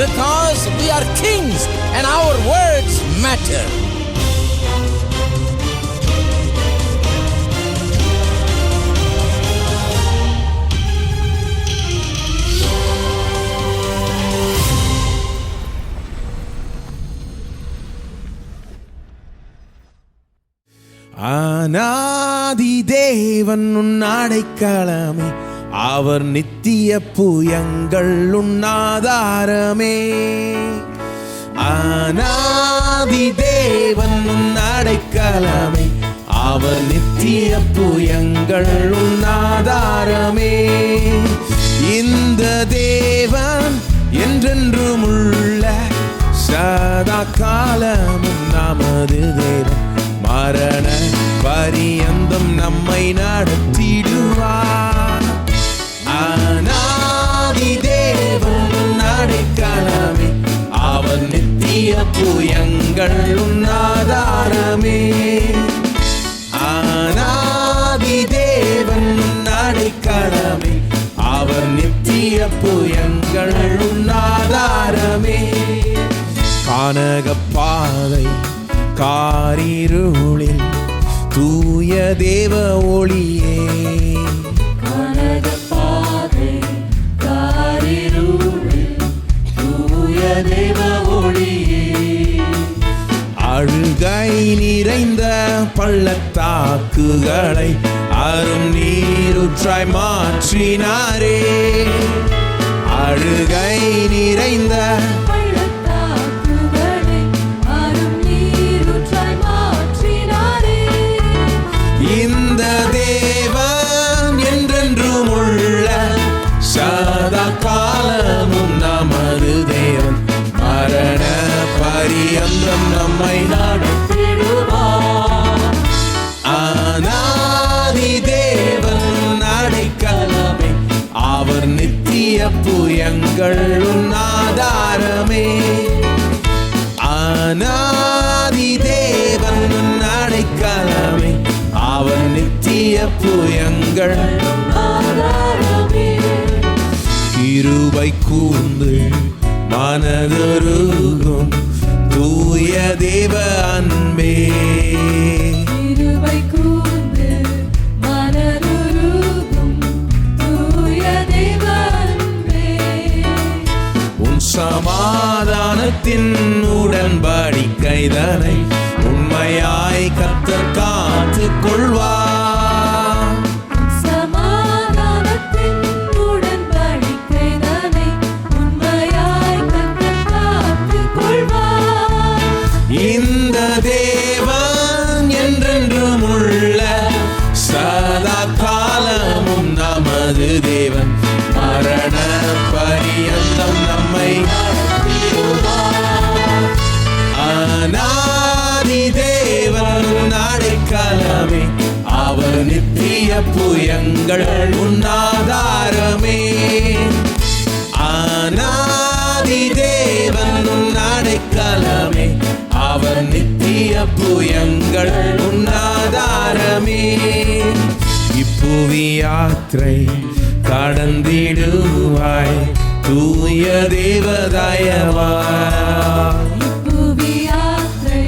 because we are kings and our words matter. ஆனாதி தேவன் உன் அடைக்கலமே, அவர் நித்திய புயங்கள் உன்னாதாரமே. ஆனாதி தேவன் உன் அடைக்கலமே, அவர் நித்திய புயங்கள் உன்னாதாரமே. இந்த தேவன் என்றென்றும் உள்ள சதா காலமும் நமது தேவன், மரண பரியந்தம் நம்மை நடத்திடுவார். ஆனாதி தேவன் அடைக்கலமே, அவர் நித்திய புயங்கள் உன்னாதாரமே. ஆனாதி தேவன் அடைக்கலமே, அவர் நித்திய புயங்கள் உன்னாதாரமே. கானக பாதை காரிருளில் தூய தேவ ஒளியே, கானக பாதை காரிருளில் தூய தேவ ஒளியே. அழுகை நிறைந்த பள்ளத்தாக்குகளை அரும் நீருற்றாய் மாற்றினாரே. அழுகை நிறைந்த இந்த தேவன் என்றென்றும் உள்ள சதா காலமும் நமது தேவன், மரண பரியந்தம் நம்மை நடத்திடுவார். ஆனாதி தேவன் அடைக்கலமே, அவர் நித்திய புயங்கள் உன்னாதாரமே. ஆனாதி தேவன் அடைக்கலமே, அவர் நித்திய புயங்கள் ஆதாரமே. கிருபை கூர்ந்து மனதுருகும் தூய தேவ அன்பே. கிருபை கூர்ந்து மனதுருகும் தூய தேவ அன்பே. உன் சமாதானத்தின் உடன்படிக்கைதனை உண்மையாய் கர்த்தர் காத்துக் கொள்வார். சமாதானத்தின் உடன்படிக்கைதனை உண்மையாய் கர்த்தர் காத்துக் கொள்வார். இந்த தேவன் என்றென்றும் உள்ள சதா காலமும் நமது தேவன், மரண பரியந்தம் நம்மை நடத்திடுவார். ஆனாதி தேவன் அடைக்கலமே, அவர் நித்திய புயங்கள் உன்னாதாரமே. ஆனாதி தேவன் அடைக்கலமே, அவர் நித்திய புயங்கள் உன்னாதாரமே. இப்புவி யாத்திரை கடந்திடுவாய் தூய தேவதயவாய். புவி யாத்திரை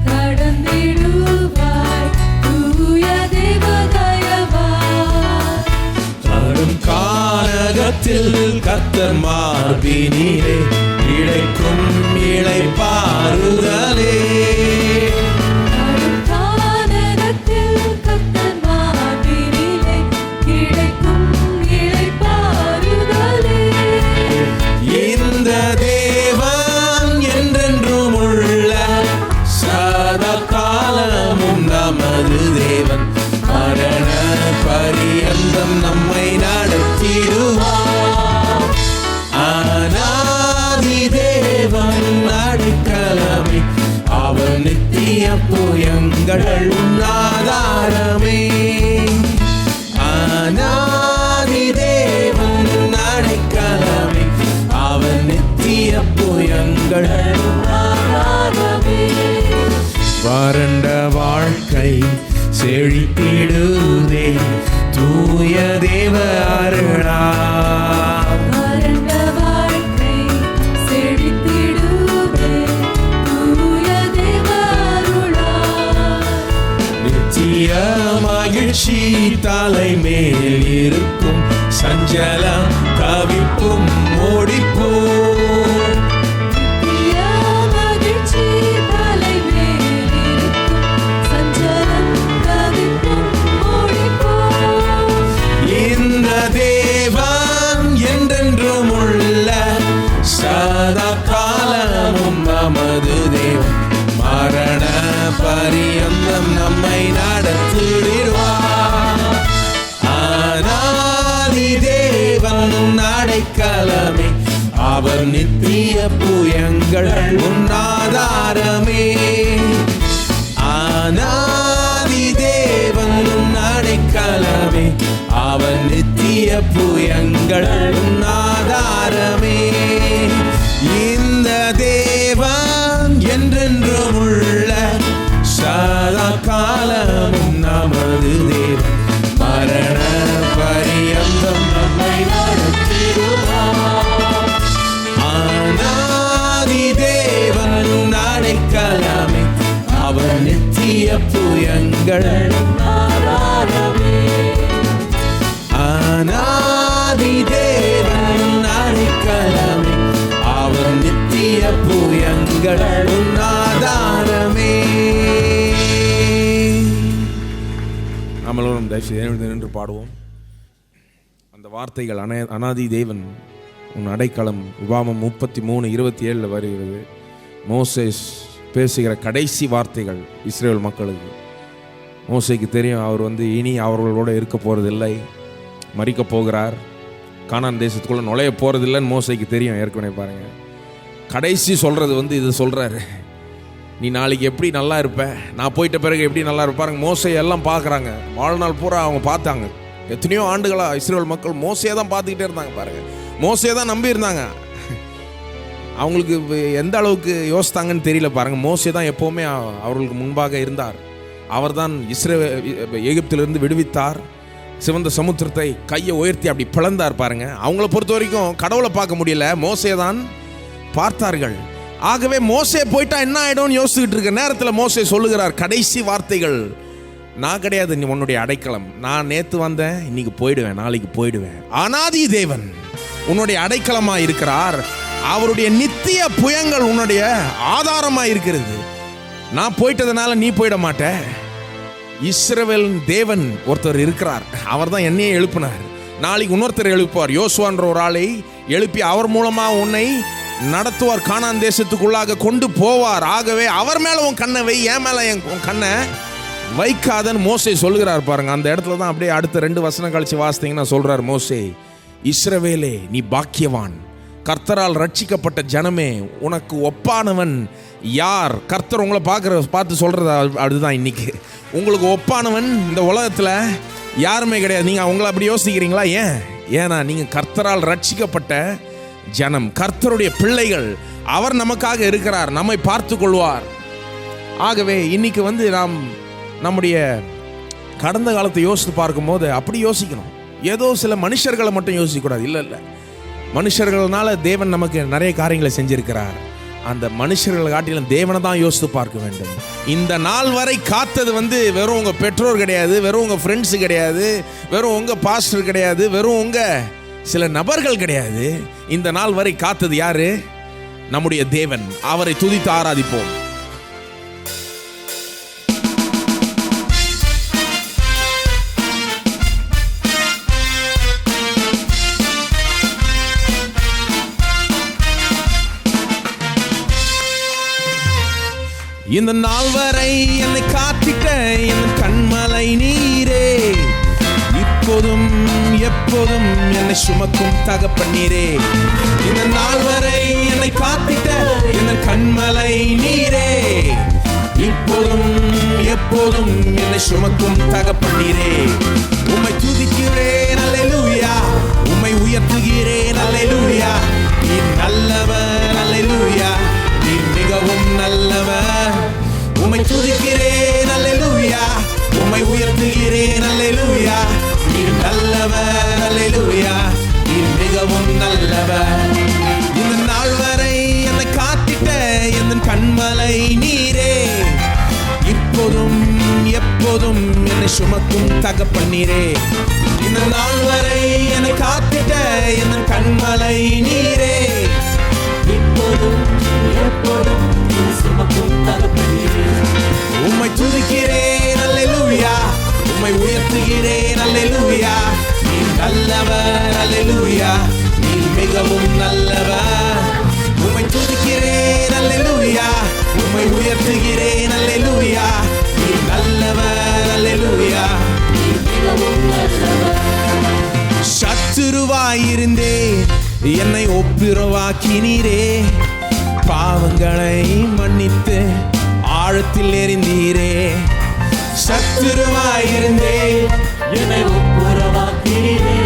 கடந்திடுவாய் தூய தேவ தயவாய். தரும் கானகத்தில் கர்த்தர் மார்பினிலே இழைக்கும் இளைப்பாறுதலே. கானகத்தில் கர்த்தர் மார்பினிலே கிடைக்கும் இளைப்பாறுதலே. இந்த தேவன் என்றென்றும் உள்ள சதா காலமும் நமது தேவன், மரண பரியந்தம் நம்மை நடத்திடுவார். ஆனாதி தேவன் அடைக்கலமே, அவர் நித்திய புயங்கள் உன்னாதாரமே. ஆனாதி தேவன் அடைக்கலமே, அவர் நித்திய புயங்கள் ஆதாரமே. வறண்ட வாழ்க்கை செழித்திடுதே தூய தேவ அருளா. வறண்ட வாழ்க்கை நித்திய மகிழ்ச்சி தலை மேல் இருக்கும், சஞ்சலம் தவிப்பும் ஓடிப்போ. மகிழ்ச்சி தலை மேல் இருக்கும், சஞ்சலம் தவிப்பும் ஓடிப்போ. இந்த தேவன் என்றென்றும் உள்ள சதா காலமும் நமது தேவன், மரண பரியந்தம் நம்மை நடத்திடுவார். அநாதி தேவன் அடைக்கலமே, அவர் நித்திய புயங்கள் உன்னாதாரமே. அநாதி தேவன் அடைக்கலமே, அவர் நித்திய புயங்கள் உன்னாதாரமே. இந்த தேவன் என்றென்றும் உள்ள சதா காலமும் நமது தேவன், மரண பரியந்தம் நம்மை நடத்திடுவார். அநாதி தேவன் அடைக்கலமே, அவர் நித்திய புயங்கள் ஆதாரமே. அநாதி தேவன் அடைக்கலமே, அவர் நித்திய புயங்கள் ஆதாரமே. நம்மளும் தயவுசெய்து நின்று பாடுவோம் அந்த வார்த்தைகள். அநாதி தேவன் உன் அடைக்கலம். உபாகமம் 33:27 வருகிறது. மோசேஸ் பேசுகிற கடைசி வார்த்தைகள் இஸ்ரேல் மக்களுக்கு. மோசேக்கு தெரியும் அவர் இனி அவர்களோட இருக்க போகிறதில்லை, மரிக்க போகிறார், கானான் தேசத்துக்குள்ளே நுழைய போகிறதில்லைன்னு மோசேக்கு தெரியும். ஏற்கனவே பாருங்கள், கடைசி சொல்கிறது இது சொல்கிறாரு, நீ நாளைக்கு எப்படி நல்லா இருப்ப, நான் போயிட்ட பிறகு எப்படி நல்லா இருப்ப. பாருங்க, மோசே எல்லாம் பார்க்குறாங்க. வாழ்நாள் பூரா அவங்க பார்த்தாங்க. எத்தனையோ ஆண்டுகளாக இஸ்ரேல் மக்கள் மோசே தான் பார்த்துக்கிட்டே இருந்தாங்க. பாருங்கள், மோசே தான் நம்பி இருந்தாங்க. அவங்களுக்கு எந்த அளவுக்கு யோசித்தாங்கன்னு தெரியல. பாருங்கள், மோசே தான் எப்போவுமே அவர்களுக்கு முன்பாக இருந்தார். அவர் தான் எகிப்திலிருந்து விடுவித்தார். சிவந்த சமுத்திரத்தை கையை உயர்த்தி அப்படி பிளந்தார். பாருங்க, அவங்கள பொறுத்த வரைக்கும் கடவுளை பார்க்க முடியல, மோசே தான் பார்த்தார்கள். ஆகவே மோசே போயிட்டா என்ன ஆயிடும்னு யோசிச்சுட்டு இருக்க நேரத்தில் மோசே சொல்லுகிறார் கடைசி வார்த்தைகள், நான் கிடையாது நீ உன்னுடைய அடைக்கலம், நான் நேத்து வந்தேன், இன்னைக்கு போயிடுவேன், நாளைக்கு போயிடுவேன். அநாதி தேவன் உன்னுடைய அடைக்கலமா இருக்கிறார். அவருடைய நித்திய புயங்கள் உன்னுடைய ஆதாரமா இருக்கிறது. நான் போயிட்டதுனால நீ போயிட மாட்ட. இஸ்ரவேல் தேவன் ஒருத்தர் இருக்கிறார், அவர் தான் என்னையே எழுப்பினார். நாளைக்கு இன்னொருத்தர் எழுப்புவார், யோசுவான்ற ஒரு ஆளை எழுப்பி அவர் மூலமா உன்னை நடத்துவார், கானான் தேசத்துக்குள்ளாக கொண்டு போவார். ஆகவே அவர் மேல உன் கண்ணை வை, என் மேல உன் கண்ணை வைக்காதன்னு மோசே சொல்கிறார். பாருங்க, அந்த இடத்துல தான் அப்படியே அடுத்த 2 வசனம் கழிச்சு வாசித்தீங்கன்னா சொல்றார் மோசே, இஸ்ரவேலே நீ பாக்கியவான், கர்த்தரால் ரட்சிக்கப்பட்ட ஜனமே, உனக்கு ஒப்பானவன் யார்? கர்த்தர் உங்களை பார்த்து சொல்றது அதுதான். இன்னைக்கு உங்களுக்கு ஒப்பானவன் இந்த உலகத்துல யாருமே கிடையாது. நீங்க உங்களை அப்படி யோசிக்கிறீங்களா? ஏன்னா நீங்க கர்த்தரால் ரட்சிக்கப்பட்ட ஜனம், கர்த்தருடைய பிள்ளைகள். அவர் நமக்காக இருக்கிறார், நம்மை பார்த்து கொள்வார். ஆகவே இன்னைக்கு நாம் நம்முடைய கடந்த காலத்தை யோசித்து பார்க்கும் போது அப்படி யோசிக்கணும். ஏதோ சில மனுஷர்களை மட்டும் யோசிக்கக்கூடாது. இல்லை, மனுஷர்களால தேவன் நமக்கு நிறைய காரியங்களை செஞ்சிருக்கிறார். அந்த மனுஷர்களை காட்டிலும் தேவனை தான் யோசித்து பார்க்க வேண்டும். இந்த நாள் வரை காத்தது வெறும் உங்க பெற்றோர் கிடையாது, வெறும் உங்க ஃப்ரெண்ட்ஸ் கிடையாது, வெறும் உங்க பாஸ்டர் கிடையாது, வெறும் உங்க சில நபர்கள் கிடையாது. இந்த நாள் வரை காத்தது யாரு? நம்முடைய தேவன். அவரை துதித்து ஆராதிப்போம். இந்த நாள் வரை என்னை காத்திட்ட என் கண்மலை நீரே, இப்போதும் எப்போதும் என்னை சுமக்கும் தகப்பன் நீரே. இந்த நாள் வரை என்னை காத்திட்ட என் கண்மலை நீரே, இப்போதும் எப்போதும் என்னை சுமக்கும் தகப்பன் நீரே. உம்மை துதிக்கிறேன் அல்லேலூயா, உம்மை உயர்த்துகிறேன் அல்லேலூயா. நீர் நல்லவர் அல்லேலூயா, நீர் மிகவும் நல்லவர். உம்மை துதிக்கிறேன் அல்லேலூயா, உம்மை உயர்த்துகிறேன் அல்லேலூயா. நீர் நல்லவர் அல்லேலூயா, நீர் மிகவும் நல்லவர். இந்த நாள் வரை என்னை காத்திட்ட என் கண்மலை நீரே, இப்போதும் எப்போதும் என்னை சுமக்கும் தகப்பனீரே. இந்த நாள் வரை என்னை காத்திட்ட என் கண்மலை நீரே. இப்போதும் எப்போதும் என்னை சுமக்கும் தகப்பனீரே. உம்மை துதிக்கிறேன் அல்லேலூயா, உம்மை உயர்த்துகிறேன் அல்லேலூயா. நீர் நல்லவர் அல்லேலூயா, நீர் மிகவும் நல்லவர். உம்மை துதிக்கிறேன் அல்லேலூயா, உம்மை உயர்த்துகிறேன் அல்லேலூயா. நீர் நல்லவர் அல்லேலூயா, நீர் மிகவும் நல்லவர். சத்துருவாயிருந்தே என்னை ஒப்புரவாக்கினீரே. பாவங்களை மன்னித்து ஆழத்தில் எறிந்தீரே. சத்துருவாயிருந்தே என்னை ஒப்புரவாக்கினீரே.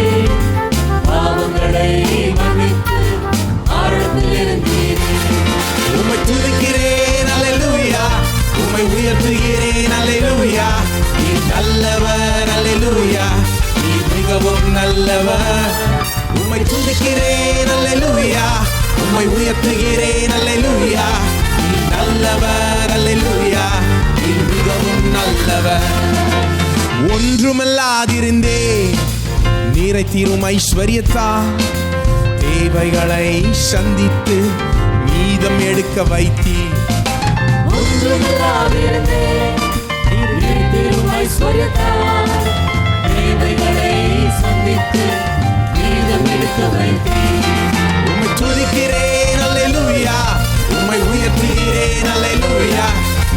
பாவங்களை மன்னித்து ஆழத்தில் எறிந்தீரே. உம்மை துதிக்கிறேன் அல்லேலூயா, உம்மை உயர்த்துகிறேன் அல்லேலூயா. நீர் நல்லவர் அல்லேலூயா, நீர் மிகவும் நல்லவர். உம்மை துதிக்கிறேன் அல்லேலூயா, உம்மை உயர்த்துகிறேன் அல்லேலூயா. நீர் நல்லவர் அல்லேலூயா, நீர் மிகவும் நல்லவர். ஒன்றுமல்லாதிருந்தே நீரை தீரும் ஐஸ்வர்யத்தா தேவைகளை சந்தித்து மீதம் எடுக்க வைத்தீ. ஒன்றுமில்லாதிருந்தே நீர் தீரும் ஐஸ்வர்யத்தால் தேவைகளை சந்தித்து மீதம் எடுக்க வைத்தீர். உம்மை துதிக்கிறேன் அல்லேலூயா, உம்மை உயர்த்துகிறேன் அல்லேலூயா.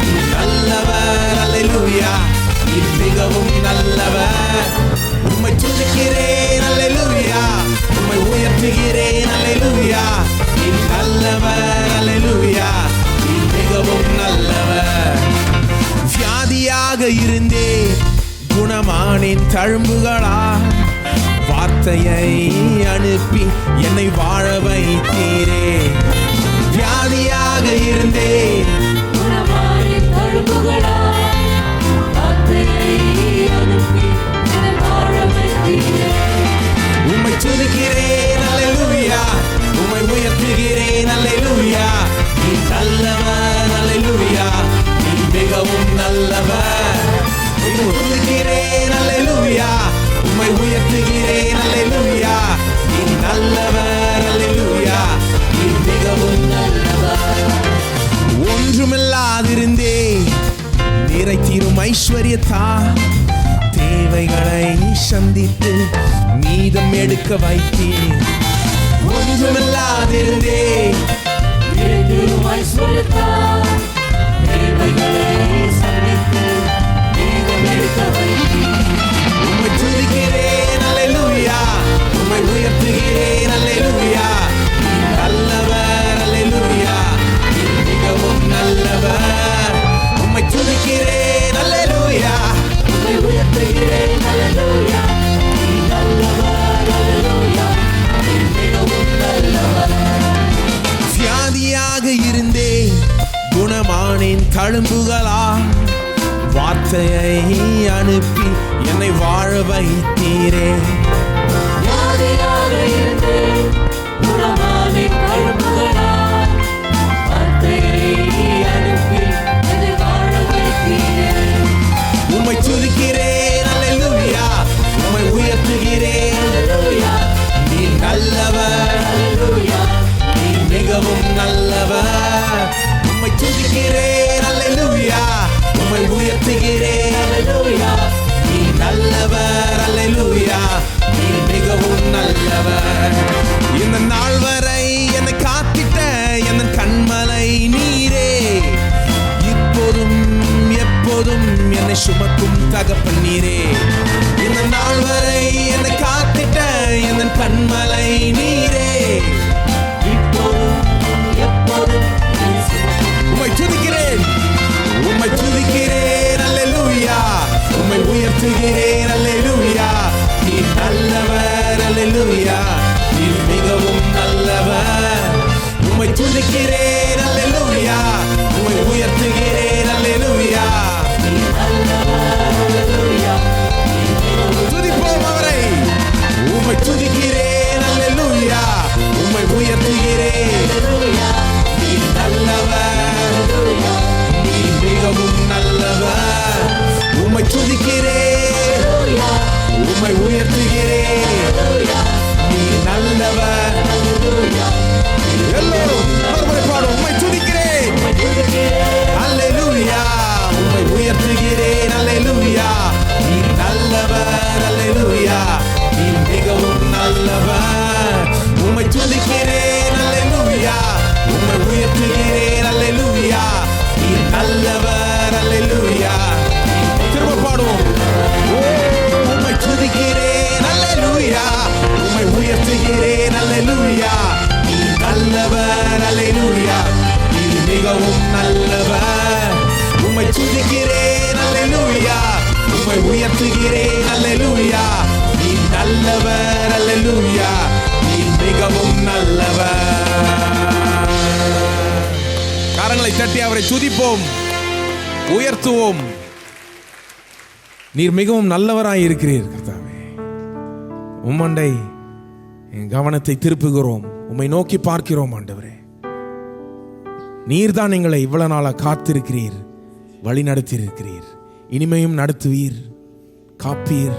நீர் நல்லவர் அல்லேலூயா, நீர் மிகவும் நல்லவர். உம்மை துதிக்கிறேன் அல்லேலூயா, உம்மை உயர்த்துகிறேன் அல்லேலூயா. நீர் நல்லவர் அல்லேலூயா, நீர் மிகவும் நல்லவர். வியாதியாக இருந்தே குணமானின் தழும்புகளா வார்த்தையை அனுப்பி என்னை வாழ வைத்தீரே. வியாதியாக இருந்தேன் குணமானின் தழும்புகளால் வார்த்தையை அனுப்பி என்னை வாழ வைத்தீரே. உம்மை துதிக்கிறேன் அல்லேலூயா, உம்மை உயர்த்துகிறேன் அல்லேலூயா. நீர் நல்லவர் அல்லேலூயா, நீர் மிகவும் நல்லவர். உம்மை துதிக்கிறேன் அல்லேலூயா, உம்மை உயர்த்துகிறேன் அல்லேலூயா. நீர் நல்லவர் அல்லேலூயா, நீர் மிகவும் நல்லவர். ஒன்றுமில்லாதிருந்தே நீரை தீரும் ஐஸ்வர்யத்தா தேவைகளை சந்தித்து மீதம் எடுக்க வைத்தீர். ஒன்றுமில்லாதிருந்தே நீர் தீரும் ஐஸ்வர்யத்தால் தேவைகளை சந்தித்து மீதம் எடுக்க வைத்தீர். உம்மை துதிக்கிறேன் அல்லேலூயா, உம்மை உயர்த்துகிறேன் அல்லேலூயா. நீர் நல்லவர் அல்லேலூயா, நீர் மிகவும் நல்லவர். உம்மை துதிக்கிறேன் அல்லேலூயா, உம்மை உயர்த்துகிறேன் அல்லேலூயா. நீர் நல்லவர் அல்லேலூயா, நீர் மிகவும் நல்லவர். வியாதியாக இருந்தே குணமானின் தழும்புகளா வார்த்தையை அனுப்பி என்னை வாழ வைத்தீரே. வியாதியாக இருந்தே குணமானின் தழும்புகளால் வார்த்தையை அனுப்பி என்னை வாழ வைத்தீரே. உம்மை துதிக்கிறேன் அல்லேலூயா, உம்மை உயர்த்துகிறேன் அல்லேலூயா, நீர் நல்லவர் அல்லேலூயா, நீர் மிகவும் நல்லவர். உம்மை துதிக்கிறேன் அல்லேலூயா, உம்மை உயர்த்துகிறேன் அல்லேலூயா, நீர் நல்லவர் அல்லேலூயா, நீர் மிகவும் நல்லவர். இந்த நாள் வரை என்னை காத்திட்ட என் கண்மலை நீரே. இப்போதும் எப்போதும் என்னை சுமக்கும் தகப்பன் நீரே. இந்த நாள் வரை என்னை காத்திட்ட என் கண்மலை நீரே. இப்போதும் எப்போதும் என்னை சுமக்கும். உம்மை துதிக்கிறேன், உம்மை துதிக்கிறேன் அல்லேலூயா, உம்மை உயர்த்துகிறேன் அல்லேலூயா. நீர் நல்லவர் அல்லேலூயா, நீர் மிகவும் நல்லவர். உம்மை துதிக்கிறேன் அல்லேலூயா, உம்மை உயர்த்துகிறேன் அல்லேலூயா. நீர் நல்லவர் அல்லேலூயா, நீர் மிகவும் துதிப்போம் அவரை. உம்மை துதிக்கிறேன் அல்லேலூயா, உம்மை உயர்த்துகிறேன். அல்லேலூயா, நீர் நல்லவர், அல்லேலூயா, நீர் மிகவும் நல்லவர். துதிக்கிறேன், உம்மை உயர்த்துகிறேன். நீ நல்லவர். எல்லோரும் மறுபடியும் பாடும். உம்மை துதிக்கிறேன், அல்லேலூயா. உம்மை உயர்த்துகிறேன், அல்லேலூயா. நீ நல்லவர், அல்லேலூயா. நீ மிகவும் நல்லவர். உம்மை துதிக்கிறேன், அல்லேலூயா. உம்மை உயர்த்துகிறேன், அல்லேலூயா. நீ நல்லவர், அல்லேலூயா. திரும்ப பாடுவோம். உம்மை துதிக்கிறேன், அல்லேலூயா. உம்மை உயர்த்துகிறேன், அல்லேலூயா. நீ நல்லவர், அல்லேலூயா. நீ மிகவும் நல்லவர். உம்மை துதிக்கிறேன், அல்லேலூயா. உம்மை உயர்த்துகிறேன், அல்லேலூயா. நீ நல்லவர், அல்லேலூயா. நீ மிகவும் நல்லவர். கரங்களை தட்டி அவரை துதிப்போம், உயர்த்துவோம். நீர் மிகவும் நல்லவராய் இருக்கிறீர் கர்த்தாவே. உம்மண்டை என் கவனத்தை திருப்புகிறோம், உம்மை நோக்கி பார்க்கிறோம் ஆண்டவரே. நீர்தான் எங்களை இவ்வளவு நாளா காத்திருக்கிறீர், வழி நடத்தியிருக்கிறீர். இனிமையும் நடத்துவீர், காப்பீர்,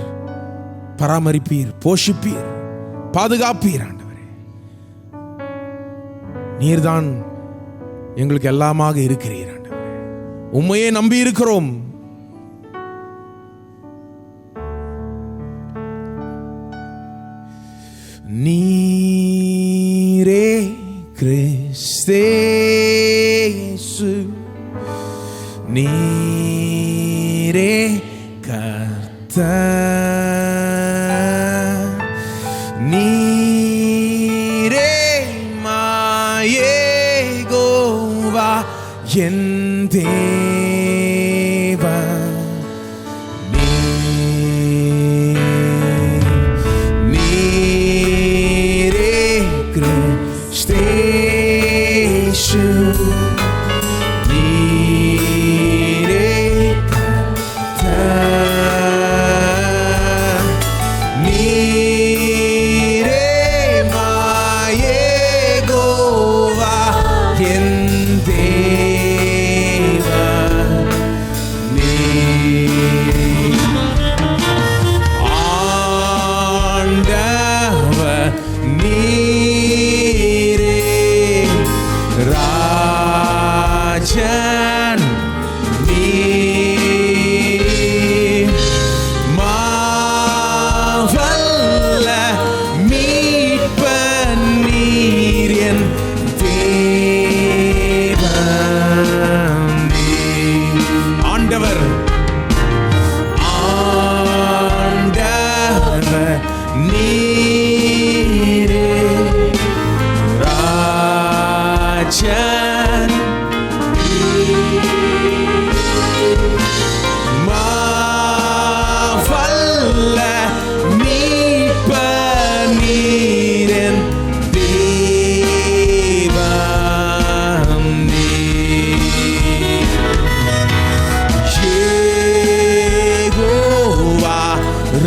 பராமரிப்பீர், போஷிப்பீர், பாதுகாப்பீர் ஆண்டவரே. நீர்தான் எங்களுக்கு எல்லாமாக இருக்கிறீர் ஆண்டவரே. உம்மையே நம்பி இருக்கிறோம். நீரே கிறிஸ்தேசு, நீரே கர்த்தர், நீரே மாயேகோவா என் தேவன்.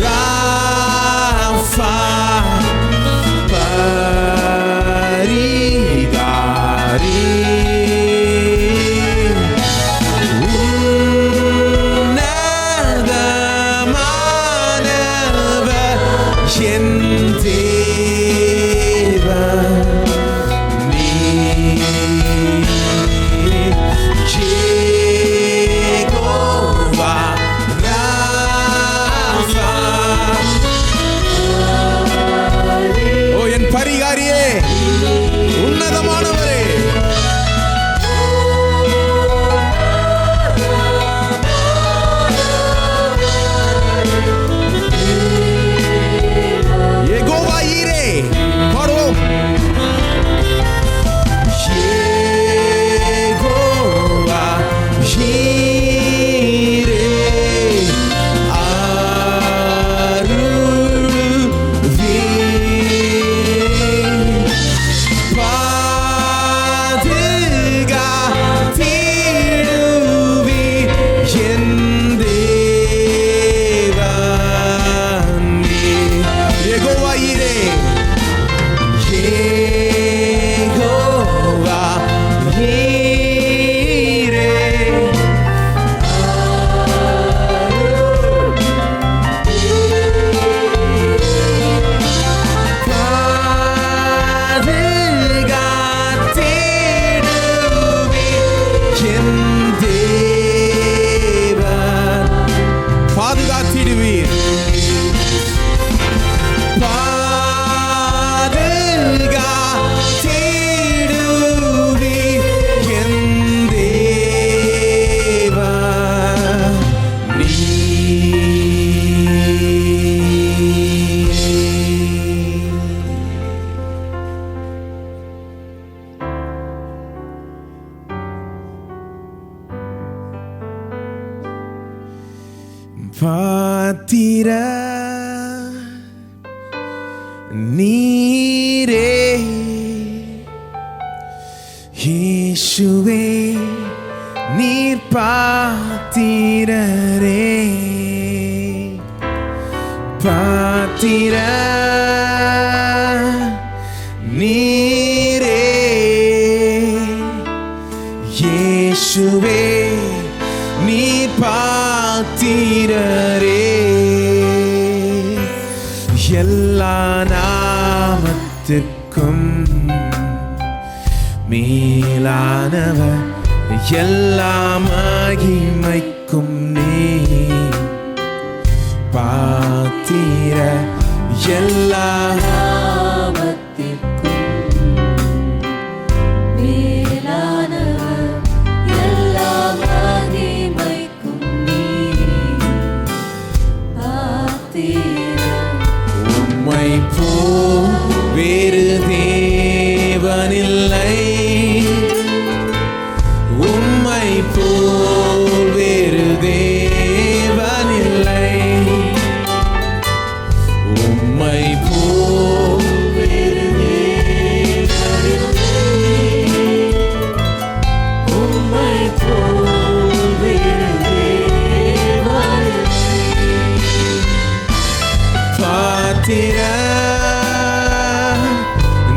Rafa பாத்திர நீரே இயேசுவே நீர் பாத்திரரே பாத்திர நீரே இயேசுவே நீர் பாத்திரரே எல்லா நாமத்திற்கும் மேலானவர் எல்லா மகிமைக்கும் நீர் பாத்திர எல்லா நாமத்திற்கும் மேலானவர் எல்லா மகிமைக்கும் நீர் பாத்திரர். உம்மை போல் வேறு தேவனில்லை உம்மை போல் வேறு தேவனில்லை உம்மை போல் வேறு உம்மை போல் வேறு தேவனில்லை. பாத்திர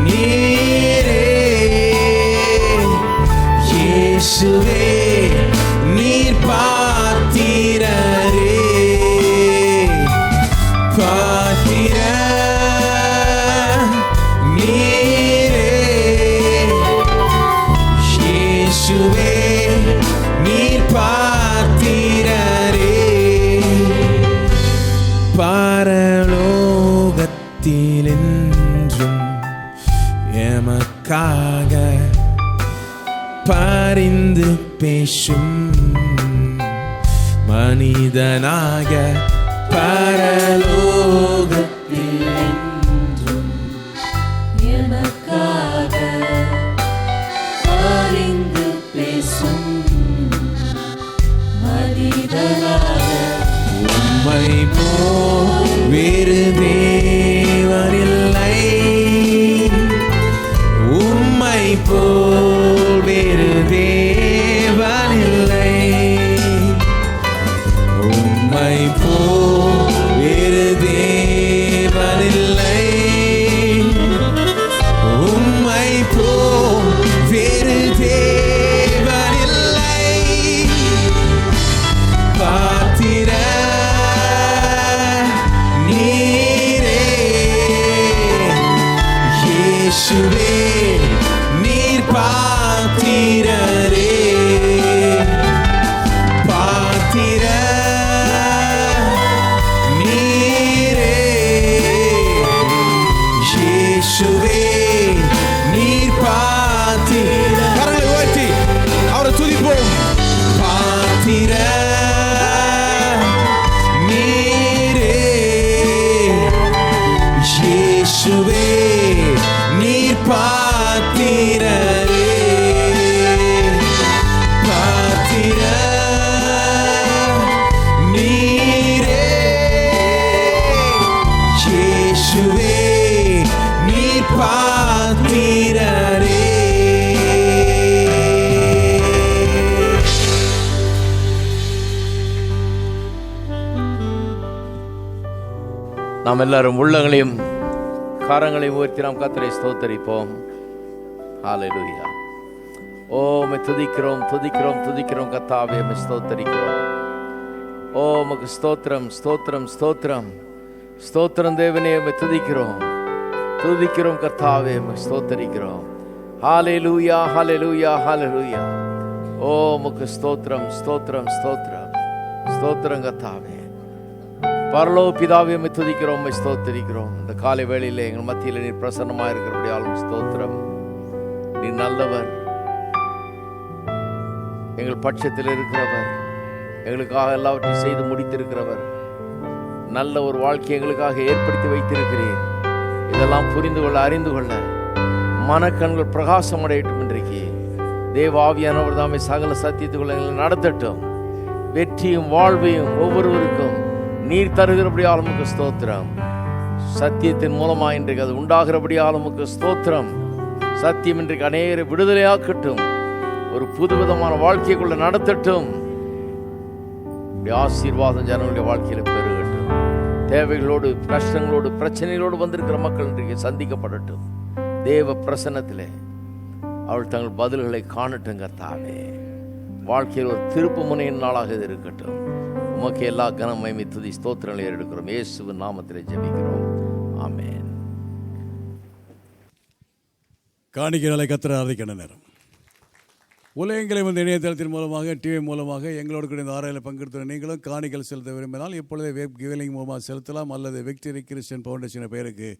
நீரே இயேசுவே நீர் பாத்திரரே பாத்திர நீரே இயேசுவே நீர் பாத்திரரே பரலோகத்திலென்றும் எமக்காக பரிந்து பேசும் மனிதனாக பரலோகத்தில் என்றும் எனக்காக பரிந்து பேசும் மனிதனாக உம்மை போல் வேறு தேவனில்லை உம்மை போல் வேறு தேவனில்லை உம்மை போல் வேறு தேவனில்லை உம்மை போல் வேறு தேவனில்லை பாத்திர நீரே இயேசுவே நீர் பாத்திரரே பாத்திர நீரே இயேசுவே நீர் பாத்திர கரங்களை உயர்த்தி அவரை துதிப்போம் பாத்திர நீரே இயேசுவே நீர் பாத்திரரே பாத்திர நீரே இயேசுவே நீர் பாத்திரரே நாம் எல்லாரும் உள்ளங்களையும் கரங்களையும் உயர்த்தி நாம் கர்த்தரை ஸ்தோத்தரிப்போம். ஹல்லேலூயா. ஓ உம்மை துதிக்கிறோம் துதிக்கிறோம் துதிக்கிறோம் கர்த்தாவே, உம்மை ஸ்தோத்தரிக்கிறோம். ஓ உமக்கு ஸ்தோத்திரம் ஸ்தோத்திரம் ஸ்தோத்திரம் ஸ்தோத்திரம் தேவனே, உம்மை துதிக்கிறோம் துதிக்கிறோம் கர்த்தாவே, உம்மை ஸ்தோத்தரிக்கிறோம். ஹல்லேலூயா ஹல்லேலூயா ஹல்லேலூயா. ஓ உமக்கு ஸ்தோத்திரம் ஸ்தோத்திரம் ஸ்தோத்திரம் ஸ்தோத்திரம் கர்த்தாவே. பரலோக பிதாவே, உம்மை துதிக்கிறோம் உம்மை ஸ்தோத்தரிக்கிறோம். இந்த காலை வேளையிலே எங்கள் மத்தியில் நீர் பிரசன்னமாக இருக்கிறபடியாலும் ஸ்தோத்திரம். நீ நல்லவர், எங்கள் பட்சத்தில் இருக்கிறவர், எங்களுக்காக எல்லாவற்றையும் செய்து முடித்திருக்கிறவர், நல்ல ஒரு வாழ்க்கை எங்களுக்காக ஏற்படுத்தி வைத்திருக்கிறீர். இதெல்லாம் புரிந்து கொள்ள அறிந்து கொள்ள மனக்கண்கள் பிரகாசம் அடையட்டும். இன்றைக்கு தேவ ஆவியானவர் தாமே சகல சத்தியத்துக்குள்ள எங்களை நடத்தட்டும். வெற்றியும் வாழ்வையும் ஒவ்வொருவருக்கும் நீர் தருகிறபடியால் உமக்கு ஸ்தோத்திரம். சத்தியத்தின் மூலமா இன்றைக்கு அது உண்டாகிறபடியால் உமக்கு ஸ்தோத்திரம். சத்தியம் இன்றைக்கு அநேகரை விடுதலையாக்கட்டும், ஒரு புதுவிதமான வாழ்க்கைக்குள்ள நடத்தட்டும். ஆசீர்வாதம் ஜனங்களுடைய வாழ்க்கையில பெருகட்டும். தேவைகளோடு, கஷ்டங்களோடு, பிரச்சனைகளோடு வந்திருக்கிற மக்கள் இன்றைக்கு சந்திக்கப்படட்டும். தேவ பிரசன்னத்திலே அவள் தங்கள் பதில்களை காணட்டும். கர்த்தாவே, வாழ்க்கையில் ஒரு திருப்பு முனையின் நாளாக இது இருக்கட்டும். உமக்கு எல்லா கனம், மகிமை, துதி, ஸ்தோத்திரங்களை எடுக்கிறோம். இயேசுவின் நாமத்திலே ஜெபிக்கிறோம். ஆமென். காணிக்கைகளை கர்த்தரை ஆராதிக்கின்ற நேரம். உலகங்களை இணையதளத்தின் மூலமாக, டிவி மூலமாக எங்களோடு கூட இந்த ஆராயில் பங்கெடுத்த நீங்களும் காணிக்கல் செலுத்த விரும்பினால் இப்பொழுதே வெப் கிவிலிங் மூலமாக செலுத்தலாம். அல்லது விக்டரி கிறிஸ்டியன் ஃபவுண்டேஷன் பெயருக்கு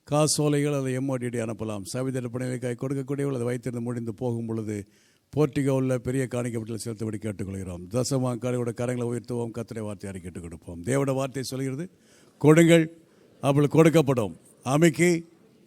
காசோலைகள் அல்லது MODD அனுப்பலாம். சவிதர் பணிகளுக்காக கொடுக்கக்கூடியவர்கள் அதை வைத்திருந்து முடிந்து போகும் பொழுது போர்ட்டிகோ உள்ள பெரிய காணிக்கப்பட்டில் செலுத்தபடி கேட்டுக்கொள்கிறோம். தசமா காணியோட கரங்களை உயர்த்துவோம். கர்த்தருடைய வார்த்தையை அறிக்கைட்டு கொடுப்போம். தேவோட வார்த்தை சொல்கிறது, கொடுங்கள் அப்பொழுது கொடுக்கப்படும், அமைக்கி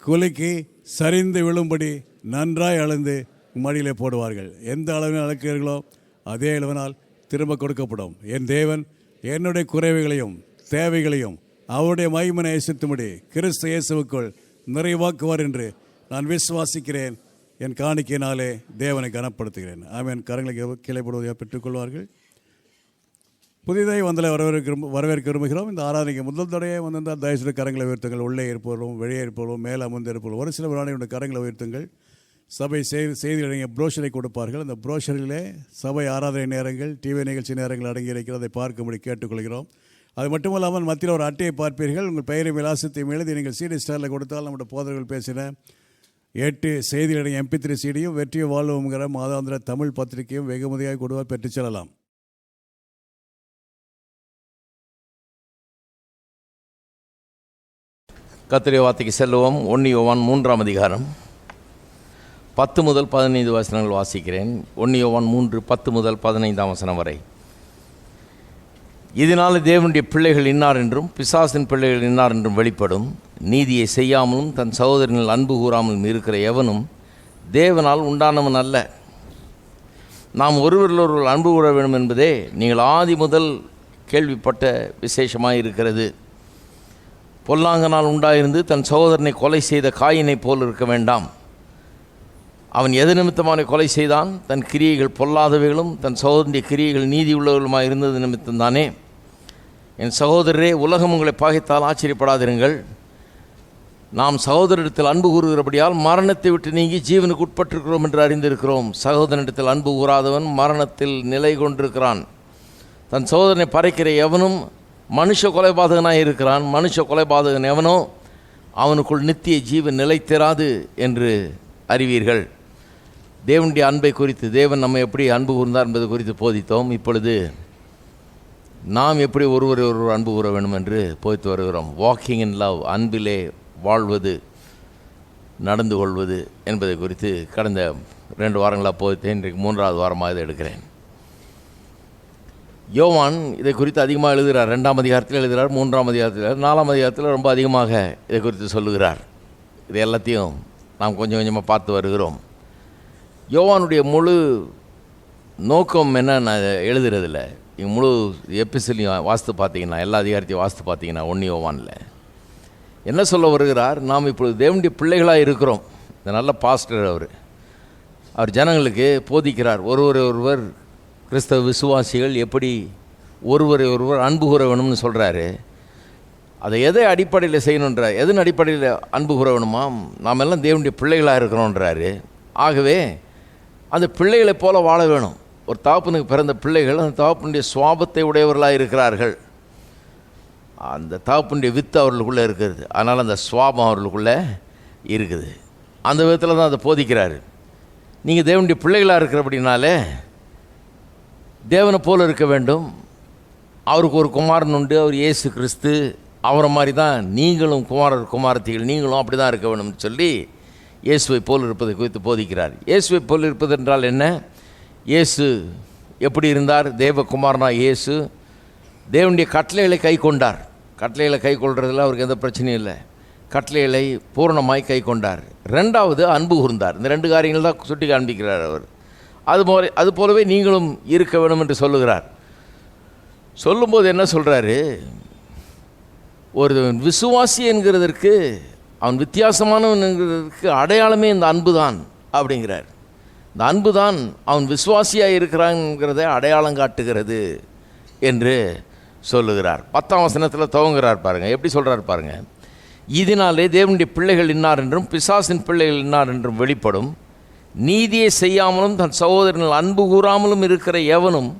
குலுக்கி சரிந்து விழும்படி நன்றாய் அளந்து மடியிலே போடுவார்கள். எந்த அளவில் அளக்கிறீர்களோ அதே அளவினால் திரும்ப கொடுக்கப்படும். என் தேவன் என்னுடைய குறைவுகளையும் தேவைகளையும் அவருடைய மகிமையை நேசித்தும்படி கிறிஸ்து இயேசுவுக்குள் நிறைவாக்குவார் என்று நான் விசுவாசிக்கிறேன். என் காணிக்கையினாலே தேவனை கனப்படுத்துகிறேன். ஆமென். கரங்களை கிளைப்படுவதை பெற்றுக்கொள்வார்கள். புதிதாக வந்தலை வரவேற்க விரும்புகிறோம். இந்த ஆராதனைக்கு முதல் தடையே வந்திருந்தால் தயவுசெய்து கரங்களை உயர்த்துங்கள். உள்ளே இருப்பவர்களும் வெளியே இருப்பவர்களும் மேலே அமர்ந்து இருப்பவர்களும் ஒரு சில பிராணியுடைய கரங்களை உயர்த்துங்கள். சபை செய்திகள் புரோஷரை கொடுப்பார்கள். அந்த புரோஷரிலே சபை ஆராதனை நேரங்கள், டிவி நிகழ்ச்சி நேரங்கள் அடங்கி இருக்கிறது. அதை பார்க்கும்படி கேட்டுக்கொள்கிறோம். அது மட்டுமல்லாமல் மத்தியில் ஒரு அட்டையை பார்ப்பீர்கள். உங்கள் பெயரை விலாசத்தையும் எழுதி நீங்கள் CD ஸ்டாரில் கொடுத்தால் நம்முடைய போதர்கள் பேசின 8 செய்திகளுடைய MP3 CDயும் வெற்றியை வாழ்வுங்கிற மாதாந்திர தமிழ் பத்திரிகையும் வெகுமதியாக கொடுவார் பெற்றுச் செல்லலாம். கர்த்தருடைய வார்த்தைக்கு செல்லுவோம். 1 யோவான் 3ஆம் அதிகாரம் 10 முதல் 15 வசனங்கள் வாசிக்கிறேன். 1 யோவான் 3 10 முதல் 15ஆம் வசனம் வரை. இதனால் தேவனுடைய பிள்ளைகள் இன்னார் என்றும் பிசாசின் பிள்ளைகள் இன்னார் என்றும் வெளிப்படும். நீதியை செய்யாமலும் தன் சகோதரனில் அன்பு கூறாமலும் இருக்கிற எவனும் தேவனால் உண்டானவன் அல்ல. நாம் ஒருவரில் அன்பு கூற வேண்டும் என்பதே நீங்கள் ஆதி முதல் கேள்விப்பட்ட விசேஷமாக இருக்கிறது. பொல்லாங்கனால் உண்டாயிருந்து தன் சகோதரனை கொலை செய்த காயினை போல் இருக்க வேண்டாம். அவன் எது நிமித்தமான கொலை செய்தான்? தன் கிரியைகள் பொல்லாதவைகளும் தன் சகோதரனுடைய கிரியைகள் நீதி உள்ளவர்களுமாக இருந்தது நிமித்தம்தானே. என் சகோதரரே, உலகம் உங்களை பகைத்தால் ஆச்சரியப்படாதிருங்கள். நாம் சகோதரரிடத்தில் அன்பு கூறுகிறபடியால் மரணத்தை விட்டு நீங்கி ஜீவனுக்கு உட்பட்டிருக்கிறோம் என்று அறிந்திருக்கிறோம். சகோதரனிடத்தில் அன்பு கூறாதவன் மரணத்தில் நிலை கொண்டிருக்கிறான். தன் சகோதரனை பறைக்கிற எவனும் மனுஷ கொலைபாதகனாக இருக்கிறான். மனுஷ கொலைபாதகன் எவனோ அவனுக்குள் நித்திய ஜீவன் நிலைத்தராது என்று அறிவீர்கள். தேவனுடைய அன்பை குறித்து, தேவன் நம்ம எப்படி அன்பு கூர்ந்தார் என்பது குறித்து போதித்தோம். இப்பொழுது நாம் எப்படி ஒருவர் அன்பு கூற வேண்டும் என்று போதித்து வருகிறோம். வாக்கிங் இன் லவ், அன்பிலே வாழ்வது, நடந்து கொள்வது என்பதை குறித்து கடந்த 2 வாரங்களாக போதித்தேன். இன்றைக்கு 3ஆவது வாரமாக இதை எடுக்கிறேன். யோவான் இதை குறித்து அதிகமாக எழுதுகிறார். 2ஆம் அதிகாரத்தில் எழுதுகிறார், 3ஆம் அதிகாரத்தில், 4ஆம் அதிகாரத்தில் ரொம்ப அதிகமாக இதை குறித்து சொல்லுகிறார். இது எல்லாத்தையும் நாம் கொஞ்சம் கொஞ்சமாக பார்த்து வருகிறோம். யோவானுடைய முழு நோக்கம் என்ன நான் எழுதுறதில்ல. முழு எபிசோடையும் வாசித்து பார்த்தீங்கன்னா, எல்லா அதிகாரத்தையும் வாசித்து பார்த்தீங்கன்னா 1 யோவானில் என்ன சொல்ல வருகிறார்? நாம் இப்பொழுது தேவனுடைய பிள்ளைகளாக இருக்கிறோம். இந்த நல்ல பாஸ்டர் அவர் ஜனங்களுக்கு போதிக்கிறார். ஒருவர் கிறிஸ்தவ விசுவாசிகள் எப்படி ஒருவர் அன்பு கூற வேணும்னு சொல்கிறாரு. அதை எதை அடிப்படையில் செய்யணுன்றார்? எதன் அடிப்படையில் அன்பு கூற வேணுமா? நாம் எல்லாம் தேவனுடைய பிள்ளைகளாக இருக்கிறோன்றாரு. ஆகவே அந்த பிள்ளைகளைப் போல வாழ வேணும். ஒரு தகப்பனுக்கு பிறந்த பிள்ளைகள் அந்த தகப்பனுடைய சுவாபத்தை உடையவர்களாக இருக்கிறார்கள். அந்த தகப்பனுடைய வித்து அவர்களுக்குள்ளே இருக்கிறது. அதனால் அந்த சுவாபம் அவர்களுக்குள்ளே இருக்குது. அந்த விதத்தில் தான் அதை போதிக்கிறாரு. நீங்கள் தேவனுடைய பிள்ளைகளாக இருக்கிறபடினாலே தேவனை போல இருக்க வேண்டும். அவருக்கு ஒரு குமாரன் உண்டு, அவர் இயேசு கிறிஸ்து. அவரை மாதிரி தான் நீங்களும் குமாரத்திகள், நீங்களும் அப்படி தான் இருக்க வேணும்னு சொல்லி இயேசுவை போல் இருப்பதை குறித்து போதிக்கிறார். இயேசுவை போல் இருப்பது என்றால் என்ன? இயேசு எப்படி இருந்தார்? தேவகுமாரனாக இயேசு தேவனுடைய கட்டளைகளை கை கொண்டார். கட்டளைகளை கை கொள்றதில் அவருக்கு எந்த பிரச்சனையும் இல்லை. கட்டளைகளை பூரணமாய் கை கொண்டார். 2வது அன்பு கூர்ந்தார். இந்த 2 காரியங்கள் தான் சுட்டி காண்பிக்கிறார் அவர். அது போலவே நீங்களும் இருக்க வேணும் என்று சொல்லுகிறார். சொல்லும்போது என்ன சொல்கிறாரு? ஒரு விசுவாசி என்கிறதற்கு, அவன் வித்தியாசமானவன் என்கிறதற்கு அடையாளமே இந்த அன்பு தான் அப்படிங்கிறார். இந்த அன்பு தான் அவன் விசுவாசியாக இருக்கிறாங்கிறத அடையாளம் காட்டுகிறது என்று சொல்லுகிறார். 10ஆம் வசனத்தில் துவங்குகிறார் பாருங்கள். எப்படி சொல்கிறார் பாருங்கள். இதனாலே தேவனுடைய பிள்ளைகள் இன்னார் என்றும் பிசாசின் பிள்ளைகள் இன்னார் என்றும் வெளிப்படும். நீதியை செய்யாமலும் தன் சகோதரனால் அன்பு கூறாமலும் இருக்கிற எவனும்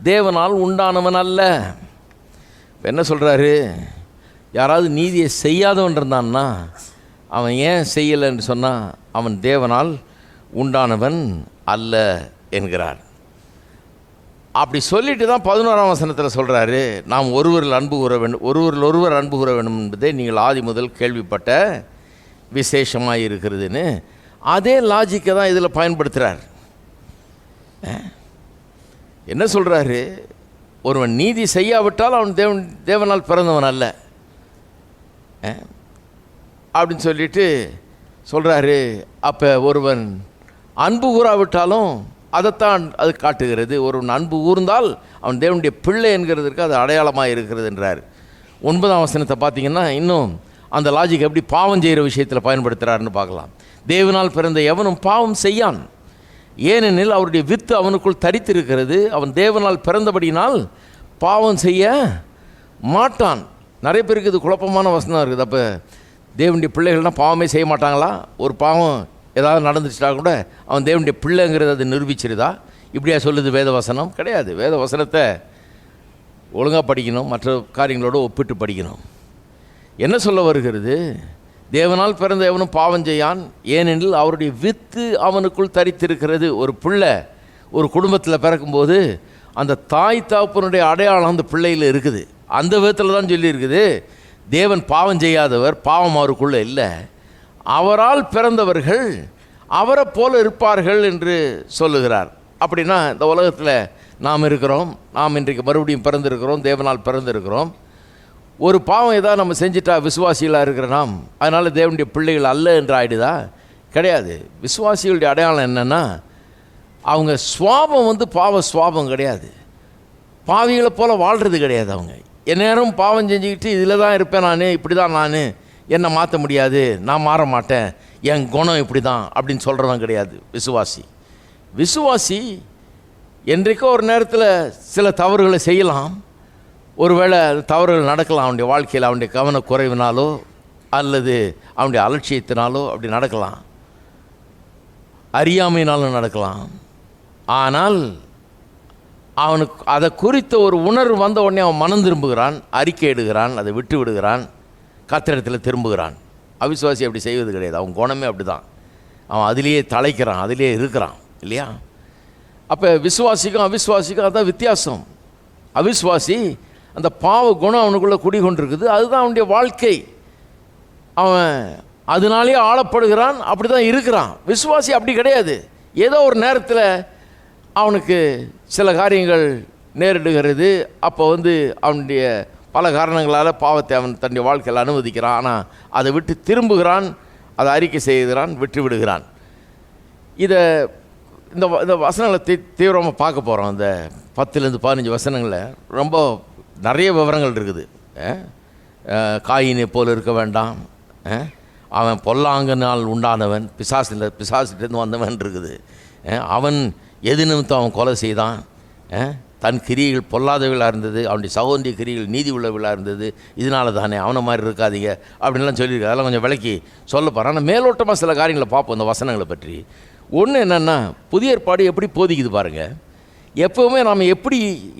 தேவனால் உண்டானவன் அல்ல. என்ன சொல்கிறாரு? யாராவது நீதியை செய்யாதவன் இருந்தான்னா அவன் ஏன் செய்யலைன்னு சொன்னால் அவன் தேவனால் உண்டானவன் அல்ல என்கிறார். அப்படி சொல்லிட்டு தான் 11ஆம் வசனத்தில் சொல்கிறாரு, நாம் ஒருவரில் அன்பு கூற வேண்டும், ஒருவர் அன்பு கூற வேண்டும் என்பதே நீங்கள் ஆதி முதல் கேள்விப்பட்ட விசேஷமாக இருக்கிறதுன்னு அதே லாஜிக்கை தான் இதில் பயன்படுத்துகிறார். என்ன சொல்கிறாரு? ஒருவன் நீதி செய்யாவிட்டால் அவன் தேவனால் பிறந்தவன் அல்ல அப்படின்னு சொல்லிட்டு சொல்கிறாரு. அப்போ ஒருவன் அன்பு கூறாவிட்டாலும் அதைத்தான் அது காட்டுகிறது. ஒருவன் அன்பு கூர்ந்தால் அவன் தேவனுடைய பிள்ளை என்கிறதுக்கு அது அடையாளமாக இருக்கிறது என்றார். 9ஆம் வசனத்தை பார்த்தீங்கன்னா இன்னும் அந்த லாஜிக் எப்படி பாவம் செய்கிற விஷயத்தில் பயன்படுத்துகிறாருன்னு பார்க்கலாம். தேவனால் பிறந்த எவனும் பாவம் செய்யான், ஏனெனில் அவருடைய வித்து அவனுக்குள் தரித்திருக்கிறது. அவன் தேவனால் பிறந்தபடியினால் பாவம் செய்ய மாட்டான். நிறைய பேருக்கு இது குழப்பமான வசனம் இருக்குது. அப்போ தேவனுடைய பிள்ளைகள்னால் பாவமே செய்ய மாட்டாங்களா? ஒரு பாவம் ஏதாவது நடந்துச்சுட்டா கூட அவன் தேவனுடைய பிள்ளைங்கிறது அது நிரூபிச்சிருதா? இப்படியா சொல்லுது வேத வசனம்? கிடையாது. வேத வசனத்தை ஒழுங்காக படிக்கணும், மற்ற காரியங்களோடு ஒப்பிட்டு படிக்கணும். என்ன சொல்ல வருகிறது? தேவனால் பிறந்த எவனும் பாவம் செய்யான், ஏனெனில் அவருடைய வித்து அவனுக்குள் தரித்திருக்கிறது. ஒரு பிள்ளை ஒரு குடும்பத்தில் பிறக்கும்போது அந்த தாய் தகப்பனுடைய அடையாளம் அந்த பிள்ளையில் இருக்குது. அந்த விதத்தில் தான் சொல்லியிருக்குது. தேவன் பாவம் செய்யாதவர், பாவம் அவருக்குள்ளே இல்லை. அவரால் பிறந்தவர்கள் அவரை போல இருப்பார்கள் என்று சொல்லுகிறார். அப்படின்னா இந்த உலகத்தில் நாம் இருக்கிறோம், நாம் இன்றைக்கு மறுபடியும் பிறந்திருக்கிறோம், தேவனால் பிறந்திருக்கிறோம். ஒரு பாவம் ஏதாவது நம்ம செஞ்சிட்டா விசுவாசிகளாக இருக்கிற நாம் அதனால் தேவனுடைய பிள்ளைகள் அல்ல என்று ஆகிடுதா? கிடையாது. விசுவாசிகளுடைய அடையாளம் என்னென்னா அவங்க சுவாபம் பாவ சுவாபம் கிடையாது, பாவிகளை போல் வாழ்கிறது கிடையாது. அவங்க எந்நேரம் பாவம் செஞ்சுக்கிட்டு இதில் தான் இருப்பேன், நான் இப்படி தான், நான் என்னை மாற்ற முடியாது, நான் மாற மாட்டேன், என் குணம் இப்படி தான் அப்படின்னு சொல்கிறவன் கிடையாது விசுவாசி. விசுவாசி என்றைக்கோ ஒரு நேரத்தில் சில தவறுகளை செய்யலாம், ஒருவேளை தவறுகள் நடக்கலாம் அவனுடைய வாழ்க்கையில், அவனுடைய கவனக்குறைவினாலோ அல்லது அவனுடைய அலட்சியத்தினாலோ அப்படி நடக்கலாம், அறியாமையினாலும் நடக்கலாம். ஆனால் அவனுக்கு அதை குறித்த ஒரு உணர்வு வந்த உடனே அவன் மனம் திரும்புகிறான், அறிக்கை எடுகிறான், அதை விட்டு விடுகிறான், கர்த்தரிடத்தில் திரும்புகிறான். அவிசுவாசி அப்படி செய்வது கிடையாது. அவன் குணமே அப்படி தான். அவன் அதிலேயே தலைக்கிறான், அதிலே இருக்கிறான் இல்லையா? அப்போ விசுவாசிக்கும் அவிசுவாசிக்கும் அதுதான் வித்தியாசம். அவிசுவாசி அந்த பாவ குணம் அவனுக்குள்ளே குடிகொண்டிருக்குது, அதுதான் அவனுடைய வாழ்க்கை, அவன் அதனாலேயே ஆளப்படுகிறான், அப்படி தான் இருக்கிறான். விசுவாசி அப்படி கிடையாது. ஏதோ ஒரு நேரத்தில் அவனுக்கு சில காரியங்கள் நேரிடுகிறது. அப்போ அவனுடைய பல காரணங்களால் பாவத்தை அவன் தன்னுடைய வாழ்க்கையில் அனுமதிக்கிறான். ஆனால் அதை விட்டு திரும்புகிறான், அதை அறிக்கை செய்கிறான், விட்டு விடுகிறான். இந்த வசனங்களை தீவிரமாக பார்க்க போகிறோம். இந்த 10லேருந்து 15 வசனங்களில் ரொம்ப நிறைய விவரங்கள் இருக்குது. காயினை போல் இருக்க வேண்டாம், அவன் பொல்லாங்கனால் உண்டானவன், பிசாசிலிருந்து வந்தவன் இருக்குது. அவன் எது நிமித்தம் அவன் கொலை செய்தான், தன் கிரியைகள் பொல்லாதவர்களாக இருந்தது, அவனுடைய சகோதரிய கிரியைகள் நீதி உள்ளவர்களாக இருந்தது, இதனால தானே அவனை மாதிரி இருக்காதீங்க அப்படின்லாம் சொல்லியிருக்காரு. அதெல்லாம் கொஞ்சம் விளக்கி சொல்ல போகிறேன். ஆனால் மேலோட்டமாக சில காரியங்களை பார்ப்போம் இந்த வசனங்களை பற்றி. ஒன்று என்னென்னா, புதிய ஏற்பாடு எப்படி போதிக்குது பாருங்கள். எப்போவுமே நாம் எப்படி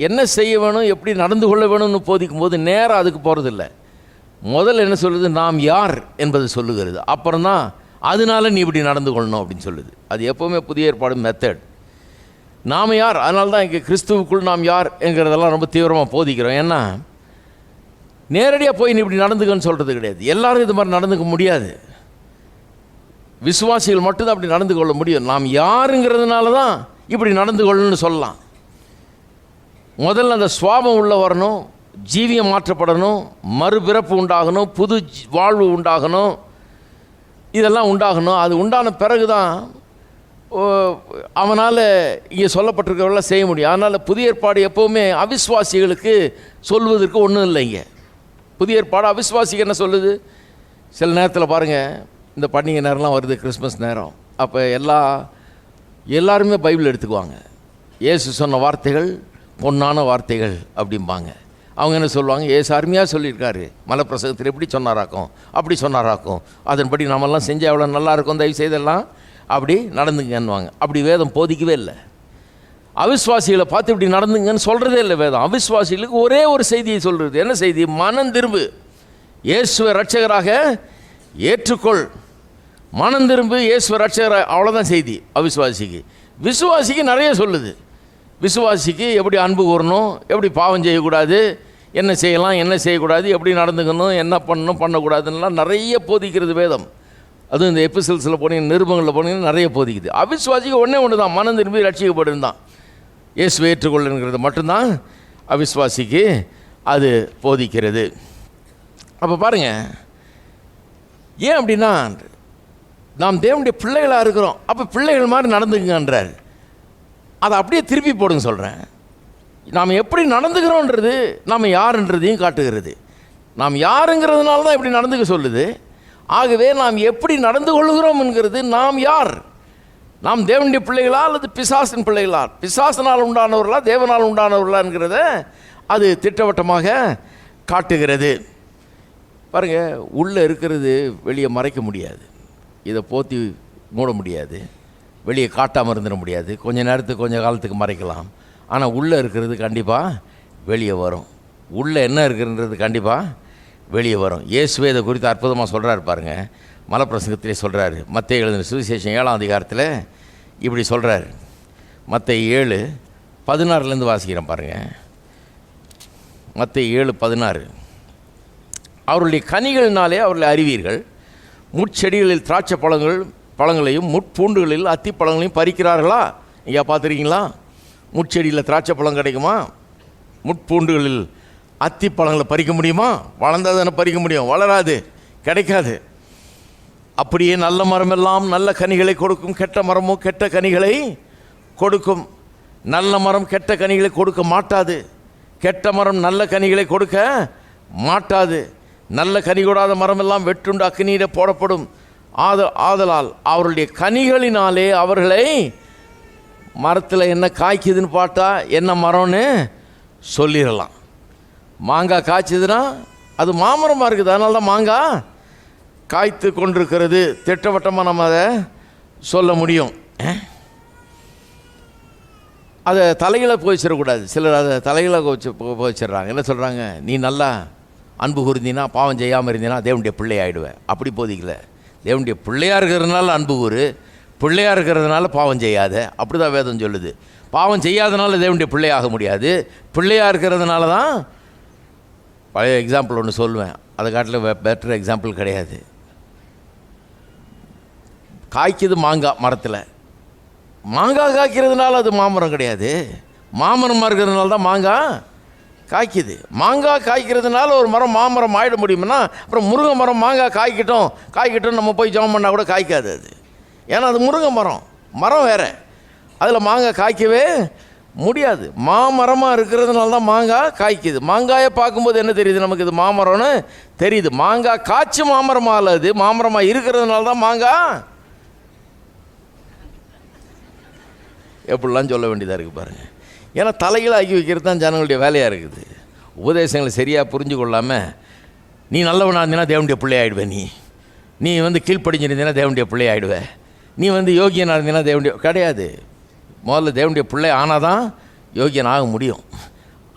என்ன செய்ய வேணும், எப்படி நடந்து கொள்ள வேணும்னு போதிக்கும் போது நேராக அதுக்கு போகிறதில்ல. முதல்ல என்ன சொல்லுது? நாம் யார் என்பது சொல்லுகிறது. அப்புறம்தான் அதனால நீ இப்படி நடந்து கொள்ளணும் அப்படின்னு சொல்லுது. அது எப்போவுமே புதிய ஏற்பாடு மெத்தட். நாம் யார், அதனால தான் இங்கே கிறிஸ்துவுக்குள் நாம் யார் என்கிறதெல்லாம் ரொம்ப தீவிரமாக போதிக்கிறோம். ஏன்னா நேரடியாக போய் நீ இப்படி நடந்துக்கன்னு சொல்கிறது கிடையாது. எல்லாரும் இது மாதிரி நடந்துக்க முடியாது. விசுவாசிகள் மட்டும்தான் அப்படி நடந்து கொள்ள முடியும். நாம் யாருங்கிறதுனால தான் இப்படி நடந்து கொள்ளணும்னு சொல்லலாம். முதல்ல அந்த சுவாபம் உள்ள வரணும், ஜீவியம் மாற்றப்படணும், மறுபிறப்பு உண்டாகணும், புது வாழ்வு உண்டாகணும், இதெல்லாம் உண்டாகணும். அது உண்டான பிறகு தான் அவனால் இங்கே சொல்லப்பட்டிருக்கிறவெல்லாம் செய்ய முடியும். அதனால் புதிய ஏற்பாடு எப்போவுமே அவிசுவாசிகளுக்கு சொல்வதற்கு ஒன்றும் இல்லை. இங்கே புதிய ஏற்பாடு அவிசுவாசிக்கு என்ன சொல்லுது? சில நேரத்தில் பாருங்கள், இந்த பண்டிகை நேரம்லாம் வருது, கிறிஸ்மஸ் நேரம். அப்போ எல்லாருமே பைபிள் எடுத்துக்குவாங்க. இயேசு சொன்ன வார்த்தைகள் பொன்னான வார்த்தைகள் அப்படிம்பாங்க. அவங்க என்ன சொல்லுவாங்க? ஏசு அருமையாக சொல்லியிருக்காரு, மலைப்பிரசங்கத்தில் எப்படி சொன்னாராக்கும், அப்படி சொன்னாராக்கும், அதன்படி நம்மெல்லாம் செஞ்சால் எவ்வளோ நல்லாயிருக்கும், தயவு செய்தெல்லாம் அப்படி நடந்துங்கன்னுவாங்க. அப்படி வேதம் போதிக்கவே இல்லை. அவிஸ்வாசிகளை பார்த்து இப்படி நடந்துங்கன்னு சொல்கிறதே இல்லை வேதம். அவிஸ்வாசிகளுக்கு ஒரே ஒரு செய்தியை சொல்கிறது. என்ன செய்தி? மனம் திரும்பு, இயேசுவை ரட்சகராக ஏற்றுக்கொள், மனம் திரும்பு, இயேசுவை ரட்சகராக. அவ்வளோதான் செய்தி அவிஸ்வாசிக்கு. விசுவாசிக்கு நிறைய சொல்லுது. விசுவாசிக்கு எப்படி அன்பு கூறணும், எப்படி பாவம் செய்யக்கூடாது, என்ன செய்யலாம் என்ன செய்யக்கூடாது, எப்படி நடந்துக்கணும், என்ன பண்ணணும் பண்ணக்கூடாதுன்னெலாம் நிறைய போதிக்கிறது வேதம். அதுவும் இந்த எபிசல்ஸில் போனீங்க, நிருபங்களில் போனீங்கன்னா நிறைய போதிக்குது. அவிஸ்வாசிக்கு ஒன்று தான், மனம் திரும்பி ரட்சிக்கப்படும் தான், இயேசுவை ஏற்றுக்கொள்ளுங்கிறது மட்டும்தான் அவிஸ்வாசிக்கு அது போதிக்கிறது. அப்போ பாருங்கள், ஏன் அப்படின்னா நாம் தேவனுடைய பிள்ளைகளாக இருக்கிறோம். அப்போ பிள்ளைகள் மாதிரி நடந்துக்குங்கன்றார். அதை அப்படியே திருப்பி போடுங்க சொல்கிறேன். நாம் எப்படி நடந்துக்கிறோன்றது நாம் யாருன்றதையும் காட்டுகிறது. நாம் யாருங்கிறதுனால தான் இப்படி நடந்துக்க சொல்லுது. ஆகவே நாம் எப்படி நடந்து கொள்கிறோம் என்கிறது நாம் யார். நாம் தேவனுடைய பிள்ளைகளா அல்லது பிசாசின் பிள்ளைகளா, பிசாசனால் உண்டானவர்களா தேவனால் உண்டானவர்களா என்கிறத அது திட்டவட்டமாக காட்டுகிறது. பாருங்கள், உள்ளே இருக்கிறது வெளியே மறைக்க முடியாது, இதை போற்றி மூட முடியாது, வெளியே காட்டாமல் இருந்துட முடியாது. கொஞ்சம் நேரத்துக்கு கொஞ்சம் காலத்துக்கு மறைக்கலாம். ஆனால் உள்ளே இருக்கிறது கண்டிப்பாக வெளியே வரும். உள்ளே என்ன இருக்குன்றது கண்டிப்பாக வெளியே வரும். இயேசுவே இதை குறித்து அற்புதமாக சொல்கிறாரு பாருங்கள். மலைப்பிரசங்கத்திலே சொல்கிறாரு. மத்தேயு எழுதின சுவிசேஷம் 7ஆம் அதிகாரத்தில் இப்படி சொல்கிறாரு. மத்தேயு 7:16 வாசிக்கிறேன் பாருங்கள். மத்தேயு 7:16. அவருடைய கனிகளினாலே அவர்களை அறிவீர்கள். முட்செடிகளில் திராட்சை பழங்களையும் முட்பூண்டுகளில் அத்தி பழங்களையும் பறிக்கிறார்களா? ஐயா பார்த்துருக்கீங்களா? முட்செடியில் திராட்சை பழம் கிடைக்குமா? முட்பூண்டுகளில் அத்தி பழங்களை பறிக்க முடியுமா? வளர்ந்தால் தானே பறிக்க முடியும், வளராது, கிடைக்காது. அப்படியே நல்ல மரமெல்லாம் நல்ல கனிகளை கொடுக்கும், கெட்ட மரமோ கெட்ட கனிகளை கொடுக்கும். நல்ல மரம் கெட்ட கனிகளை கொடுக்க மாட்டாது, கெட்ட மரம் நல்ல கனிகளை கொடுக்க மாட்டாது. நல்ல கனி கொடாத மரமெல்லாம் வெட்டுண்டு அக்கினியிலே போடப்படும். ஆதலால் அவருடைய கனிகளினாலே அவர்களை, மரத்தில் என்ன காய்க்குதுன்னு பார்த்தா என்ன மரம்னு சொல்லிடலாம். மாங்காய் காய்ச்சதுன்னா அது மாமரமாக இருக்குது, அதனால தான் மாங்காய் காய்த்து கொண்டிருக்கிறது. திட்டவட்டமாக நம்ம அதை சொல்ல முடியும். அதை தலைகளை போய்ச்சிடக்கூடாது. சிலர் அதை தலைகளை போய்ச்சிட்றாங்க. என்ன சொல்கிறாங்க? நீ நல்லா அன்பு கூர்ந்தினா, பாவம் செய்யாமல் இருந்தீங்கன்னா தேவனுடைய பிள்ளை ஆகிடுவேன். அப்படி போதிக்கல. தேவனுடைய பிள்ளையாக இருக்கிறதுனால அன்பு கூறு, பிள்ளையாக இருக்கிறதுனால பாவம் செய்யாத, அப்படி தான் வேதம் சொல்லுது. பாவம் செய்யாதனால தேவனுடைய பிள்ளையாக முடியாது, பிள்ளையாக இருக்கிறதுனால தான். பழைய எக்ஸாம்பிள் ஒன்று சொல்லுவேன், அதை காட்டில் பெட்டர் எக்ஸாம்பிள் கிடையாது. காய்க்குது மாங்காய் மரத்தில், மாங்காய் காய்க்கிறதுனால அது மாமரம் கிடையாது, மாமரமாக இருக்கிறதுனால தான் மாங்காய் காய்க்குது. மாங்காய் காய்க்கிறதுனால ஒரு மரம் மாமரம் ஆகிட முடியும்னா, அப்புறம் முருங்கை மரம் மாங்காய் காய்க்கட்டும் நம்ம போய் ஜெபம் பண்ணால் கூட காய்க்காது அது. ஏன்னா அது முருங்கை மரம் வேறு, அதில் மாங்காய் காய்க்கவே முடியாது. மாமரமாக இருக்கிறதுனால தான் மாங்காய் காய்க்குது. மாங்காயை பார்க்கும்போது என்ன தெரியுது நமக்கு? இது மாமரம்னு தெரியுது. மாங்காய் காய்ச்சி மாமரமாக அல்லது மாமரமாக இருக்கிறதுனால தான் மாங்காய். எப்படிலாம் சொல்ல வேண்டியதாக இருக்குது பாருங்கள். ஏன்னா தலைகளை ஆக்கி வைக்கிறது தான் ஜனங்களுடைய வேலையாக இருக்குது. உபதேசங்களை சரியாக புரிஞ்சு கொள்ளாமல், நீ நல்லவனாக இருந்தீங்கன்னா தேவனுடைய பிள்ளை ஆகிடுவேன், நீ கீழ்ப்படிஞ்சிருந்தீங்கன்னா தேவனுடைய பிள்ளை ஆகிடுவேன், நீ யோகியனாக இருந்தீங்கன்னா தேவனுடைய கிடையாது. முதல்ல தேவனுடைய பிள்ளை ஆனால் தான் யோகியன் ஆக முடியும்.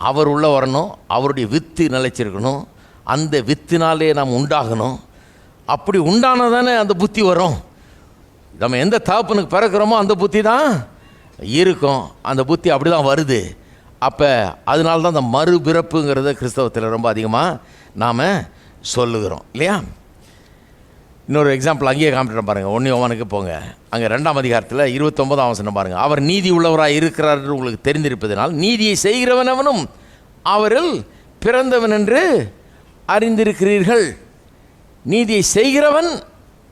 அவர் உள்ளே வரணும், அவருடைய வித்து நிலைச்சிருக்கணும், அந்த வித்தினாலே நாம் உண்டாகணும். அப்படி உண்டானால் தானே அந்த புத்தி வரும். நம்ம எந்த தகப்பனுக்கு பிறக்கிறோமோ அந்த புத்தி தான் இருக்கும். அந்த புத்தி அப்படி தான் வருது. அப்போ அதனால தான் அந்த மறுபிறப்புங்கிறத கிறிஸ்தவத்தில் ரொம்ப அதிகமாக நாம் சொல்லுகிறோம் இல்லையா? இன்னொரு எக்ஸாம்பிள் அங்கேயே காமிட்டு பாருங்கள். 1 யோவானுக்கு போங்க, அங்கே 2ஆம் அதிகாரத்தில் 29ஆம் வசனம் பாருங்கள். அவர் நீதி உள்ளவராக இருக்கிறார் என்று உங்களுக்கு தெரிந்திருப்பதனால் நீதியை செய்கிறவன் அவனும் அவரில் பிறந்தவன் என்று அறிந்திருக்கிறீர்கள். நீதியை செய்கிறவன்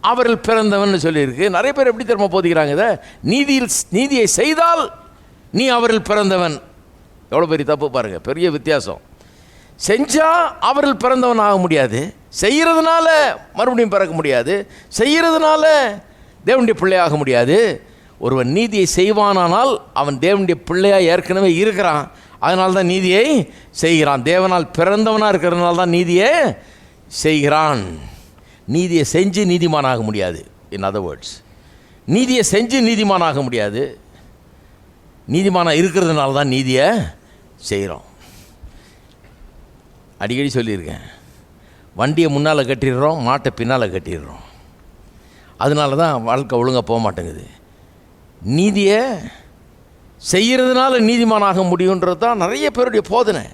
அவரில் பிறந்தவன் சொல்லியிருக்கு. நிறைய பேர் எப்படி திரும்ப போதிக்கிறாங்க இதை? நீதியை செய்தால் நீ அவரில் பிறந்தவன். எவ்வளோ பெரிய தப்பு பாருங்கள், பெரிய வித்தியாசம். செஞ்சால் அவர்கள் பிறந்தவன் ஆக முடியாது, செய்கிறதுனால மறுபடியும் பிறக்க முடியாது, செய்கிறதுனால தேவனுடைய பிள்ளையாக முடியாது. ஒருவன் நீதியை செய்வானானால் அவன் தேவனுடைய பிள்ளையாக ஏற்கனவே இருக்கிறான், அதனால தான் நீதியை செய்கிறான். தேவனால் பிறந்தவனாக இருக்கிறதுனால தான் நீதியை செய்கிறான். நீதியை செஞ்சு நீதிமானாக முடியாது. இன் அதர் வேர்ட்ஸ், நீதியை செஞ்சு நீதிமானாக முடியாது, நீதிமானாக இருக்கிறதுனால தான் நீதியை செய்கிறோம். அடிக்கடி சொல்லியிருக்கேன், வண்டியை முன்னால் கட்டிடுறோம், மாட்டை பின்னால் கட்டிடுறோம். அதனால தான் வாழ்க்கை ஒழுங்காக போக மாட்டேங்குது. நீதியை செய்கிறதுனால நீதிமானாக முடியுன்றது தான் நிறைய பேருடைய போதனை.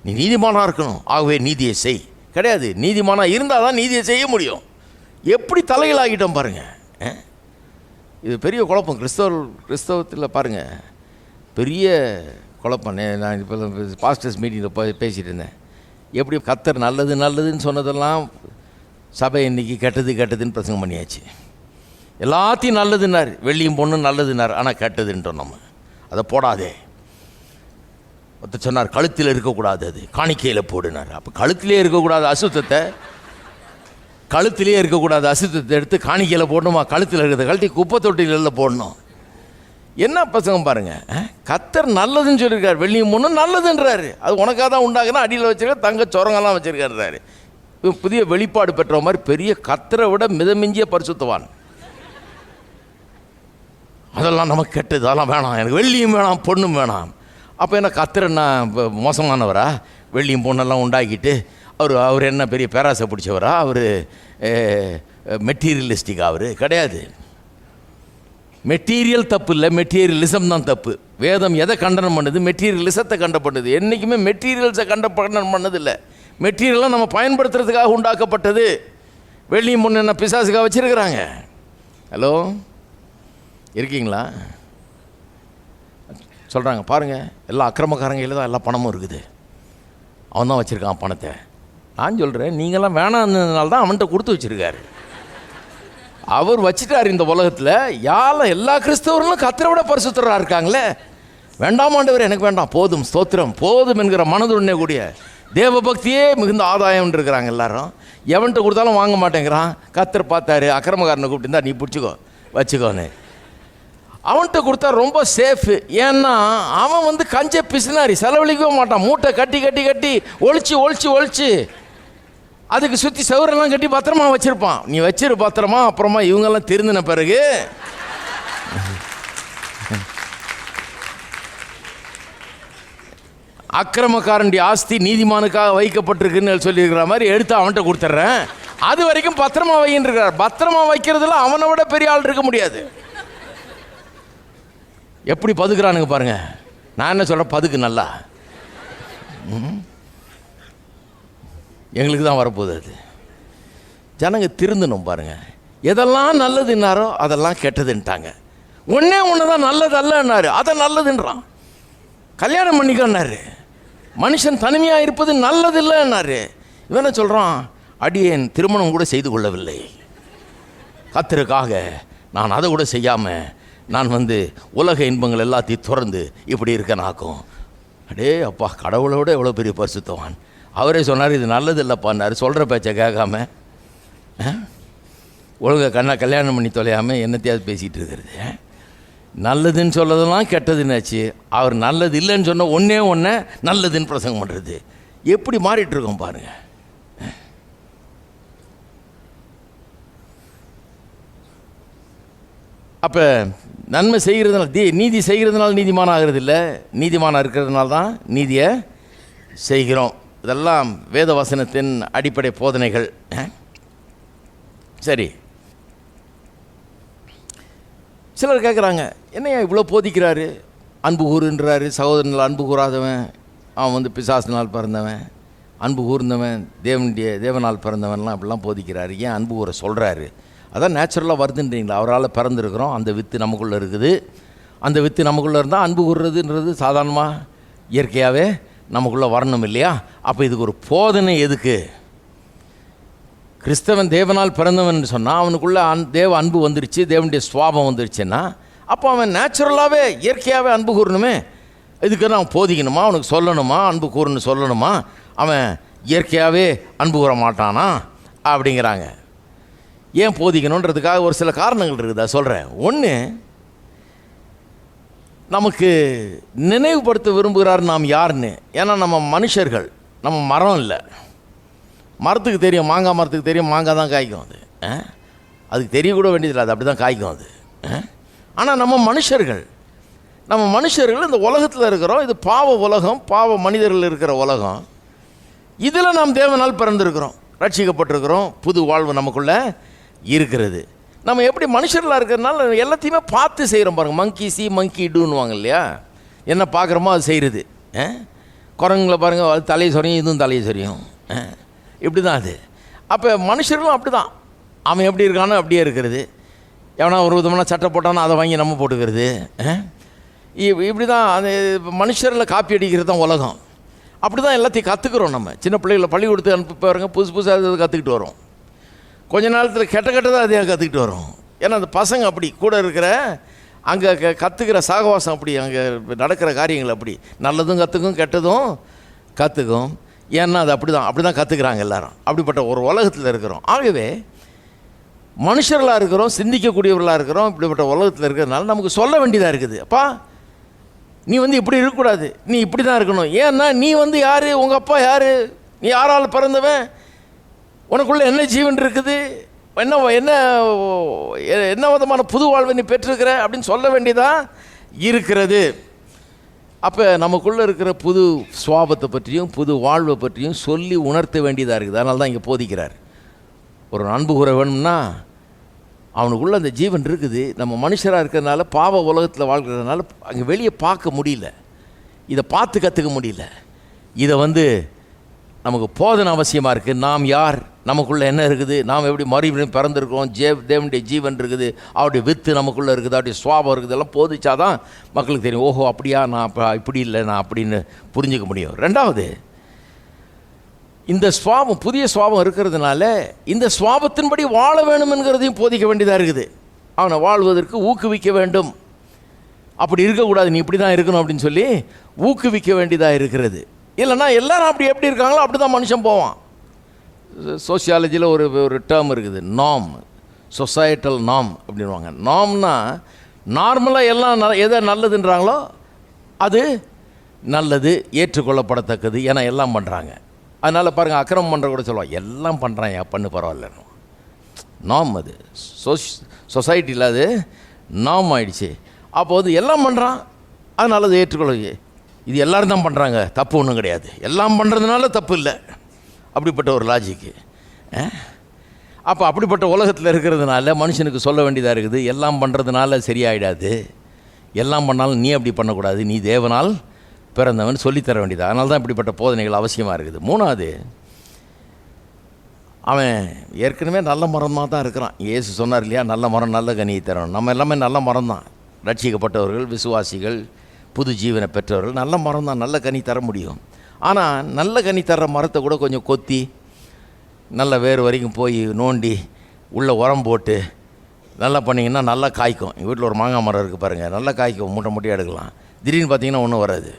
நீ நீதிமானாக இருக்கணும், ஆகவே நீதியை செய். கிடையாது, நீதிமானாக இருந்தால் தான் நீதியை செய்ய முடியும். எப்படி தலைகளாகிட்டோம் பாருங்கள். இது பெரிய குழப்பம். கிறிஸ்தவத்தில் பாருங்கள், பெரிய குழப்பம். நான் இப்போ பாஸ்டர்ஸ் மீட்டிங்கில் பேசிகிட்டு இருந்தேன். எப்படி கர்த்தர் நல்லது நல்லதுன்னு சொன்னதெல்லாம் சபை இன்னைக்கு கெட்டதுன்னு பிரசங்கம் பண்ணியாச்சு. எல்லாத்தையும் நல்லதுன்னார், வெள்ளியும் பொண்ணும் நல்லதுன்னார், ஆனால் கெட்டதுன்றோம் நம்ம. அதை போடாதே. ஒருத்தர் சொன்னார் கழுத்தில் இருக்கக்கூடாது, அது காணிக்கையில் போடுனார். அப்போ கழுத்திலே இருக்கக்கூடாது அசுத்தத்தை, கழுத்திலே இருக்கக்கூடாது அசுத்தத்தை எடுத்து காணிக்கையில் போடணுமா? கழுத்தில் இருக்கிறத கழுத்தி குப்பை தொட்டிகளில் போடணும். என்ன பசங்க பாருங்கள், கர்த்தர் நல்லதுன்னு சொல்லியிருக்கார், வெள்ளியும் பொண்ணும் நல்லதுன்றாரு. அது உனக்காக தான் உண்டாகுனா அடியில் வச்சுருக்க தங்க சொரங்கெல்லாம் வச்சுருக்காரு. புதிய வெளிப்பாடு பெற்ற மாதிரி பெரிய கர்த்தரை விட மிதமிஞ்சிய பரிசுத்தவான். அதெல்லாம் நமக்கு கெட்டது, அதெல்லாம் வேணாம், எனக்கு வெள்ளியும் வேணாம் பொண்ணும் வேணாம். அப்போ என்ன கர்த்தர் என்ன மோசமானவரா? வெள்ளியும் பொண்ணெல்லாம் உண்டாக்கிட்டு அவர் என்ன பெரிய பேராசை பிடிச்சவரா? அவர் மெட்டீரியலிஸ்டிக்? அவர் கிடையாது. மெட்டீரியல் தப்பு இல்லை, மெட்டீரியலிசம் தான் தப்பு. வேதம் எதை கண்டனம் பண்ணுது? மெட்டீரியலிசத்தை கண்டனம் பண்ணுது. என்றைக்குமே மெட்டீரியல்ஸை கண்டனம் பண்ணதில்லை. மெட்டீரியலாக நம்ம பயன்படுத்துறதுக்காக உண்டாக்கப்பட்டது. வெள்ளியும் பொண்ணு என்ன பிசாசுக்காக வச்சுருக்கிறாங்க? ஹலோ, இருக்கீங்களா? சொல்கிறாங்க பாருங்கள், எல்லா அக்கிரமக்காரங்கையில் தான் எல்லா பணமும் இருக்குது, அவன் தான் வச்சுருக்கான் பணத்தை. நான் சொல்கிறேன், நீங்களாம் வேணாம்னால தான் அவன்கிட்ட கொடுத்து வச்சுருக்காரு. அவர் வச்சுட்டார் இந்த உலகத்தில். எல்லா கிறிஸ்தவர்களும் கர்த்தரை விட பரிசுத்தராக இருக்காங்களே. வேண்டாம் ஆண்டவர், எனக்கு வேண்டாம், போதும், ஸ்தோத்திரம் போதும் என்கிற மனதுடனே கூடிய தேவ பக்தியே மிகுந்த ஆதாயம் இருக்கிறாங்க எல்லாரும். எவன்கிட்ட கொடுத்தாலும் வாங்க மாட்டேங்கிறான். கர்த்தர் பார்த்தாரு, அக்கிரமக்காரனை கூப்பிட்டு நீ பிடிச்சிக்கோ வச்சுக்கோன்னு. அவன்கிட்ட கொடுத்தா ரொம்ப சேஃபு. ஏன்னா அவன் கஞ்ச பிசினாரி, செலவழிக்கவே மாட்டான். மூட்டை கட்டி கட்டி கட்டி ஒழிச்சு அதுக்கு சுற்றி சவுரெல்லாம் கட்டி பத்திரமா வச்சுருப்பான். நீ வச்சிரு பத்திரமா, அப்புறமா இவங்கெல்லாம் திருந்தின பிறகு அக்கிரமக்காரனுடைய ஆஸ்தி நீதிமானுக்காக வைக்கப்பட்டிருக்குன்னு சொல்லியிருக்கிற மாதிரி எடுத்து அவன்கிட்ட கொடுத்துட்றேன், அது வரைக்கும் பத்திரமா வைன்னு இருக்கிறார். பத்திரமா வைக்கிறதுல அவனை விட பெரிய ஆள் இருக்க முடியாது. எப்படி பதுக்குறானுங்க பாருங்க. நான் என்ன சொல்கிறேன், பதுக்கு நல்லா, எங்களுக்கு தான் வரப்போகுது. அது ஜனங்க திருந்தணும் பாருங்க. எதெல்லாம் நல்லதுன்னாரோ அதெல்லாம் கெட்டதுன்ட்டாங்க. ஒன்று தான் நல்லது அல்லன்னாரு, அதை நல்லதுன்றான். கல்யாணம் பண்ணிக்கன்னாரு, மனுஷன் தனிமையாக இருப்பது நல்லது இல்லைன்னாரு. இவனை சொல்கிறான், அடியேன் திருமணம் கூட செய்து கொள்ளவில்லை, கர்த்தருக்காக நான் அதை கூட செய்யாமல் நான் உலக இன்பங்கள் எல்லாத்தையும் துறந்து இப்படி இருக்கனாக்கும். அடே அப்பா, கடவுளோட எவ்வளோ பெரிய பரிசுத்தவான். அவரே சொன்னார் இது நல்லது இல்லைப்பான்னாரு. சொல்கிற பேச்சை கேட்காம ஒழுங்காக கல்யாணம் பண்ணி தொலையாமல் என்னத்தையாவது பேசிகிட்டு இருக்கிறது. நல்லதுன்னு சொல்லதெல்லாம் கெட்டதுன்னாச்சு. அவர் நல்லது இல்லைன்னு சொன்ன ஒன்றே நல்லதுன்னு பிரசங்கம் பண்ணுறது. எப்படி மாறிட்டுருக்கோம் பாருங்கள். அப்போ நன்மை செய்கிறதுனால நீதி செய்கிறதுனால நீதிமானம் ஆகிறது இல்லை, நீதிமானம் இருக்கிறதுனால தான் நீதியை செய்கிறோம். இதெல்லாம் வேத வசனத்தின் அடிப்படை போதனைகள். சரி, சிலர் கேட்குறாங்க, என்னையா இவ்வளோ போதிக்கிறாரு, அன்பு கூறுன்றாரு, சகோதரனால் அன்பு கூறாதவன் அவன் பிசாசினால் பிறந்தவன், அன்பு கூர்ந்தவன் தேவனால் பிறந்தவன்லாம் அப்படிலாம் போதிக்கிறாரு, ஏன் அன்பு கூற சொல்கிறாரு? அதான் நேச்சுரலாக வருதுன்றீங்களா? அவரால் பிறந்திருக்கிறோம், அந்த வித்து நமக்குள்ளே இருக்குது. அந்த வித்து நமக்குள்ளே இருந்தால் அன்பு கூறுறதுன்றது சாதாரணமாக இயற்கையாகவே நமக்குள்ளே வரணும் இல்லையா? அப்போ இதுக்கு ஒரு போதனை எதுக்கு? கிறிஸ்தவன் தேவனால் பிறந்தவன் சொன்னால் அவனுக்குள்ளே தேவ அன்பு வந்துருச்சு, தேவனுடைய சுவாபம் வந்துருச்சுன்னா அப்போ அவன் நேச்சுரலாகவே இயற்கையாகவே அன்பு கூறணுமே. இதுக்கு நான் போதிக்கணுமா, அவனுக்கு சொல்லணுமா, அன்பு கூறுன்னு சொல்லணுமா? அவன் இயற்கையாகவே அன்பு கூற மாட்டானா அப்படிங்கிறாங்க. ஏன் போதிக்கணுன்றதுக்காக ஒரு சில காரணங்கள் இருக்குது, அதை சொல்கிறேன். ஒன்று, நமக்கு நினைவுபடுத்த விரும்புகிறார் நாம் யாருன்னு. ஏன்னா நம்ம மனுஷர்கள், நம்ம மரம் இல்லை. மரத்துக்கு தெரியும், மாங்காய் மரத்துக்கு தெரியும் மாங்காய் தான் காய்க்கும். அது அதுக்கு தெரியக்கூட வேண்டியதில்லை, அது அப்படி தான் காய்க்கும் அது. ஆனால் நம்ம மனுஷர்கள் இந்த உலகத்தில் இருக்கிறோம். இது பாவ உலகம், பாவ மனிதர்கள் இருக்கிற உலகம். இதில் நாம் தேவனால் பிறந்திருக்கிறோம், ரட்சிக்கப்பட்டிருக்கிறோம், புது வாழ்வு நமக்குள்ளே இருக்கிறது. நம்ம எப்படி மனுஷர்களாக இருக்கிறதுனால எல்லாத்தையுமே பார்த்து செய்கிறோம். பாருங்கள், மங்கி சி மங்கி டூன்னுவாங்க இல்லையா, என்ன பார்க்குறோமோ அது செய்கிறது. குரங்குல பாருங்கள், அது தலையை சொரியும், இதுவும் தலையை சொரியும், இப்படி தான் அது. அப்போ மனுஷர்களும் அப்படி தான், அவன் எப்படி இருக்கானோ அப்படியே இருக்கிறது. எவனா ஒரு விதமான சட்டை போட்டானோ அதை வாங்கி நம்ம போட்டுக்கிறது. இப்படி தான் அது மனுஷரில் காப்பி அடிக்கிறது தான் உலகம். அப்படி தான் எல்லாத்தையும் கற்றுக்குறோம். நம்ம சின்ன பிள்ளைகளை பள்ளிக்கூடத்துக்கு அனுப்பி பாருங்க, புதுசு புதுசாக அது கற்றுக்கிட்டு வரும். கொஞ்ச நேரத்தில் கெட்டதாக அதையாக கற்றுக்கிட்டு வரும். ஏன்னா அந்த பசங்க அப்படி கூட இருக்கிற அங்கே கற்றுக்கிற சகவாசம் அப்படி, அங்கே நடக்கிற காரியங்கள் அப்படி, நல்லதும் கற்றுக்கும் கெட்டதும் கற்றுக்கும். ஏன்னா அது அப்படி தான் கற்றுக்குறாங்க எல்லாரும். அப்படிப்பட்ட ஒரு உலகத்தில் இருக்கிறோம். ஆகவே மனுஷர்களாக இருக்கிறோம், சிந்திக்கக்கூடியவர்களாக இருக்கிறோம். இப்படிப்பட்ட உலகத்தில் இருக்கிறதுனால நமக்கு சொல்ல வேண்டியதாக இருக்குது. அப்பா, நீ இப்படி இருக்கக்கூடாது, நீ இப்படி தான் இருக்கணும். ஏன்னா நீ யார், உங்கள் அப்பா யார், நீ யாரால் பிறந்தவன், உனக்குள்ளே என்ன ஜீவன் இருக்குது, என்ன என்ன என்ன விதமான புது வாழ்வை நீ பெற்றிருக்கிற அப்படின்னு சொல்ல வேண்டியதாக இருக்கிறது. அப்போ நமக்குள்ளே இருக்கிற புது சுவாபத்தை பற்றியும் புது வாழ்வை பற்றியும் சொல்லி உணர்த்த வேண்டியதாக இருக்குது. அதனால தான் இங்கே போதிக்கிறார். ஒரு அன்பு கூற வேணும்னா அவனுக்குள்ளே அந்த ஜீவன் இருக்குது. நம்ம மனுஷராக இருக்கிறதுனால, பாவ உலகத்தில் வாழ்கிறதுனால அங்கே வெளியே பார்க்க முடியல, இதை பார்த்து கற்றுக்க முடியல. இதை நமக்கு போதனை அவசியமாக இருக்குது. நாம் யார், நமக்குள்ளே என்ன இருக்குது, நாம் எப்படி மறுபடியும் பிறந்திருக்கிறோம், தேவனுடைய ஜீவன் இருக்குது, அவருடைய வித்து நமக்குள்ளே இருக்குது, அவருடைய சுவாபம் இருக்குது, எல்லாம் போதிச்சாதான் மக்களுக்கு தெரியும். ஓஹோ அப்படியா, நான் இப்படி இல்லை, நான் அப்படின்னு புரிஞ்சிக்க முடியும். ரெண்டாவது, இந்த சுவாபம், புதிய சுவாபம் இருக்கிறதுனால இந்த சுவாபத்தின்படி வாழ வேண்டும் என்கிறதையும் போதிக்க வேண்டியதாக இருக்குது. அவனை வாழ்வதற்கு ஊக்குவிக்க வேண்டும். அப்படி இருக்கக்கூடாது, நீ இப்படி தான் இருக்கணும் அப்படின்னு சொல்லி ஊக்குவிக்க வேண்டியதாக இருக்கிறது. இல்லைன்னா எல்லாரும் அப்படி எப்படி இருக்காங்களோ அப்படி தான் மனுஷன் போவான். சோசியாலஜியில் ஒரு டேர்ம் இருக்குது, நாம், சொசைட்டல் நாம் அப்படின்வாங்க. நாம்னா நார்மலாக எல்லாம் எதை நல்லதுன்றாங்களோ அது நல்லது, ஏற்றுக்கொள்ளப்படத்தக்கது. ஏன்னா எல்லாம் பண்ணுறாங்க. அதனால் பாருங்கள், அக்கிரமம் பண்ணுற கூட சொல்லுவாங்க, எல்லாம் பண்ணுறான், ஏன் பண்ணு பரவாயில்லன்னு. நாம் அது சொசைட்டியில் அது நாம் ஆயிடுச்சு. அப்போ எல்லாம் பண்ணுறான், அதனால் அது ஏற்றுக்கொள்ள, இது எல்லோரும் தான் பண்ணுறாங்க, தப்பு ஒன்றும் கிடையாது, எல்லாம் பண்ணுறதுனால தப்பு இல்லை, அப்படிப்பட்ட ஒரு லாஜிக்கு. அப்போ அப்படிப்பட்ட உலகத்தில் இருக்கிறதுனால மனுஷனுக்கு சொல்ல வேண்டியதாக இருக்குது, எல்லாம் பண்ணுறதுனால சரியாயிடாது, எல்லாம் பண்ணாலும் நீ அப்படி பண்ணக்கூடாது, நீ தேவனால் பிறந்தவன் சொல்லித்தர வேண்டியது. அதனால தான் இப்படிப்பட்ட போதனைகள் அவசியமாக இருக்குது. மூணாவது, அவன் ஏற்கனவே நல்ல மரமாக தான் இருக்கிறான். இயேசு சொன்னார் இல்லையா, நல்ல மரம் நல்ல கனியை தரணும். நம்ம எல்லாமே நல்ல மரம் தான், ரட்சிக்கப்பட்டவர்கள், விசுவாசிகள், புது ஜீவனை பெற்றவர்கள். நல்ல மரம் தான், நல்ல கனி தர முடியும். ஆனால் நல்ல கனி தர்ற மரத்தை கூட கொஞ்சம் கொத்தி நல்ல வேறு வரைக்கும் போய் நோண்டி உள்ளே உரம் போட்டு நல்லா பண்ணிங்கன்னா நல்லா காய்க்கும். எங்கள் வீட்டில் ஒரு மாங்காய் மரம் இருக்குது பாருங்கள், நல்லா காய்க்கும், மூட்டை மூட்டையாக எடுக்கலாம். திடீர்னு பார்த்திங்கன்னா ஒன்றும் வராது,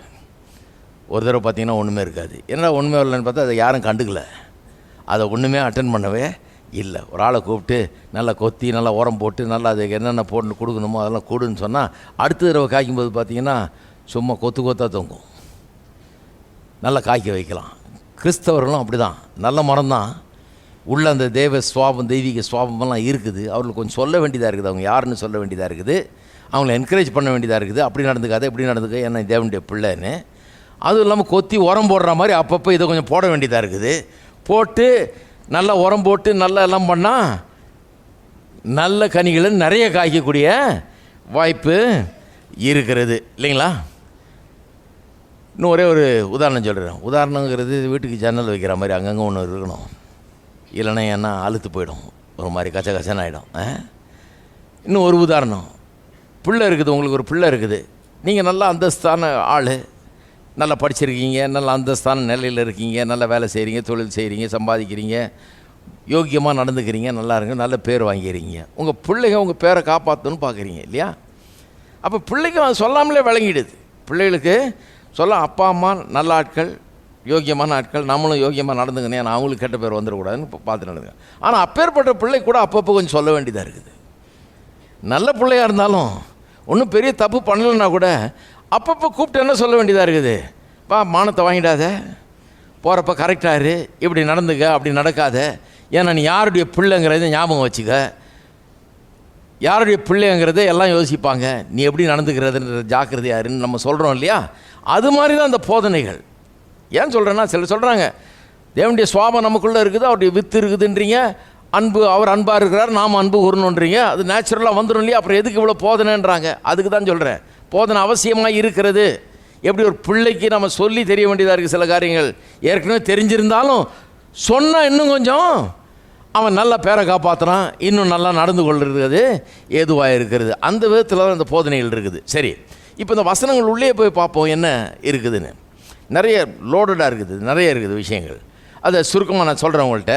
ஒரு தடவை பார்த்திங்கன்னா ஒன்றுமே இருக்காது. என்னடா ஒன்றுமே வரலன்னு பார்த்தா அதை யாரும் கண்டுக்கல, அதை ஒன்றுமே அட்டன் பண்ணவே இல்லை. ஒரு ஆளை கூப்பிட்டு நல்லா கொத்தி நல்லா உரம் போட்டு நல்லா அதுக்கு என்னென்ன போட்டு கொடுக்கணுமோ அதெல்லாம் கொடுன்னு சொன்னால் அடுத்த தடவை காய்க்கும்போது பார்த்திங்கன்னா சும்மா கொத்தாக தொங்கும், நல்லா காய்க்க வைக்கலாம். கிறிஸ்தவர்களும் அப்படி தான், நல்ல மரம் தான், உள்ள அந்த தேவ சுவாபம், தெய்வீக சுவாபமெல்லாம் இருக்குது. அவர்களுக்கு கொஞ்சம் சொல்ல வேண்டியதாக இருக்குது, அவங்க யாருன்னு சொல்ல வேண்டியதாக இருக்குது, அவங்கள என்கரேஜ் பண்ண வேண்டியதாக இருக்குது. அப்படி நடந்துக்காது, எப்படி நடந்துக்க, ஏன்னா தேவனுடைய பிள்ளைன்னு. அதுவும் இல்லாமல் கொத்தி உரம் போடுற மாதிரி அப்பப்போ இதை கொஞ்சம் போட வேண்டியதாக இருக்குது. போட்டு நல்லா உரம் போட்டு நல்லா எல்லாம் பண்ணால் நல்ல கனிகளை நிறைய காய்க்கக்கூடிய வாய்ப்பு இருக்கிறது இல்லைங்களா? இன்னும் ஒரே ஒரு உதாரணம் சொல்கிறேன். உதாரணங்கிறது வீட்டுக்கு ஜன்னல் வைக்கிற மாதிரி அங்கங்கே ஒன்று இருக்கணும், இல்லைன்னா ஏன்னா அழுத்து போயிடும், ஒரு மாதிரி கச்ச கச்சன்னு ஆகிடும். இன்னும் ஒரு உதாரணம், பிள்ளை இருக்குது, உங்களுக்கு ஒரு பிள்ளை இருக்குது, நீங்கள் நல்லா அந்தஸ்தான ஆள், நல்லா படிச்சிருக்கீங்க, நல்ல அந்தஸ்தான நிலையில் இருக்கீங்க, நல்ல வேலை செய்கிறீங்க, தொழில் செய்கிறீங்க, சம்பாதிக்கிறீங்க, யோக்கியமாக நடந்துக்கிறீங்க, நல்லா இருங்க, நல்ல பேர் வாங்கிக்கிறீங்க. உங்கள் பிள்ளைங்க உங்கள் பேரை காப்பாற்றணும்னு பார்க்குறீங்க இல்லையா? அப்போ பிள்ளைக்கும் அது சொல்லாமலே விளங்கிடுது. பிள்ளைகளுக்கு சொல்ல அப்பா அம்மா நல்ல ஆட்கள், யோக்கியமான ஆட்கள், நம்மளும் யோக்கியமாக நடந்துங்கன்னு, ஏன்னா அவங்களுக்கு கெட்ட பேர் வந்துடக்கூடாதுன்னு பார்த்து நடந்துங்க. ஆனால் அப்பேற்பட்ட பிள்ளை கூட அப்பப்போ கொஞ்சம் சொல்ல வேண்டியதாக இருக்குது. நல்ல பிள்ளையாக இருந்தாலும் ஒன்றும் பெரிய தப்பு பண்ணலைன்னா கூட அப்பப்போ கூப்பிட்டு என்ன சொல்ல வேண்டியதாக இருக்குது? பா, மானத்தை வாங்கிடாத, போகிறப்ப கரெக்டாக இப்படி நடந்துக்க, அப்படி நடக்காத, ஏன்னா நீ யாருடைய பிள்ளைங்கிறத ஞாபகம் வச்சுக்க, யாருடைய பிள்ளைங்கிறத எல்லாம் யோசிப்பாங்க, நீ எப்படி நடந்துக்கிறதுன்ற ஜாக்கிரதையாருன்னு நம்ம சொல்கிறோம் இல்லையா? அது மாதிரி தான் அந்த போதனைகள். ஏன் சொல்கிறேன்னா, சிலர் சொல்கிறாங்க தேவனுடைய சுவாபம் நமக்குள்ளே இருக்குது, அவருடைய வித்து இருக்குதுன்றீங்க, அன்பு, அவர் அன்பாக இருக்கிறார், நாம் அன்பு கூறணுன்றீங்க, அது நேச்சுரலாக வந்துடும் இல்லையா? அப்புறம் எதுக்கு இவ்வளோ போதனைன்றாங்க? அதுக்கு தான் சொல்கிறேன், போதனை அவசியமாக இருக்கிறது. எப்படி ஒரு பிள்ளைக்கு நம்ம சொல்லி தெரிய வேண்டியதாக இருக்குது சில காரியங்கள், ஏற்கனவே தெரிஞ்சிருந்தாலும் சொன்னால் இன்னும் கொஞ்சம் அவன் நல்ல பேரை காப்பாற்றுறான், இன்னும் நல்லா நடந்து கொள்கிறது ஏதுவாக இருக்கிறது. அந்த விதத்தில் தான் இந்த போதனைகள் இருக்குது. சரி, இப்போ இந்த வசனங்கள் உள்ளே போய் பார்ப்போம் என்ன இருக்குதுன்னு. நிறைய லோடடாக இருக்குது, நிறைய இருக்குது விஷயங்கள். அதை சுருக்கமாக நான் சொல்கிறேன் உங்கள்கிட்ட.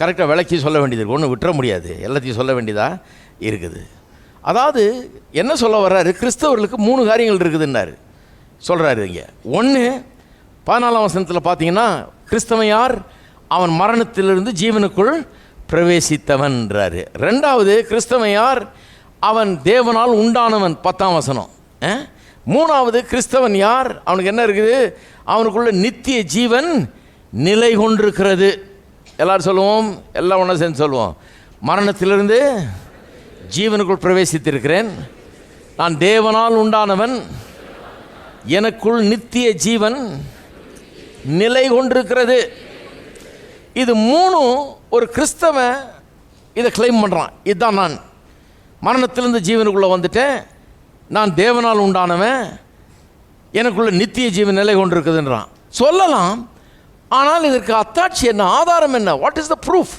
கரெக்டாக விளக்கி சொல்ல வேண்டியது இருக்குது, ஒன்றும் விட்டுற முடியாது, எல்லாத்தையும் சொல்ல வேண்டியதாக இருக்குது. அதாவது என்ன சொல்ல வர்றாரு, கிறிஸ்தவர்களுக்கு 3 காரியங்கள் இருக்குதுன்னாரு சொல்கிறாரு இங்கே. 1, 14ஆம் வசனத்தில் பார்த்தீங்கன்னா, கிறிஸ்தவன் யார்? அவன் மரணத்திலிருந்து ஜீவனுக்குள் பிரவேசித்தவன்றாரு. 2வது, கிறிஸ்தவன் யார்? அவன் தேவனால் உண்டானவன், 10ஆம் வசனம். 3வது, கிறிஸ்தவன் யார்? அவனுக்கு என்ன இருக்குது? அவனுக்குள்ள நித்திய ஜீவன் நிலை கொண்டிருக்கிறது. எல்லாரும் சொல்லுவோம், எல்லாம் ஒன்றா சேர்ந்து சொல்லுவோம். மரணத்திலிருந்து ஜீவனுக்குள் பிரவேசித்திருக்கிறேன், நான் தேவனால் உண்டானவன், எனக்குள் நித்திய ஜீவன் நிலை கொண்டிருக்கிறது. இது 3 ஒரு கிறிஸ்தவன் இதை கிளைம் பண்ணுறான். இதுதான், நான் மரணத்திலிருந்து ஜீவனுக்குள்ளே வந்துட்டேன், நான் தேவனால் உண்டானவன், எனக்குள்ள நித்திய ஜீவன் நிலை கொண்டிருக்குதுன்றான். சொல்லலாம், ஆனால் இதற்கு அத்தாட்சி என்ன, ஆதாரம் என்ன? What is the proof?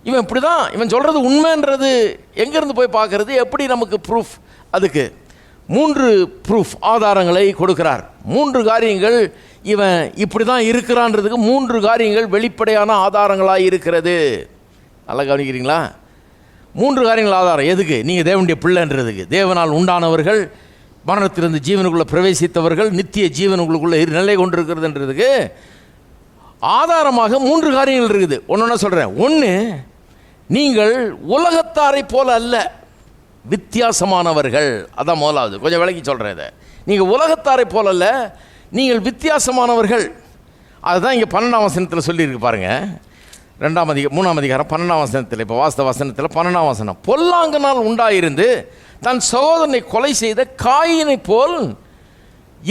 இவன் இப்படி தான், இவன் சொல்கிறது உண்மைன்றது எங்கேருந்து போய் பார்க்கறது? எப்படி நமக்கு ப்ரூஃப்? அதுக்கு 3 ப்ரூஃப் ஆதாரங்களை கொடுக்கிறார். 3 காரியங்கள், இவன் இப்படி தான் இருக்கிறான்றதுக்கு 3 காரியங்கள் வெளிப்படையான ஆதாரங்களாக இருக்கிறது. நல்லா கவனிக்கிறீங்களா? 3 காரியங்கள் ஆதாரம். எதுக்கு? நீங்கள் தேவனுடைய பிள்ளைன்றதுக்கு, தேவனால் உண்டானவர்கள், மரணத்திலிருந்து ஜீவனுக்குள்ளே பிரவேசித்தவர்கள், நித்திய ஜீவனுக்குள்ளே நிலை கொண்டிருக்கிறதுன்றதுக்கு ஆதாரமாக 3 காரியங்கள் இருக்குது. ஒன்று சொல்கிறேன். 1, நீங்கள் உலகத்தாரை போல அல்ல, வித்தியாசமானவர்கள். அதான் முதலாவது. கொஞ்சம் விளக்கி சொல்கிறேன் இதை. நீங்கள் உலகத்தாரை போல அல்ல, நீங்கள் வித்தியாசமானவர்கள். அதுதான் இங்கே 12ஆம் வசனத்தில் சொல்லியிருக்கு பாருங்கள். 3ஆம் அதிகாரம் 12ஆம் வசனத்தில், இப்போ வாஸ்த வசனத்தில் 12ஆம் வசனம், பொல்லாங்கனால் உண்டாயிருந்து தன் சகோதரனை கொலை செய்த காயினை போல்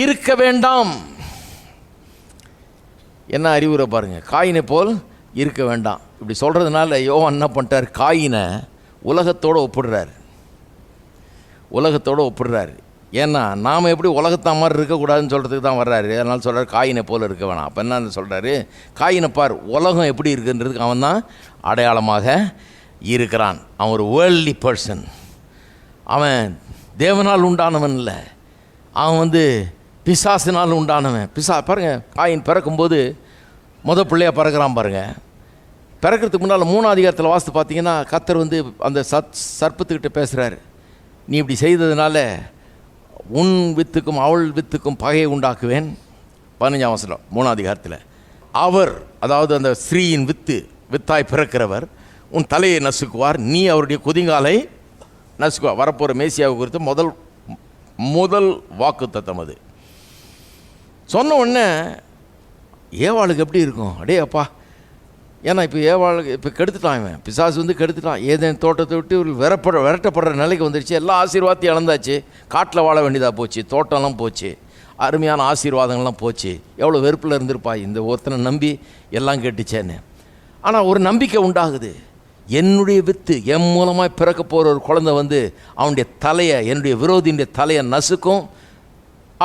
இருக்க வேண்டாம். என்ன அறிவுரை பாருங்கள், காயினை போல் இருக்க வேண்டாம். இப்படி சொல்கிறதுனால யோவான் என்ன பண்ணிட்டார்? காயினை உலகத்தோடு ஒப்பிடுறார், உலகத்தோடு ஒப்பிடுறாரு. ஏன்னா நாம் எப்படி உலகத்தா மாதிரி இருக்கக்கூடாதுன்னு சொல்கிறதுக்கு தான் வர்றாரு. அதனால் சொல்கிறார் காயினை போல் இருக்க வேணாம். அப்போ என்ன சொல்கிறாரு? காயினை பார், உலகம் எப்படி இருக்குன்றதுக்கு அவன் தான் அடையாளமாக இருக்கிறான். அவன் ஒரு வேர்ல்ட்லி பர்சன், அவன் தேவனால் உண்டானவன் இல்லை, அவன் பிசாசினால் உண்டானவன். பாருங்கள், காயின் பிறக்கும்போது பிள்ளையாக பிறக்கிறான் பாருங்கள். பிறக்கிறதுக்கு முன்னால் 3ஆம் அதிகாரத்தில் வாசித்து பார்த்தீங்கன்னா, கர்த்தர் அந்த சர்ப்பத்துக்கிட்ட பேசுகிறாரு, நீ இப்படி செய்ததுனால உன் வித்துக்கும் அவள் வித்துக்கும் பகையை உண்டாக்குவேன். 15ஆம் வசனம் 3ஆம் அதிகாரத்தில். அவர், அதாவது அந்த ஸ்ரீயின் வித்தாய் பிறக்கிறவர் உன் தலையை நசுக்குவார், நீ அவருடைய குதிங்காலை நசுக்குவார். வரப்போகிற மேசியாவை குறித்து முதல் வாக்கு தத்தம் அது. சொன்ன உடனே ஏவாளுக்கு எப்படி இருக்கும்? அடே அப்பா, ஏன்னா இப்போ ஏவாளுக்கு இப்போ கெடுத்துட்டான், இவன் பிசாசு கெடுத்துட்டான். ஏதேன் தோட்டத்தை விட்டு விரட்டப்படுற நிலைக்கு வந்துடுச்சு. எல்லா ஆசீர்வாதத்தையும் இழந்தாச்சு, காட்டில் வாழ வேண்டியதாக போச்சு, தோட்டம்லாம் போச்சு, அருமையான ஆசீர்வாதங்கள்லாம் போச்சு. எவ்வளோ வெறுப்பில் இருந்திருப்பா, இந்த ஒருத்தனை நம்பி எல்லாம் கெட்டுச்சேன்னு. ஆனால் ஒரு நம்பிக்கை உண்டாகுது, என்னுடைய வித்து, என் மூலமாக பிறக்க போகிற ஒரு குழந்தை அவனுடைய தலையை, என்னுடைய விரோதியுடைய தலையை நசுக்கும்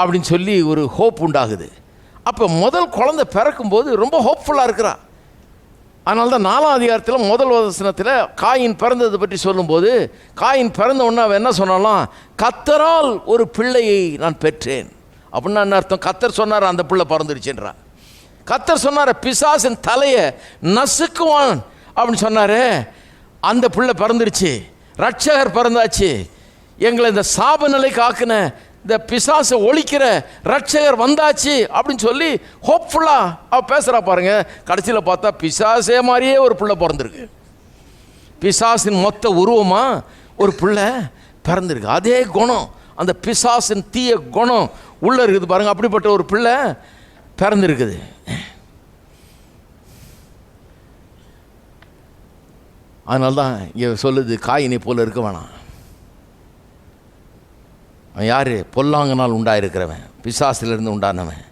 அப்படின்னு சொல்லி ஒரு ஹோப் உண்டாகுது. அப்போ முதல் குழந்தை பிறக்கும்போது ரொம்ப ஹோப்ஃபுல்லாக இருக்கிறான். அதனால தான் 4ஆம் அதிகாரத்தில் முதல் வசனத்தில் காயின் பிறந்ததை பற்றி சொல்லும்போது, காயின் பிறந்த உடனே அவன் என்ன சொன்னாலாம்? கர்த்தரால் ஒரு பிள்ளையை நான் பெற்றேன். அப்படின்னா என்ன அர்த்தம்? கர்த்தர் சொன்னார் அந்த பிள்ளை பிறந்துருச்சுன்றான். கர்த்தர் சொன்னார் பிசாசின் தலையை நசுக்குவான் அப்படின்னு சொன்னார், அந்த பிள்ளை பிறந்துருச்சு, ரட்சகர் பிறந்தாச்சு, எங்களை இந்த சாப நிலைக்கு ஆக்கின இந்த பிசாசை ஒழிக்கிற ரட்சகர் வந்தாச்சு அப்படின்னு சொல்லி ஹோப்ஃபுல்லாக அவள் பேசுகிறா பாருங்க. கடைசியில் பார்த்தா பிசாசே மாதிரியே ஒரு பிள்ளை பிறந்திருக்கு. பிசாசின் மொத்த உருவமாக ஒரு பிள்ளை பிறந்திருக்கு. அதே குணம், அந்த பிசாசின் தீய குணம் உள்ளே இருக்குது பாருங்கள். அப்படிப்பட்ட ஒரு பிள்ளை பிறந்திருக்குது. அதனால தான் இங்கே சொல்லுது, காயினை போல இருக்க வேணாம். அவன் யார்? பொல்லாங்கனால் உண்டாயிருக்கிறவன், பிசாசிலிருந்து உண்டானவன்,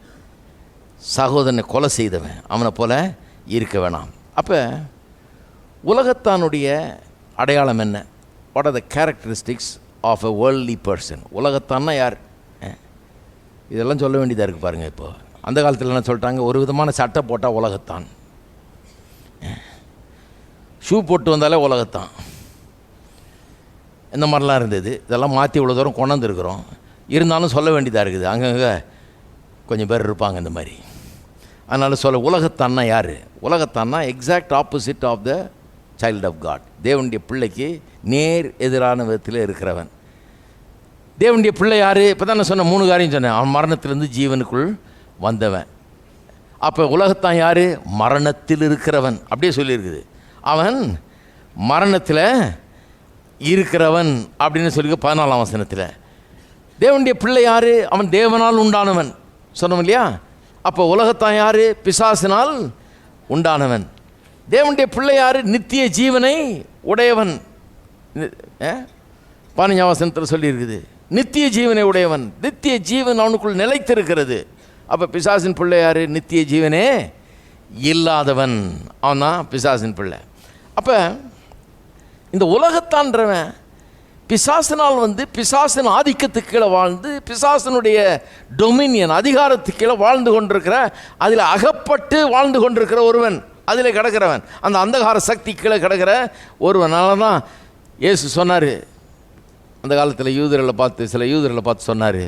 சகோதரனை கொலை செய்தவன், அவனை போல இருக்க வேணாம். அப்போ உலகத்தானுடைய அடையாளம் என்ன? What are the characteristics of a worldly person? உலகத்தான்னா யார்? இதெல்லாம் சொல்ல வேண்டியதாக இருக்குது பாருங்கள். இப்போது அந்த காலத்தில் என்ன சொல்லிட்டாங்க? ஒரு விதமான சட்டை போட்டால் உலகத்தான், ஷூ போட்டு வந்தாலே உலகத்தான், இந்த மாதிரிலாம் இருந்தது. இதெல்லாம் மாற்றி இவ்வளோ தூரம் கொண்டு வந்துருக்குறோம். இருந்தாலும் சொல்ல வேண்டியதாக இருக்குது. அங்கங்கே கொஞ்சம் பேர் இருப்பாங்க இந்த மாதிரி. அதனால் சொல்ல, உலகத்தான்னா யார்? உலகத்தான்னா exact opposite of the child of God. தேவனுடைய பிள்ளைக்கு நேர் எதிரான விதத்தில் இருக்கிறவன். தேவனுடைய பிள்ளை யார்? இப்போ தான் நான் சொன்ன 3 காரியம் சொன்னேன். அவன் மரணத்திலிருந்து ஜீவனுக்குள் வந்தவன். அப்போ உலகத்தான் யார்? மரணத்தில் இருக்கிறவன். அப்படியே சொல்லியிருக்குது. அவன் மரணத்தில் இருக்கிறவன் அப்படின்னு சொல்லி 14ஆம் வசனத்தில். தேவனுடைய பிள்ளை யார்? அவன் தேவனால் உண்டானவன் சொன்னோம் இல்லையா? அப்போ உலகத்தான் யார்? பிசாசினால் உண்டானவன். தேவனுடைய பிள்ளை யார்? நித்திய ஜீவனை உடையவன். 15ஆம் வசனத்தில் சொல்லியிருக்குது, நித்திய ஜீவனை உடையவன். நித்திய ஜீவன் அவனுக்குள் நிலைத்திருக்கிறது. அப்போ பிசாசின் பிள்ளை யார்? நித்திய ஜீவனே இல்லாதவன். அவன் தான் பிசாசின் பிள்ளை. அப்போ இந்த உலகத்தான்றவன் பிசாசினால் பிசாசின் ஆதிக்கத்துக்கு கீழே வாழ்ந்து, பிசாசினுடைய டொமினியன் அதிகாரத்துக்கு கீழே வாழ்ந்து கொண்டிருக்கிற, அதில் அகப்பட்டு வாழ்ந்து கொண்டிருக்கிற ஒருவன், அதில் கிடக்கிறவன், அந்த அந்தகார சக்தி கீழே கிடக்கிற ஒருவனால தான் இயேசு சொன்னார். அந்த காலத்தில் சில யூதர்களை பார்த்து சொன்னார்.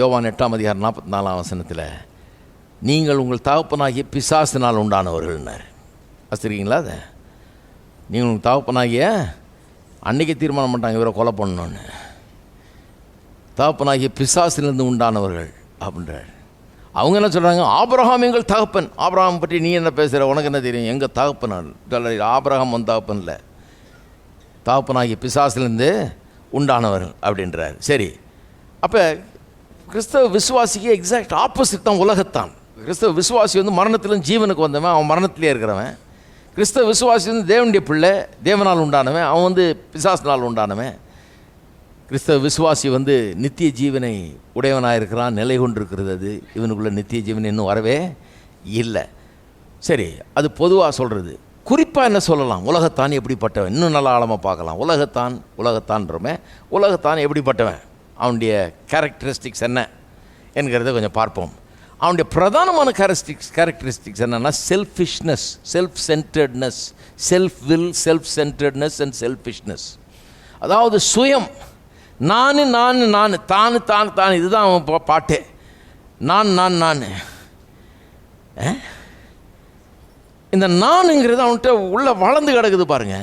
யோவான் 8ஆம் அதிகாரம் 44ஆம் வசனத்தில், நீங்கள் உங்கள் தகப்பனாகிய பிசாசினால் உண்டானவர்கள்னார். வச்சுருக்கீங்களா? அதை நீங்கள் உங்கள் தகப்பனாகிய, அன்றைக்கே தீர்மானம் பண்ணிட்டாங்க இவரை கொலை பண்ணணுன்னு, தகப்பனாகிய பிசாசிலிருந்து உண்டானவர்கள் அப்படின்றார். அவங்க என்ன சொல்கிறாங்க? ஆபிரகாம் எங்கள் தகப்பன். ஆபிரகாம் பற்றி நீ என்ன பேசுகிற? உனக்கு என்ன தெரியும்? எங்கள் தகப்பன். ஆபிரகாம் வந்து தகப்பன் இல்லை, தகப்பனாகிய பிசாசிலிருந்து உண்டானவர்கள் அப்படின்றார். சரி, அப்போ கிறிஸ்தவ விசுவாசிக்கு எக்ஸாக்ட் ஆப்போசிட் தான் உலகத்தான். கிறிஸ்தவ விசுவாசி மரணத்திலும் ஜீவனுக்கு வந்தவன், அவன் மரணத்திலே இருக்கிறவன். கிறிஸ்தவ விசுவாசி தேவனுடைய பிள்ளை, தேவனால் உண்டானவன், அவன் பிசாசினால் உண்டானவன். கிறிஸ்தவ விசுவாசி நித்திய ஜீவனை உடையவனாக இருக்கிறான், நிலை கொண்டிருக்கிறது. அது இவனுக்குள்ள நித்திய ஜீவன் இன்னும் வரவே இல்லை. சரி, அது பொதுவாக சொல்கிறது. குறிப்பாக என்ன சொல்லலாம்? உலகத்தான் எப்படிப்பட்டவன்? இன்னும் நல்லா ஆழமாக பார்க்கலாம். உலகத்தான்றமே, உலகத்தான் எப்படிப்பட்டவன், அவனுடைய கேரக்டரிஸ்டிக்ஸ் என்ன என்கிறத கொஞ்சம் பார்ப்போம். அவனுடைய பிரதானமான கேரக்டரிஸ்டிக்ஸ் என்னென்னா selfishness, self centredness, self will, self centredness and selfishness. அதாவது சுயம், நான் நான் நான், தான் தான் தான். இதுதான் அவன் பாட்டே. நான் நான் நான். இந்த நானுங்கிறது அவன்கிட்ட உள்ள வளர்ந்து கிடக்குது பாருங்க.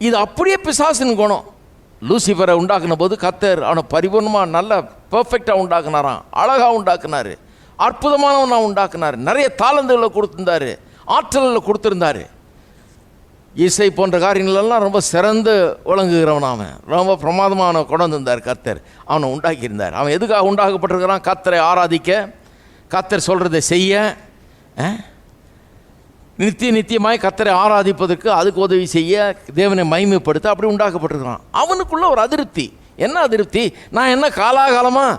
இது அப்படியே பிசாசின் குணம். லூசிஃபரை உண்டாக்குன போது கர்த்தர் அவனை பரிபூர்ணமாக நல்ல பெர்ஃபெக்டாக உண்டாக்குனாராம், அழகாக உண்டாக்குனார், அற்புதமானவனாக உண்டாக்குனார், நிறைய தாளந்துகளை கொடுத்துருந்தார், ஆற்றலில் கொடுத்துருந்தார். இசை போன்ற காரியங்களெல்லாம் ரொம்ப சிறந்து விளங்குகிறவன். அவன் ரொம்ப பிரமாதமாக அவனை கொண்டு வந்திருந்தார் கர்த்தர், அவனை உண்டாக்கியிருந்தார். அவன் எதுக்காக உண்டாக்கப்பட்டிருக்கிறான்? கர்த்தரை ஆராதிக்க, கர்த்தர் சொல்கிறதை செய்ய, நித்தியமாய் கர்த்தரை ஆராதிப்பதற்கு, அதுக்கு உதவி செய்ய, தேவனை மகிமைப்படுத்த அப்படி உண்டாக்கப்பட்டிருக்கிறான். அவனுக்குள்ள ஒரு அதிருப்தி. என்ன அதிருப்தி? நான் என்ன காலாகாலமாக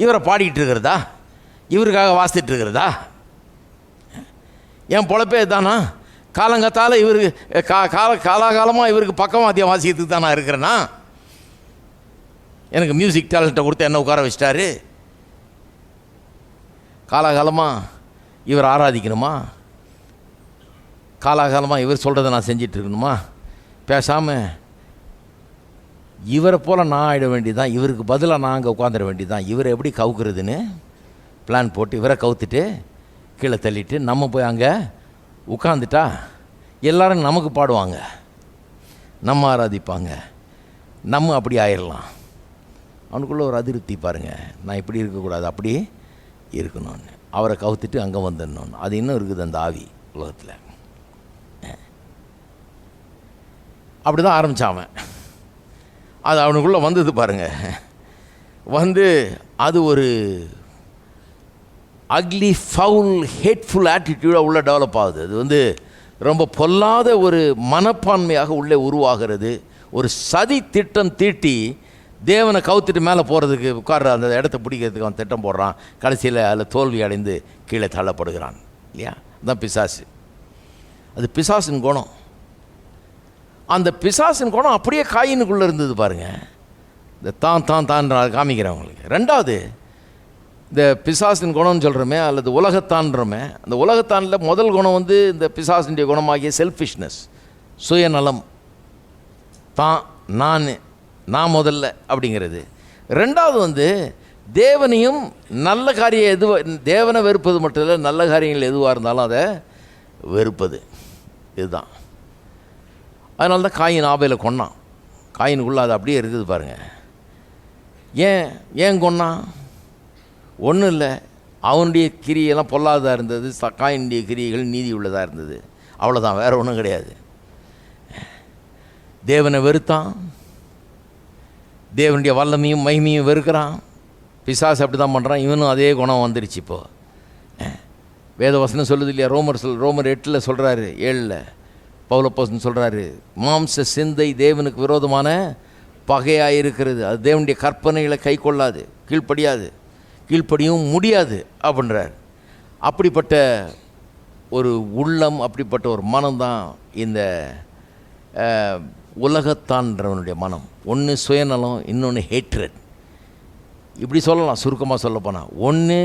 இவரை பாடிக்கிட்டு இருக்கிறதா, இவருக்காக வாசித்துட்டு இருக்கிறதா? என் பொழப்பே தானா? காலங்கத்தால் இவருக்கு காலாகாலமாக இவருக்கு பக்கவாத்தியம் வாசிக்கிறதுக்கு தான் நான் இருக்கிறேன்னா? எனக்கு மியூசிக் டேலண்ட்டை கொடுத்து என்ன உட்கார வச்சிட்டாரு? காலாகாலமாக இவர் ஆராதிக்கணுமா? காலாகாலமாக இவர் சொல்கிறத நான் செஞ்சிட்டு இருக்கணுமா? பேசாமல் இவரை போல் நான் ஆகிட வேண்டியதான், இவருக்கு பதிலாக நான் அங்கே உட்காந்துட வேண்டியதான். இவரை எப்படி கவுக்குறதுன்னு பிளான் போட்டு இவரை கவுத்துட்டு கீழே தள்ளிட்டு நம்ம போய் அங்கே உட்காந்துட்டா எல்லோரும் நமக்கு பாடுவாங்க, நம்ம ஆராதிப்பாங்க, நம்ம அப்படி ஆயிடலாம். அவனுக்குள்ளே ஒரு அதிருப்தி பாருங்கள், நான் இப்படி இருக்கக்கூடாது, அப்படி இருக்கணும்னு. அவரை கவுத்துட்டு அங்கே வந்துடணும்னு. அது இன்னும் இருக்குது அந்த ஆவி உலகத்தில். அப்படி தான் ஆரம்பித்தான் அவன். அது அவனுக்குள்ளே வந்தது பாருங்கள். வந்து அது ஒரு அக்லி ஃபவுல் ஹேட்ஃபுல் ஆட்டிடியூடாக உள்ளே டெவலப் ஆகுது. அது வந்து ரொம்ப பொல்லாத ஒரு மனப்பான்மையாக உள்ளே உருவாகிறது. ஒரு சதி திட்டம் தீட்டி தேவனை கவுத்துட்டு மேலே போகிறதுக்கு உட்கார்ற அந்த இடத்த பிடிக்கிறதுக்கு அவன் திட்டம் போடுறான். கடைசியில் அதில் தோல்வி அடைந்து கீழே தள்ளப்படுகிறான் இல்லையா? அதுதான் பிசாசு. அது பிசாசின் குணம். அந்த பிசாசின் குணம் அப்படியே காயினுக்குள்ளே இருந்தது பாருங்கள். இந்த தான் காமிக்கிறவங்களுக்கு. ரெண்டாவது, இந்த பிசாசின் குணம்னு சொல்கிறோமே அல்லது உலகத்தான்றோமே, அந்த உலகத்தானில் முதல் குணம் வந்து இந்த பிசாசினுடைய குணமாகிய செல்ஃபிஷ்னஸ், சுயநலம், தான் நான் முதல்ல அப்படிங்கிறது. ரெண்டாவது வந்து தேவனையும் நல்ல காரியம் தேவனை வெறுப்பது மட்டும் இல்லை, நல்ல காரியங்கள் எதுவாக இருந்தாலும் அதை வெறுப்பது. இதுதான். அதனால தான் காயின் ஆபேலை கொன்னான். காயினுக்குள்ளே அது அப்படியே இருக்குது பாருங்கள். ஏன் கொன்னான்? ஒன்றும் இல்லை, அவனுடைய கிரியெல்லாம் பொல்லாததாக இருந்தது, காயினுடைய கிரியைகள் நீதி உள்ளதாக இருந்தது. அவ்வளோதான், வேறு ஒன்றும் கிடையாது. தேவனை வெறுத்தான், தேவனுடைய வல்லமையும் மகிமையும் வெறுக்கிறான். பிசாசு அப்படி தான் பண்ணுறான். இவனும் அதே குணம் வந்துருச்சு. இப்போது வேதவசனம் சொல்லுது இல்லையா? ரோமர் 8 சொல்கிறாரு, 7 பவுலப்போஸ்தலன் சொல்கிறாரு, மாம்ச சிந்தை தேவனுக்கு விரோதமான பகையாக இருக்கிறது. அது தேவனுடைய கற்பனைகளை கை கொள்ளாது, கீழ்ப்படியும் முடியாது அப்படின்றார். அப்படிப்பட்ட ஒரு உள்ளம், அப்படிப்பட்ட ஒரு மனம்தான் இந்த உலகத்தான்றவனுடைய மனம். ஒன்று சுயநலம், இன்னொன்று ஹேட்ரட். இப்படி சொல்லலாம் சுருக்கமாக சொல்ல போனால். ஒன்று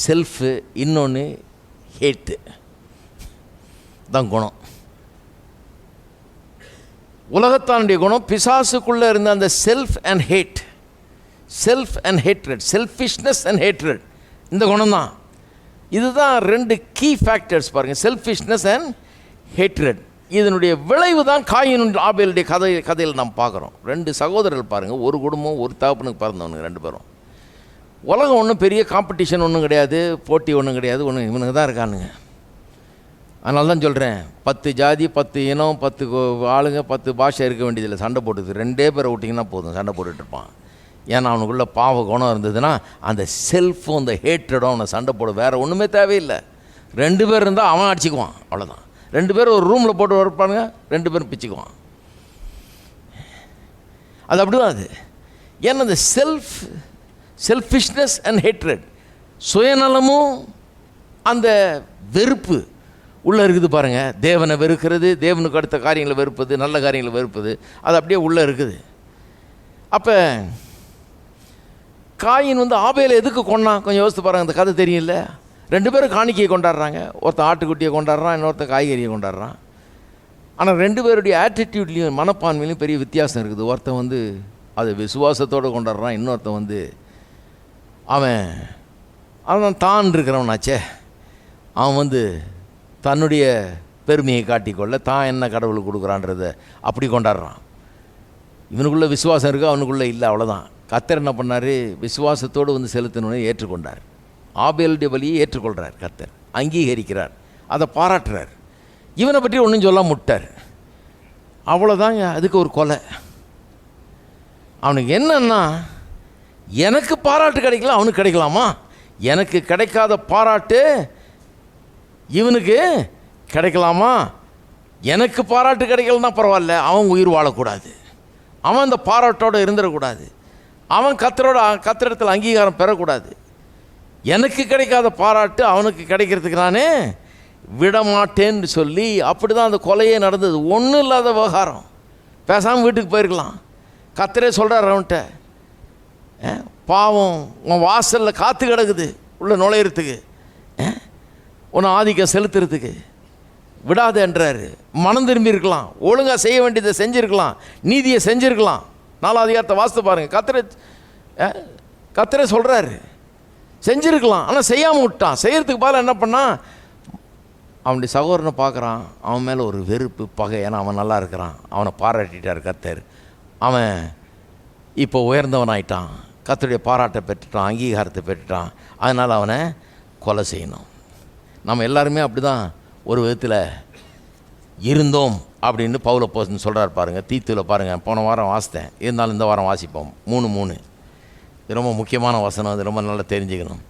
செல்ஃபு, இன்னொன்று ஹேட்டு தான் குணம். உலகத்தானுடைய குணம் பிசாசுக்குள்ளே இருந்த அந்த self and hatred, selfishness and hatred, இந்த குணம் தான். இதுதான் 2 கீ ஃபேக்டர்ஸ் பாருங்கள், செல்ஃபிஷ்னஸ் அண்ட் ஹேட்ரட். இதனுடைய விளைவு தான் காயின் ஆபேலுடைய கதையில் நாம் பார்க்குறோம். 2 சகோதரர்கள் பாருங்கள், ஒரு குடும்பம், ஒரு தகப்பனுக்கு பிறந்தவனுங்க 2 பேரும். உலகம் ஒன்றும் பெரிய காம்படிஷன் ஒன்றும் கிடையாது, போட்டி ஒன்றும் கிடையாது, இவனுங்க தான் இருக்கானுங்க. அதனால தான் சொல்கிறேன், 10 ஜாதி, 10 இனம், 10 ஆளுங்க, 10 பாஷை இருக்க வேண்டியதில்லை. சண்டை போட்டுது 2 பேரை விட்டிங்கன்னா போதும், சண்டை போட்டுட்ருப்பான். ஏன்னா அவனுக்குள்ளே பாவ குணம் இருந்ததுன்னா அந்த செல்ஃபும் அந்த ஹேட்ரடும் அவனை சண்டை போட, வேறு ஒன்றுமே தேவையில்லை. 2 பேர் இருந்தால் அவன் அடிச்சுக்குவான், அவ்வளோதான். 2 பேரும் ஒரு ரூமில் போட்டு வரப்பானுங்க, 2 பேரும் பிச்சுக்குவான். அது அப்படிதான் அது. ஏன்னா அந்த செல்ஃபிஷ்னஸ் அண்ட் ஹேட்ரட், சுயநலமும் அந்த வெறுப்பு உள்ளே இருக்குது பாருங்கள். தேவனை வெறுக்கிறது, தேவனுக்கு அடுத்த காரியங்களை வெறுப்பது, நல்ல காரியங்களை வெறுப்பது, அது அப்படியே உள்ளே இருக்குது. அப்போ காயின் வந்து ஆபேலை எதுக்கு கொண்டான் கொஞ்சம் யோசித்து பாருங்கள். அந்த கதை தெரியல. 2 பேரும் காணிக்கையை கொண்டாடுறாங்க. ஒருத்தன் ஆட்டுக்குட்டியை கொண்டாடுறான், இன்னொருத்தன் காய்கறியை கொண்டாடுறான். ஆனால் 2 பேருடைய ஆட்டிடியூட்லேயும் மனப்பான்மையிலையும் பெரிய வித்தியாசம் இருக்குது. ஒருத்தன் வந்து அதை விசுவாசத்தோடு கொண்டாடுறான், இன்னொருத்தன் வந்து அவன் தான் இருக்கிறவனாச்சே, அவன் வந்து தன்னுடைய பெருமையை காட்டிக்கொள்ள தான் என்ன கடவுளுக்கு கொடுக்குறான்றதை அப்படி கொண்டாடுறான். இவனுக்குள்ளே விசுவாசம் இருக்குது, அவனுக்குள்ளே இல்லை, அவ்வளோதான். கர்த்தர் என்ன பண்ணார்? விசுவாசத்தோடு வந்து செலுத்தணுன்னு ஏற்றுக்கொண்டார். ஆபேலுடைய பலியை ஏற்றுக்கொள்கிறார் கர்த்தர், அங்கீகரிக்கிறார், அதை பாராட்டுறார். இவனை பற்றி ஒன்றும் சொல்ல முட்டார், அவ்வளோதாங்க. அதுக்கு ஒரு கொலை. அவனுக்கு என்னன்னா, எனக்கு பாராட்டு கிடைக்கல, அவனுக்கு கிடைக்கலாமா? எனக்கு கிடைக்காத பாராட்டு இவனுக்கு கிடைக்கலாமா? எனக்கு பாராட்டு கிடைக்கலன்னா பரவாயில்ல, அவன் உயிர் வாழக்கூடாது, அவன் அந்த பாராட்டோடு இருந்துடக்கூடாது, அவன் கர்த்தரிடத்தில் அங்கீகாரம் பெறக்கூடாது. எனக்கு கிடைக்காத பாராட்டு அவனுக்கு கிடைக்கிறதுக்கு நானே விடமாட்டேன்னு சொல்லி அப்படி தான் அந்த கொலையே நடந்தது. ஒன்றும் இல்லாத விவகாரம். பேசாமல் வீட்டுக்கு போயிருக்கலாம். கர்த்தரே சொல்கிறார் அவன்கிட்ட, பாவம் உன் வாசலில் காத்து கிடக்குது உள்ளே நுழையிறதுக்கு, உன்னை ஆதிக்கம் செலுத்துறதுக்கு விடாதேன்றாரு. மனம் திரும்பி இருக்கலாம், ஒழுங்காக செய்ய வேண்டியதை செஞ்சுருக்கலாம், நீதியை செஞ்சுருக்கலாம். 4ஆம் அதிகாரத்தை வாசித்து பாருங்கள். கர்த்தரே சொல்கிறாரு செஞ்சுருக்கலாம், ஆனால் செய்யாமல் விட்டான். செய்கிறதுக்கு பதிலாக என்ன பண்ணான்? அவனுடைய சகோதரனை பார்க்குறான், அவன் மேலே ஒரு வெறுப்பு, பகை. ஏன்னா அவன் நல்லா இருக்கிறான், அவனை பாராட்டிட்டார் கர்த்தர், அவன் இப்போ உயர்ந்தவனாயிட்டான், கர்த்தருடைய பாராட்டை பெற்றுட்டான், அங்கீகாரத்தை பெற்றுட்டான். அதனால் அவனை கொலை செய்யணும். நம்ம எல்லாருமே அப்படி தான் ஒரு விதத்தில் இருந்தோம் அப்படின்னு பவுல் அப்போஸ்தலன் சொல்கிறார் பாருங்கள். தீத்துவில் பாருங்கள், போன வாரம் வாசித்தேன், இருந்தாலும் இந்த வாரம் வாசிப்போம். 3:3 இது ரொம்ப முக்கியமான வசனம், அது ரொம்ப நல்லா தெரிஞ்சுக்கணும்.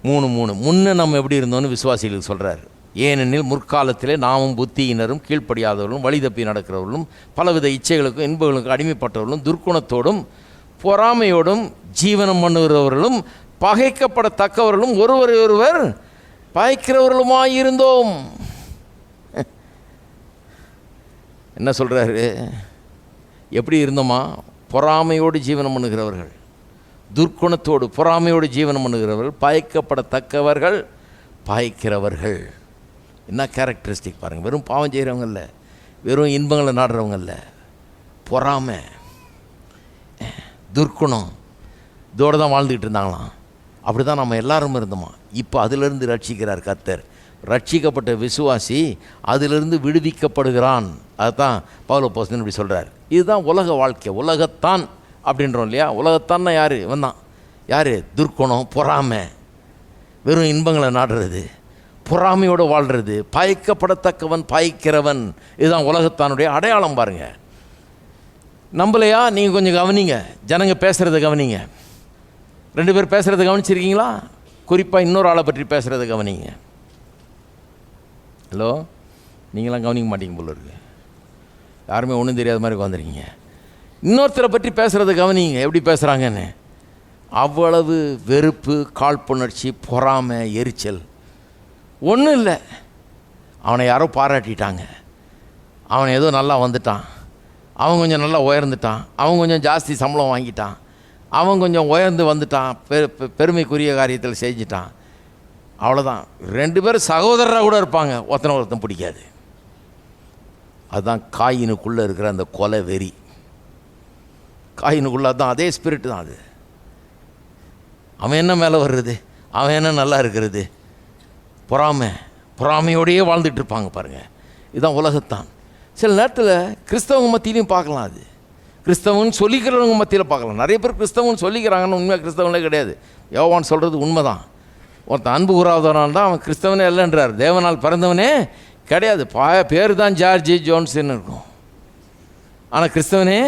3:3 முன்ன நம்ம எப்படி இருந்தோம்னு விசுவாசிகளுக்கு சொல்கிறார். ஏனெனில் முற்காலத்திலே நாமும் புத்தியினரும் கீழ்ப்படியாதவர்களும் வழி தப்பி நடக்கிறவர்களும் பலவித இச்சைகளுக்கும் இன்பங்களுக்கும் அடிமைப்பட்டவர்களும் துர்க்குணத்தோடும் பொறாமையோடும் ஜீவனம் பண்ணுகிறவர்களும் பகைக்கப்படத்தக்கவர்களும் ஒருவரை ஒருவர் பகைக்கிறவர்களுமாயிருந்தோம். என்ன சொல்கிறாரு? எப்படி இருந்தோமா? பொறாமையோடு ஜீவனம் பண்ணுகிறவர்கள், துர்க்குணத்தோடு பொறாமையோடு ஜீவனம் பண்ணுகிறவர்கள், பகைக்கப்படத்தக்கவர்கள், பகைக்கிறவர்கள். என்ன கேரக்டரிஸ்டிக் பாருங்கள். வெறும் பாவம் செய்கிறவங்க இல்லை, வெறும் இன்பங்களை நாடுறவங்க இல்லை, பொறாமை, துர்க்குணம், இதோடு தான் வாழ்ந்துக்கிட்டு இருந்தாங்களாம். அப்படி தான் நம்ம எல்லாரும் இருந்தோமா. இப்போ அதிலிருந்து ரட்சிக்கிறார் கர்த்தர். ரட்சிக்கப்பட்ட விசுவாசி அதிலிருந்து விடுவிக்கப்படுகிறான். அதுதான் பவுல் அப்போஸ்தலன் இப்படி சொல்கிறார். இதுதான் உலக வாழ்க்கை. உலகத்தான் அப்படின்றோம் இல்லையா? உலகத்தான்னா யார்? இவன் தான். யார்? துர்க்குணம், பொறாமை, வெறும் இன்பங்களை நாடுறது, பொறாமையோடு வாழ்கிறது, பாய்க்கப்படத்தக்கவன், பாய்க்கிறவன். இதுதான் உலகத்தானுடைய அடையாளம். பாருங்கள், நம்பலையா? நீங்கள் கொஞ்சம் கவனிங்க, ஜனங்க பேசுகிறத கவனிங்க. 2 பேர் பேசுகிறத கவனிச்சிருக்கீங்களா? குறிப்பாக இன்னொரு ஆளை பற்றி பேசுகிறத கவனிங்க. ஹலோ, நீங்களாம் கவனிக்க மாட்டீங்க போல இருக்கு. யாருமே ஒன்றும் தெரியாத மாதிரி உட்காந்துருக்கீங்க. இன்னொருத்தரை பற்றி பேசுகிறத கவனிங்க, எப்படி பேசுகிறாங்கன்னு. அவ்வளவு வெறுப்பு, காழ்ப்புணர்ச்சி, பொறாமை, எரிச்சல். ஒன்றும் இல்லை, அவனை யாரோ பாராட்டிட்டாங்க, அவன் ஏதோ நல்லா வந்துட்டான், அவன் கொஞ்சம் நல்லா உயர்ந்துட்டான், அவன் கொஞ்சம் ஜாஸ்தி சம்பளம் வாங்கிட்டான், அவன் கொஞ்சம் உயர்ந்து வந்துட்டான், பெருமைக்குரிய காரியத்தில் செஞ்சிட்டான். அவ்வளோதான். 2 பேரும் சகோதரராக கூட இருப்பாங்க, ஒருத்தன் பிடிக்காது. அதுதான் காயினுக்குள்ளே இருக்கிற அந்த கொலை வெறி. காயினுக்குள்ளே தான் அதே ஸ்பிரிட் தான் அது. அவன் என்ன மேலே வர்றது, அவன் என்ன நல்லா இருக்கிறது, பொறாமையோடையே வாழ்ந்துட்டு இருப்பாங்க பாருங்கள். இதுதான் உலகத்தான். சில நேரத்தில் கிறிஸ்தவங்க மத்தியிலையும் பார்க்கலாம். அது கிறிஸ்தவன் சொல்லிக்கிறவங்க மத்தியில் பார்க்கலாம். நிறைய பேர் கிறிஸ்தவன் சொல்லிக்கிறாங்கன்னு உண்மையாக கிறிஸ்தவனே கிடையாது. யோவான் சொல்கிறது உண்மை தான். ஒருத்தன் அன்பு கூறாதவனால் தான் அவன் கிறிஸ்தவனே இல்லைன்றார். தேவனால் பிறந்தவனே கிடையாது. பேர் தான் ஜார்ஜி ஜோன்ஸ்ன்னு இருக்கும், ஆனால் கிறிஸ்தவனே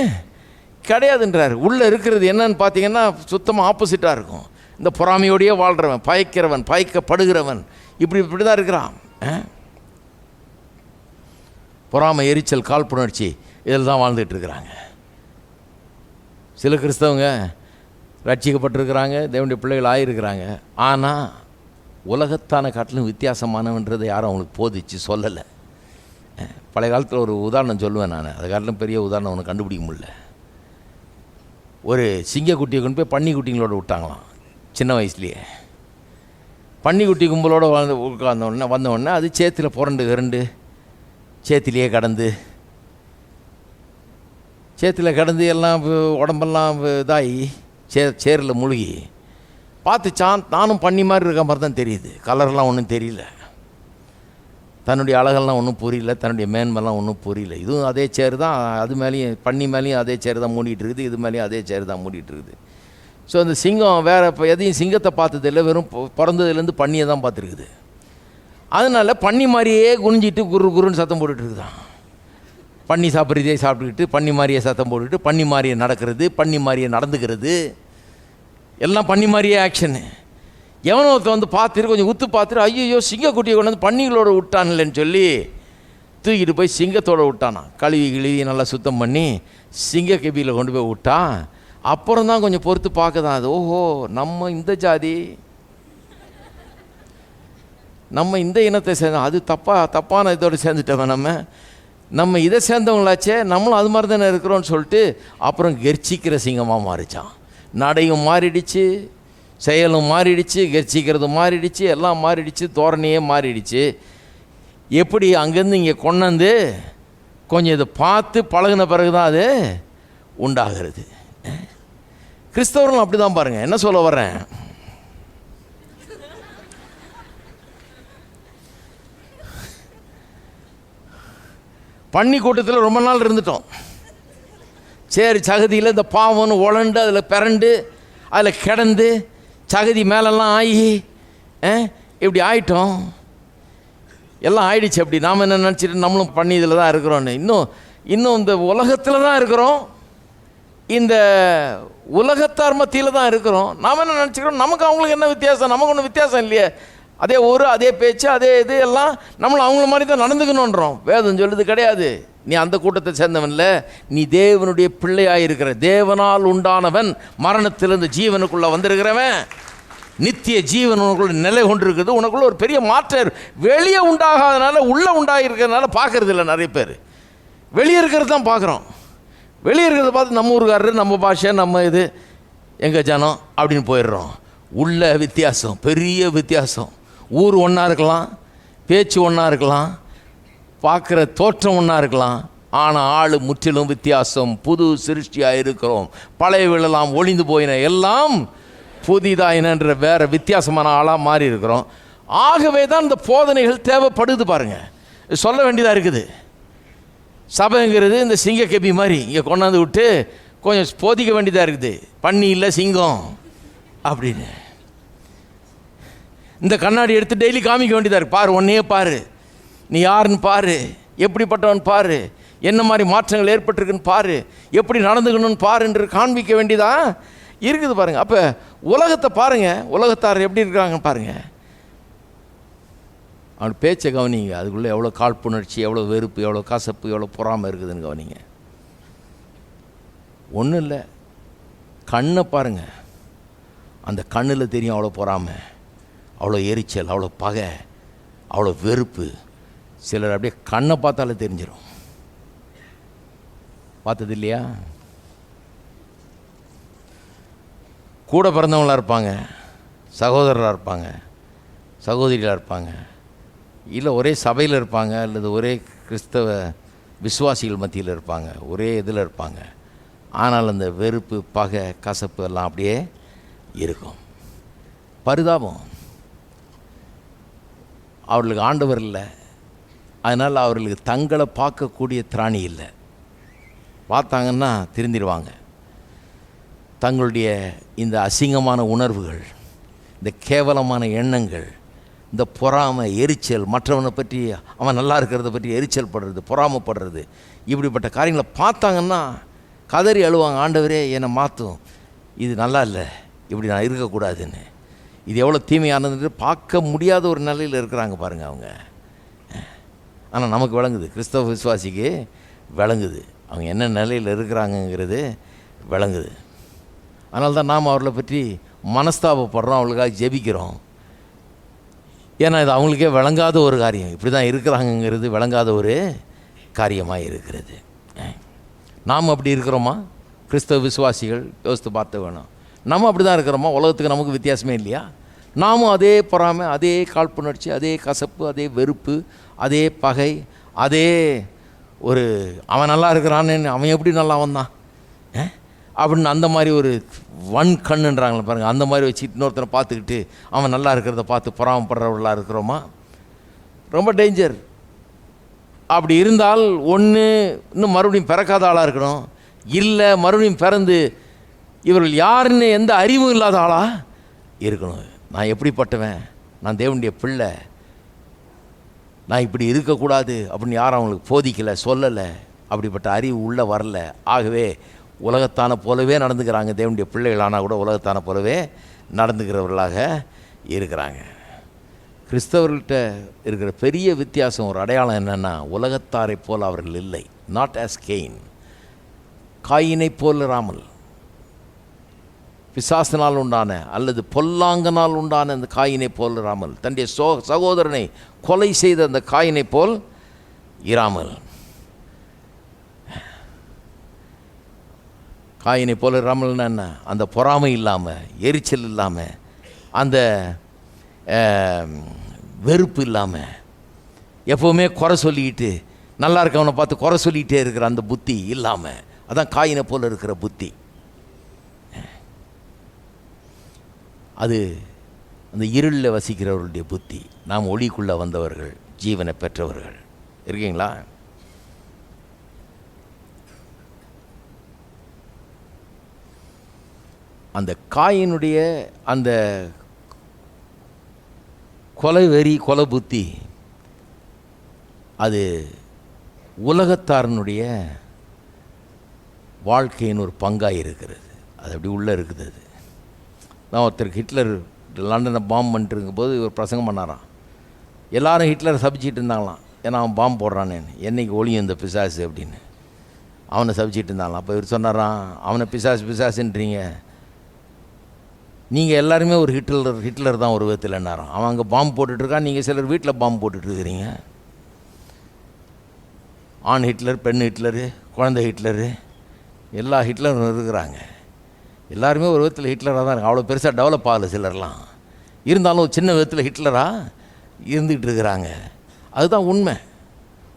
கிடையாதுன்றார். உள்ளே இருக்கிறது என்னன்னு பார்த்தீங்கன்னா சுத்தமாக ஆப்போசிட்டாக இருக்கும். இந்த பொறாமையோடையே வாழ்கிறவன், பயக்கிறவன், பயக்கப்படுகிறவன், இப்படி தான் இருக்கிறான். பொறாமை, எரிச்சல், காழ்ப்புணர்ச்சி, இதில் தான் வாழ்ந்துட்டு இருக்கிறாங்க. சில கிறிஸ்தவங்க ரட்சிக்கப்பட்டிருக்கிறாங்க, தேவனுடைய பிள்ளைகள் ஆகியிருக்கிறாங்க. ஆனால் உலகத்தான காட்டிலும் வித்தியாசமானவன்றதை யாரும் அவங்களுக்கு போதிச்சு சொல்லலை. பழைய காலத்தில் ஒரு உதாரணம் சொல்லுவேன் நான். அது காட்டிலும் பெரிய உதாரணம் ஒன்று கண்டுபிடிக்க முடியல. ஒரு சிங்கக்குட்டியை கொண்டு போய் பன்னிக்குட்டிங்களோட விட்டாங்களாம் சின்ன வயசுலேயே. பன்னிக்குட்டி கும்பலோடு வந்தோடனே அது சேத்தில் புரண்டு சேத்திலேயே கடந்து எல்லாம் உடம்பெல்லாம் இதாகி சேரில் முழுகி பார்த்துச்சான். நானும் பண்ணி மாதிரி இருக்க மாதிரி தான் தெரியுது. கலர்லாம் ஒன்றும் தெரியல, தன்னுடைய அழகெல்லாம் ஒன்றும் புரியல, தன்னுடைய மேன்மெல்லாம் ஒன்றும் புரியல. இதுவும் அதே சேர் தான், அது மேலேயும் பண்ணி மேலேயும் அதே சேர் தான் மூடிட்டு இருக்குது, இது மேலேயும் அதே சேர் தான் மூடிட்டு இருக்குது. ஸோ அந்த சிங்கம் வேறு இப்போ எதையும் சிங்கத்தை பார்த்ததில்லை, வெறும் பிறந்ததுலேருந்து பண்ணியை தான் பார்த்துருக்குது. அதனால் பண்ணி மாதிரியே குனிஞ்சிட்டு குருன்னு சத்தம் போட்டுட்ருக்குதான். பண்ணி சாப்பிட்றதே சாப்பிட்டுக்கிட்டு பண்ணி மாதிரியே சத்தம் போட்டுக்கிட்டு பண்ணி மாதிரியே நடக்கிறது, பண்ணி மாதிரியே நடந்துக்கிறது, எல்லாம் பண்ணி மாதிரியே ஆக்ஷனு. எவனோ ஒருத்தன் வந்து பார்த்துட்டு கொஞ்சம் உத்து பார்த்துட்டு ஐயோ சிங்கக்குட்டியை கொண்டு வந்து பண்ணிகளோட விட்டான்லன்னு சொல்லி தூக்கிட்டு போய் சிங்கத்தோடு விட்டானா. கழுவி நல்லா சுத்தம் பண்ணி சிங்க கெபியில் கொண்டு போய் விட்டான். அப்புறம் தான் கொஞ்சம் பொறுத்து பார்க்கதான் அது, ஓஹோ நம்ம இந்த ஜாதி, நம்ம இந்த இனத்தை சேர்ந்தோம், அது தப்பான இதோடு சேர்ந்துட்டவன், நம்ம இதை சேர்ந்தவங்களாச்சே, நம்மளும் அது மாதிரி தானே இருக்கிறோன்னு சொல்லிட்டு அப்புறம் கெர்ச்சிக்கிற சிங்கமாக மாறிச்சான். நடையும் மாறிடுச்சு, செயலும் மாறிடுச்சு, கெர்ச்சிக்கிறதும் மாறிடுச்சு, எல்லாம் மாறிடுச்சு, தோரணையே மாறிடுச்சு. எப்படி அங்கேருந்து இங்கே கொண்டாந்து கொஞ்சம் இதை பார்த்து பழகின பிறகு தான் அது உண்டாகிறது. கிறிஸ்தவர்களும் அப்படி தான் பாருங்கள். என்ன சொல்ல வர்றேன், பண்ணி கூட்டத்தில் ரொம்ப நாள் இருந்துட்டோம். சரி, சகதியில் இந்த பாவம்னு உழண்டு அதில் பிறண்டு அதில் கிடந்து சகதி மேலெல்லாம் ஆகி இப்படி ஆயிட்டோம். எல்லாம் ஆயிடுச்சு. அப்படி நாம் என்ன நினச்சிட்டு நம்மளும் பண்ணி இதில் தான் இருக்கிறோன்னு. இன்னும் இந்த உலகத்தில் தான் இருக்கிறோம், இந்த உலகத்தார் மத்தியில் தான் இருக்கிறோம். நாம் என்ன நினச்சிக்கிறோம், நமக்கு அவங்களுக்கு என்ன வித்தியாசம்? நமக்கு ஒன்றும் வித்தியாசம் இல்லையே, அதே ஊர், அதே பேச்சு, அதே இது எல்லாம் நம்மளும் அவங்கள மாதிரி தான் நடந்துக்கணுன்றோம். வேதம் சொல்லுது கிடையாது, நீ அந்த கூட்டத்தை சேர்ந்தவன்ல, நீ தேவனுடைய பிள்ளையாயிருக்கிற, தேவனால் உண்டானவன், மரணத்திலிருந்து ஜீவனுக்குள்ளே வந்திருக்கிறவன், நித்திய ஜீவன் உனக்குள்ள நிலை கொண்டிருக்குது. உனக்குள்ள ஒரு பெரிய மாற்றம் வெளியே உண்டாகாதனால உள்ளே உண்டாகிருக்கிறதுனால பார்க்கறது இல்லை. நிறைய பேர் வெளியே இருக்கிறது தான் பார்க்குறோம். வெளியே இருக்கிறத பார்த்து நம்ம ஊருக்காரரு, நம்ம பாஷை, நம்ம இது, எங்கள் ஜனம் அப்படின்னு போயிடுறோம். உள்ள வித்தியாசம், பெரிய வித்தியாசம். ஊர் ஒன்றா இருக்கலாம், பேச்சு ஒன்றா இருக்கலாம், பார்க்குற தோற்றம் ஒன்றா இருக்கலாம், ஆனால் ஆள் முற்றிலும் வித்தியாசம். புது சிருஷ்டியாக இருக்கிறோம். பழையவெல்லாம் ஒளிந்து போயின, எல்லாம் புதிதாயினன்ற வேறு வித்தியாசமான ஆளாக மாறி இருக்கிறோம். ஆகவே தான் இந்த போதனைகள் தேவைப்படுது. பாருங்கள், சொல்ல வேண்டியதாக இருக்குது. சபைங்கிறது இந்த சிங்க கெபி மாதிரி இங்கே கொண்டாந்து விட்டு கொஞ்சம் போதிக்க வேண்டியதாக இருக்குது. பண்ணி இல்லை சிங்கம் அப்படின்னு இந்த கண்ணாடி எடுத்து டெய்லி காமிக்க வேண்டியதாக இருக்குது. பாரு, ஒன்றையே பாரு, நீ யாருன்னு பாரு, எப்படிப்பட்டவன் பாரு, என்ன மாதிரி மாற்றங்கள் ஏற்பட்டிருக்குன்னு பாரு, எப்படி நடந்துக்கணும்னு பாருன்று காண்பிக்க வேண்டியதாக இருக்குது. பாருங்கள், அப்போ உலகத்தை பாருங்கள், உலகத்தார் எப்படி இருக்கிறாங்கன்னு பாருங்கள். அவன் பேச்சை கவனிங்க, அதுக்குள்ளே எவ்வளோ காழ்ப்புணர்ச்சி, எவ்வளோ வெறுப்பு, எவ்வளோ கசப்பு, எவ்வளோ பொறாமை இருக்குதுன்னு கவனிங்க. ஒன்றும் இல்லை, கண்ணை பாருங்கள், அந்த கண்ணில் தெரியும் அவ்வளோ பொறாமை, அவ்வளோ எரிச்சல், அவ்வளோ பகை, அவ்வளோ வெறுப்பு. சிலர் அப்படியே கண்ணை பார்த்தாலே தெரிஞ்சிடும். பார்த்தது இல்லையா? கூட பிறந்தவங்களாக இருப்பாங்க, சகோதரராக இருப்பாங்க, சகோதரிகளாக இருப்பாங்க, இல்லை ஒரே சபையில் இருப்பாங்க, அல்லது ஒரே கிறிஸ்தவ விசுவாசிகள் மத்தியில் இருப்பாங்க, ஒரே இதில் இருப்பாங்க. ஆனால் அந்த வெறுப்பு, பகை, கசப்பு எல்லாம் அப்படியே இருக்கும். பரிதாபம். அவர்களுக்கு ஆண்டவர் இல்லை, அதனால் அவர்களுக்கு தங்களை பார்க்கக்கூடிய திராணி இல்லை. பார்த்தாங்கன்னா திருந்திடுவாங்க. தங்களுடைய இந்த அசிங்கமான உணர்வுகள், இந்த கேவலமான எண்ணங்கள், இந்த பொறாமை, எரிச்சல், மற்றவனை பற்றி, அவன் நல்லா இருக்கிறத பற்றி எரிச்சல் படுறது, பொறாமைப்படுறது, இப்படிப்பட்ட காரியங்களை பார்த்தாங்கன்னா கதறி அழுவாங்க, ஆண்டவரே என்னை மாற்றும், இது நல்லா இல்லை, இப்படி நான் இருக்கக்கூடாதுன்னு. இது எவ்வளோ தீமையானதுன்னு பார்க்க முடியாத ஒரு நிலையில் இருக்கிறாங்க பாருங்கள் அவங்க. ஆனால் நமக்கு விளங்குது, கிறிஸ்தவ விசுவாசிக்கு விளங்குது, அவங்க என்ன நிலையில் இருக்கிறாங்கங்கிறது விளங்குது. அதனால தான் நாம் அவர்களை பற்றி மனஸ்தாபப்படுறோம், அவங்களுக்காக ஜெபிக்கிறோம். ஏன்னா இது அவங்களுக்கே விளங்காத ஒரு காரியம், இப்படி தான் இருக்கிறாங்கங்கிறது விளங்காத ஒரு காரியமாக இருக்கிறது. நாம் அப்படி இருக்கிறோமா? கிறிஸ்தவ விசுவாசிகள் யோசித்து பார்த்து வேணும். நம்ம அப்படி தான் இருக்கிறோமா? உலகத்துக்கு நமக்கு வித்தியாசமே இல்லையா? நாமும் அதே பொறாமை, அதே காழ்ப்புணர்ச்சி, அதே கசப்பு, அதே வெறுப்பு, அதே பகை, அதே ஒரு அவன் நல்லா இருக்கிறான்னு, அவன் எப்படி நல்லா வந்தான் அப்படின்னு அந்த மாதிரி ஒரு வன் கண்ணுன்றாங்களே பாருங்கள், அந்த மாதிரி வச்சுட்டு இன்னொருத்தனை பார்த்துக்கிட்டு அவன் நல்லா இருக்கிறத பார்த்து பொறாமப்படுறவர்களாக இருக்கிறோமா? ரொம்ப டேஞ்சர். அப்படி இருந்தால் ஒன்று இன்னும் மறுபடியும் பிறக்காத ஆளாக இருக்கணும், இல்லை மறுபடியும் பிறந்து இவர்கள் யாருன்னு எந்த அறிவும் இல்லாத ஆளாக இருக்கணும். நான் எப்படிப்பட்டவன், நான் தேவனுடைய பிள்ளை, நான் இப்படி இருக்கக்கூடாது அப்படின்னு யாரும் அவங்களுக்கு போதிக்கலை, சொல்லலை, அப்படிப்பட்ட அறிவு உள்ளே வரல. ஆகவே உலகத்தான போலவே நடந்துக்கிறாங்க. தேவனுடைய பிள்ளைகள் ஆனால் கூட உலகத்தான போலவே நடந்துக்கிறவர்களாக இருக்கிறாங்க. கிறிஸ்தவர்கள்ட்ட இருக்கிற பெரிய வித்தியாசம், ஒரு அடையாளம் என்னென்னா, உலகத்தாரை போல் அவர்கள் இல்லை. நாட் ஆஸ் கெயின், காயினை போல் இராமல், பிசாசினால் உண்டான அல்லது பொல்லாங்கனால் உண்டான அந்த காயினை போல் இராமல், தன்னுடைய சகோதரனை கொலை செய்த அந்த காயினை போல் இராமல், காயினை போல் இராமல்னா என்ன? அந்த பொறாமை இல்லாமல், எரிச்சல் இல்லாமல், அந்த வெறுப்பு இல்லாமல், எப்போவுமே குறை சொல்லிக்கிட்டு, நல்லா இருக்கவனை பார்த்து குறை சொல்லிக்கிட்டே இருக்கிற அந்த புத்தி இல்லாமல், அதான் காயினை போல் இருக்கிற புத்தி. அது அந்த இருளில் வசிக்கிறவர்களுடைய புத்தி. நாம் ஒளிக்குள்ளே வந்தவர்கள், ஜீவனை பெற்றவர்கள். இருக்கீங்களா? அந்த காயினுடைய அந்த கொலை வெறி, கொலை புத்தி, அது உலகத்தாரனுடைய வாழ்க்கையின் ஒரு பங்காக இருக்கிறது. அது அப்படி உள்ளே இருக்குது. அது நான் ஒருத்தருக்கு ஹிட்லர் லண்டனை பாம்பு பண்ணிட்டு இருக்கும்போது ஒரு பிரசங்கம் பண்ணாராம். எல்லாரும் ஹிட்லரை சபிச்சிட்டு இருந்தாங்களாம், ஏன்னா அவன் பாம்பு போடுறானே, என்னைக்கு ஒளியும் இந்த பிசாசு அப்படின்னு அவனை சபிச்சிட்டு இருந்தாங்களாம். அப்போ இவர் சொன்னாராம், அவனை பிசாசுன்றீங்க, நீங்கள் எல்லாருமே ஒரு ஹிட்லர் தான் ஒரு விதத்தில் என்னாராம். அவன் அங்கே பாம்பு போட்டுட்ருக்கான், நீங்கள் சிலர் வீட்டில் பாம்பு போட்டுட்ருக்கிறீங்க. ஆண் ஹிட்லர், பெண் ஹிட்லரு, குழந்தை ஹிட்லரு, எல்லா ஹிட்லரும் இருக்கிறாங்க. எல்லாருமே ஒரு விதத்தில் ஹிட்லராக தான் இருக்கு. அவ்வளோ பெருசாக டெவலப் ஆகலை சிலர்லாம், இருந்தாலும் சின்ன விதத்தில் ஹிட்லராக இருந்துகிட்டு இருக்கிறாங்க. அதுதான் உண்மை.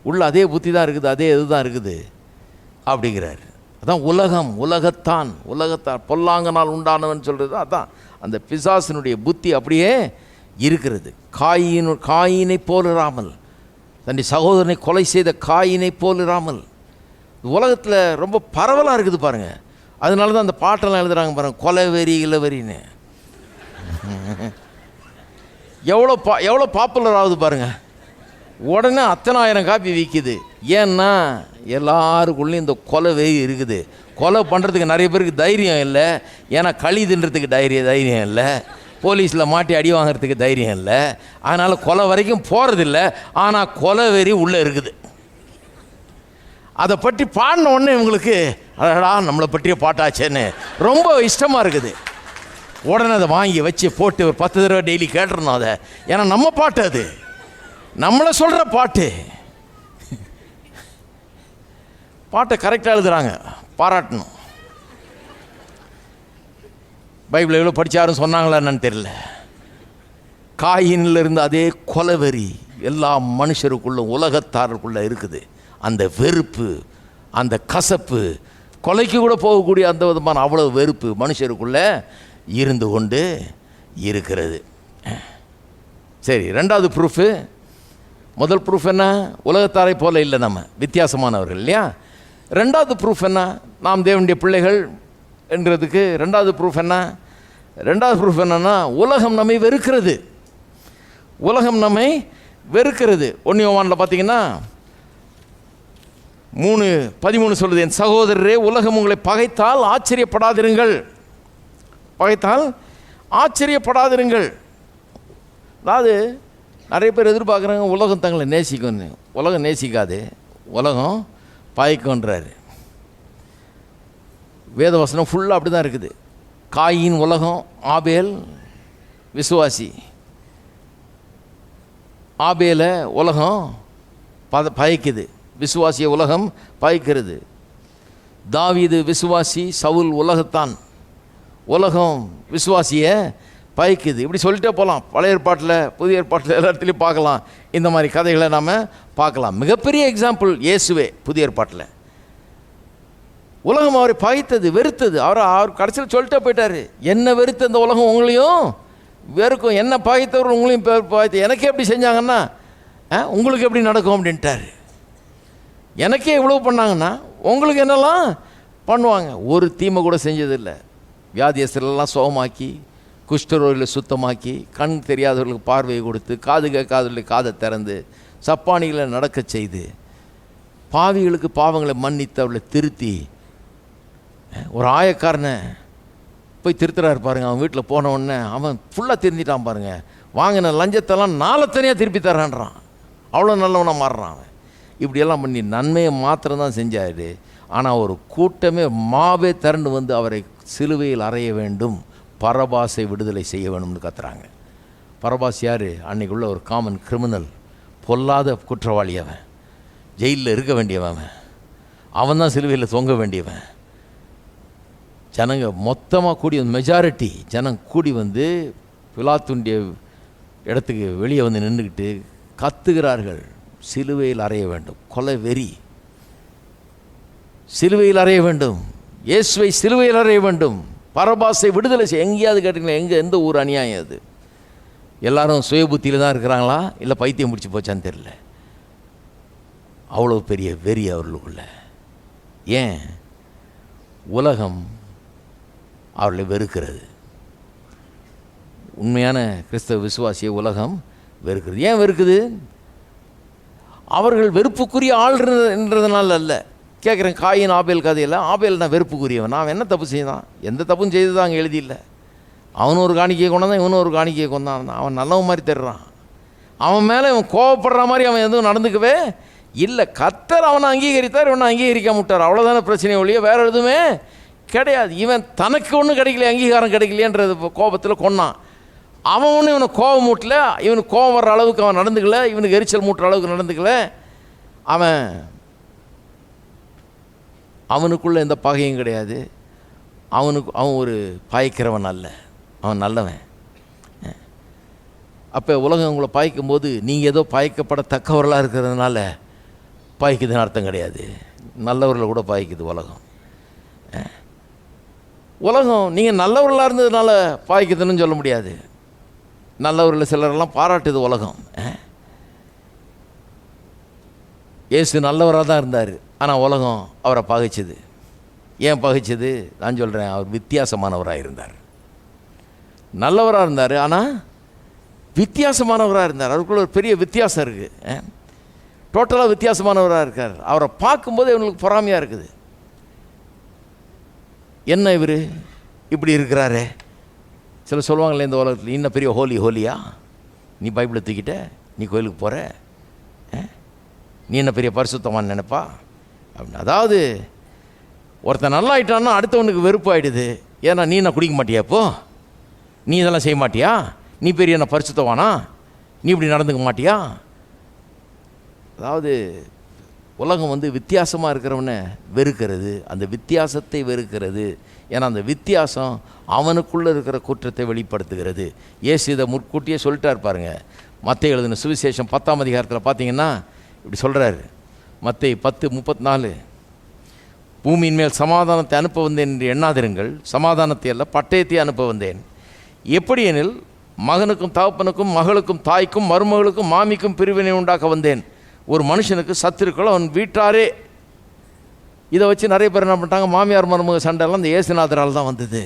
உள்ள அதே புத்தி தான் இருக்குது, அதே இது தான் இருக்குது அப்படிங்கிறார். அதான் உலகத்தான் பொல்லாங்கனால் உண்டானவன் சொல்கிறது. அதான் அந்த பிசாசினுடைய புத்தி அப்படியே இருக்கிறது. காயினை போலிராமல், தன்னுடைய சகோதரனை கொலை செய்த காயினை போலிராமல். உலகத்தில் ரொம்ப பரவலாக இருக்குது பாருங்கள். அதனால தான் அந்த பாட்டெல்லாம் எழுதுகிறாங்க பாருங்கள், கொலை வெறி இளவெறின்னு. எவ்வளோ பாப்புலர் ஆகுது பாருங்கள். உடனே 10,000 காப்பி விற்கிது. ஏன்னா எல்லாருக்குள்ளேயும் இந்த கொலை வெறி இருக்குது. கொலை பண்ணுறதுக்கு நிறைய பேருக்கு தைரியம் இல்லை. ஏன்னா களி தின்றதுக்கு தைரியம் இல்லை, போலீஸில் மாட்டி அடி வாங்கிறதுக்கு தைரியம் இல்லை. அதனால் கொலை வரைக்கும் போகிறதில்ல. ஆனால் கொலை வெறி உள்ளே இருக்குது. அதை பற்றி பாடின உடனே இவங்களுக்கு அடடா நம்மளை பற்றிய பாட்டாச்சேன்னு ரொம்ப இஷ்டமாக இருக்குது. உடனே அதை வாங்கி வச்சு போட்டு ஒரு 10 தடவை டெய்லி கேட்டுறணும் அதை. ஏன்னா நம்ம பாட்டு, அது நம்மளை சொல்கிற பாட்டு. பாட்டை கரெக்டாக எழுதுகிறாங்க, பாராட்டணும். பைபிள் எவ்வளோ படித்தாரும் சொன்னாங்களா என்னன்னு தெரியல. காயினில் இருந்து அதே கொலைவெறி எல்லா மனுஷருக்குள்ள, உலகத்தாருக்குள்ளே இருக்குது. அந்த வெறுப்பு, அந்த கசப்பு, கொலைக்கு கூட போகக்கூடிய அந்த விதமான அவ்வளோ வெறுப்பு மனுஷருக்குள்ளே இருந்து கொண்டு இருக்கிறது. சரி, ரெண்டாவது ப்ரூஃபு. முதல் ப்ரூஃப் என்ன? உலகத்தாரை போல இல்லை, நம்ம வித்தியாசமானவர்கள் இல்லையா. ரெண்டாவது ப்ரூஃப் என்ன? நாம் தேவனுடைய பிள்ளைகள் என்றதுக்கு ரெண்டாவது ப்ரூஃப் என்ன? ரெண்டாவது ப்ரூஃப் என்னன்னா, உலகம் நம்மை வெறுக்கிறது. உலகம் நம்மை வெறுக்கிறது. 1 யோவானில் பார்த்தீங்கன்னா 3:13 சொல்லுது, என் சகோதரரே, உலகம் உங்களை பகைத்தால் ஆச்சரியப்படாதிருங்கள். பகைத்தால் ஆச்சரியப்படாதிருங்கள். அதாவது நிறைய பேர் எதிர்பார்க்குறாங்க உலகம் தங்களை நேசிக்கும்னு. உலகம் நேசிக்காது, உலகம் பகைக்கும்ன்றாரு. வேதவசனம் ஃபுல்லாக அப்படி தான் இருக்குது. காயின் உலகம், ஆபேல் விசுவாசி. ஆபேலை உலகம் பகைக்குது, விசுவாசிய உலகம் பகைக்கிறது. தாவீது விசுவாசி, சவுல் உலகத்தான். உலகம் விசுவாசியை பகைக்குது. இப்படி சொல்லிட்டே போகலாம். பழைய ஏற்பாட்டில், புதிய ஏற்பாட்டில் எல்லா இடத்துலையும் பார்க்கலாம். இந்த மாதிரி கதைகளை நாம் பார்க்கலாம். மிகப்பெரிய எக்ஸாம்பிள் இயேசுவே. புதிய ஏற்பாட்டில் உலகம் அவரை பகைத்தது, வெறுத்தது. அவர் கடைசியில் சொல்லிட்டே போயிட்டார், என்ன வெறுத்த இந்த உலகம் உங்களையும் வெறுக்கும், என்ன பகைத்தவர் உங்களையும் பகைத்து. எனக்கே எப்படி செஞ்சாங்கன்னா உங்களுக்கு எப்படி நடக்கும் அப்படின்ட்டார். எனக்கே இவ்வளோ பண்ணாங்கன்னா உங்களுக்கு என்னெல்லாம் பண்ணுவாங்க. ஒரு தீமை கூட செஞ்சதில்லை. வியாதியஸ்தரெல்லாம் சுகமாக்கி, குஷ்டரோகிகளை சுத்தமாக்கி, கண் தெரியாதவர்களுக்கு பார்வையை கொடுத்து, காது கேட்காதவர்களுக்கு காதை திறந்து, சப்பானிகளை நடக்க செய்து, பாவிகளுக்கு பாவங்களை மன்னித்து அவளை திருத்தி. ஒரு ஆயக்காரனை போய் திருத்துறாரு பாருங்கள். அவன் வீட்டில் போன உடனே அவன் ஃபுல்லாக திருந்திட்டான் பாருங்கள். வாங்கின லஞ்சத்தெல்லாம் 4 தனியாக திருப்பி தரான்றான். அவ்வளோ நல்லவனாக மாறுறான் அவன். இப்படியெல்லாம் பண்ணி நன்மையை மாத்திரம்தான் செஞ்சாரு. ஆனால் ஒரு கூட்டமே மாவே திரண்டு வந்து அவரை சிலுவையில் அறைய வேண்டும், பரபாசை விடுதலை செய்ய வேணும்னு கத்துறாங்க. பரபாஸ் யார்? அன்னைக்குள்ள ஒரு காமன் கிரிமினல், பொல்லாத குற்றவாளி. அவன் ஜெயிலில் இருக்க வேண்டியவன். அவன் தான் சிலுவையில் தொங்க வேண்டியவன். ஜனங்க மொத்தமாக கூடி, மெஜாரிட்டி ஜனம் கூடி வந்து பிலாத்துடைய இடத்துக்கு வெளியே வந்து நின்றுக்கிட்டு கத்துகிறார்கள், சிலுவையில் அறைய வேண்டும். கொலை வெறி, சிலுவையில் அறைய வேண்டும், இயேசுவை சிலுவையில் அறைய வேண்டும், பரபாசை விடுதலை செய்ய. எங்கேயாவது கேட்டீங்களா? எந்த ஊர் அநியாயம் அது? எல்லாரும் சுய புத்தியில் தான் இருக்கிறாங்களா, இல்லை பைத்தியம் முடிச்சு போச்சான்னு தெரியல. அவ்வளோ பெரிய வெறி அவர்களுக்குள்ள. ஏன்? உலகம் அவர்களை வெறுக்கிறது. உண்மையான கிறிஸ்தவ விசுவாசியை உலகம் வெறுக்கிறது. ஏன் வெறுக்குது? அவர்கள் வெறுப்புக்குரிய ஆள் என்றதுனால அல்ல. கேட்குறேன், காயின் ஆபேல் கதையில் ஆபேல் நான் வெறுப்புக்குரியவன். நான் என்ன தப்பு செய்தான்? எந்த தப்பும் செய்து தான் அங்கே எழுதியில்லை. அவனும் ஒரு காணிக்கையை கொண்டான், இவனும் ஒரு காணிக்கையை கொண்டான். அவன் நல்லவன் மாதிரி தர்றான். அவன் மேலே இவன் கோவப்படுற மாதிரி அவன் எதுவும் நடந்துக்கவே இல்லை. கர்த்தர் அவனை அங்கீகரித்தார், இவனை அங்கீகரிக்காம விட்டார். அவ்வளோதான பிரச்சனை ஒழிய வேறு எதுவுமே கிடையாது. இவன் தனக்கு ஒன்றும் கிடைக்கல, அங்கீகாரம் கிடைக்கலையன்றது கோபத்தில் கொன்னான். அவன் ஒன்றும் இவனை கோபம் மூட்டல, இவனுக்கு கோபம் வர்ற அளவுக்கு அவன் நடந்துக்கல, இவனுக்கு எரிச்சல் மூட்டுற அளவுக்கு நடந்துக்கல. அவனுக்குள்ள எந்த பகையும் கிடையாது. அவன் ஒரு பாய்க்கிறவன் அல்ல, அவன் நல்லவன். அப்போ உலகம் உங்களை பாய்க்கும் போது நீங்கள் ஏதோ பாய்க்கப்படத்தக்கவர்களாக இருக்கிறதுனால பாய்க்குதுன்னு அர்த்தம் கிடையாது. நல்லவர்களை கூட பாய்க்குது உலகம். உலகம் நீங்கள் நல்லவர்களாக இருந்ததுனால பாய்க்குதுன்னு சொல்ல முடியாது. நல்லவர்கள் சிலரெல்லாம் பாராட்டுது உலகம். இயேசு நல்லவராக தான் இருந்தார், ஆனால் உலகம் அவரை பகைச்சது. ஏன் பகைச்சது? நான் சொல்கிறேன், அவர் வித்தியாசமானவராக இருந்தார். நல்லவராக இருந்தார், ஆனால் வித்தியாசமானவராக இருந்தார். அவருக்குள்ள ஒரு பெரிய வித்தியாசம் இருக்குது. டோட்டலாக வித்தியாசமானவராக இருக்கார். அவரை பார்க்கும்போது இவங்களுக்கு பொறாமையாக இருக்குது. என்ன இவர் இப்படி இருக்கிறாரே? சில சொல்லுவாங்களே இந்த உலகத்தில், இன்னும் பெரிய ஹோலியா, நீ பைபிளை தூக்கிட்ட, நீ கோயிலுக்கு போகிற, நீ என்ன பெரிய பரிசுத்தமானு நினைப்பா அப்படின்னு. அதாவது ஒருத்தன் நல்லா ஆயிட்டான்னா அடுத்தவனுக்கு வெறுப்பு ஆகிடுது. ஏன்னா நீ என்ன குடிக்க மாட்டியா, இப்போ நீ இதெல்லாம் செய்ய மாட்டியா, நீ பெரிய என்ன பரிசுத்தவானா, நீ இப்படி நடந்துக்க மாட்டியா. அதாவது உலகம் வித்தியாசமாக இருக்கிறவனை வெறுக்கிறது, அந்த வித்தியாசத்தை வெறுக்கிறது. ஏன்னா அந்த வித்தியாசம் அவனுக்குள்ளே இருக்கிற குற்றத்தை வெளிப்படுத்துகிறது. இயேசு இதை முற்கூட்டியே சொல்லிட்டார் பாருங்க. மத்தேயு எழுதின சுவிசேஷம் 10ஆம் அதிகாரத்தில் பார்த்தீங்கன்னா இப்படி சொல்கிறாரு. மத்தேயு 10:34, பூமியின் மேல் சமாதானத்தை அனுப்ப வந்தேன் என்று எண்ணாதிருங்கள், சமாதானத்தை அல்ல பட்டயத்தை அனுப்ப வந்தேன். எப்படி எனில் மகனுக்கும் தகப்பனுக்கும் மகளுக்கும் தாய்க்கும் மருமகளுக்கும் மாமிக்கும் பிரிவினை உண்டாக்க வந்தேன். ஒரு மனுஷனுக்கு சத்துருக்கள் அவன் வீட்டாரே. இதை வச்சு நிறைய பேர் என்ன பண்ணிட்டாங்க, மாமியார் மருமக சண்டைலாம் இந்த இயேசுநாதரால் தான் வந்தது.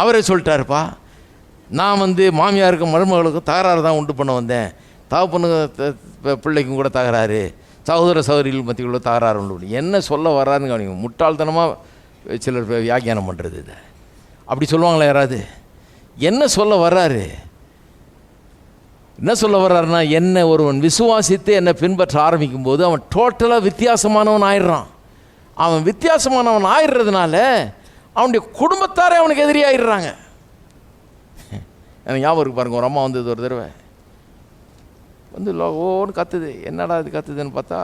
அவரே சொல்லிட்டாருப்பா, நான் மாமியாருக்கும் மருமகளுக்கும் தகராறு தான் உண்டு பண்ண வந்தேன், தகப்பனுக்கு பிள்ளைக்கும் கூட தகராறு, சகோதர சகோதரிகள் மத்தியுள்ள தகராறு உண்டு. என்ன சொல்ல வர்றாருன்னு கவனிங்க. முட்டாள்தனமாக சிலர் வியாக்கியானம் பண்ணுறது. இதை அப்படி சொல்லுவாங்களே யாராவது? என்ன சொல்ல வர்றாரு? என்ன சொல்ல வர்றாருன்னா, என்ன ஒருவன் விசுவாசித்து என்னை பின்பற்ற ஆரம்பிக்கும் போது அவன் டோட்டலாக வித்தியாசமானவன் ஆயிடுறான். அவன் வித்தியாசமானவன் ஆயிடுறதுனால அவனுடைய குடும்பத்தாரே அவனுக்கு எதிரியாயிடுறாங்க. எனக்கு ஞாபகம் இருக்கு பாருங்க, ஒரு அம்மா வந்தது ஒரு தடவை லோன்னு கத்துது. என்னடா இது கத்துதுன்னு பார்த்தா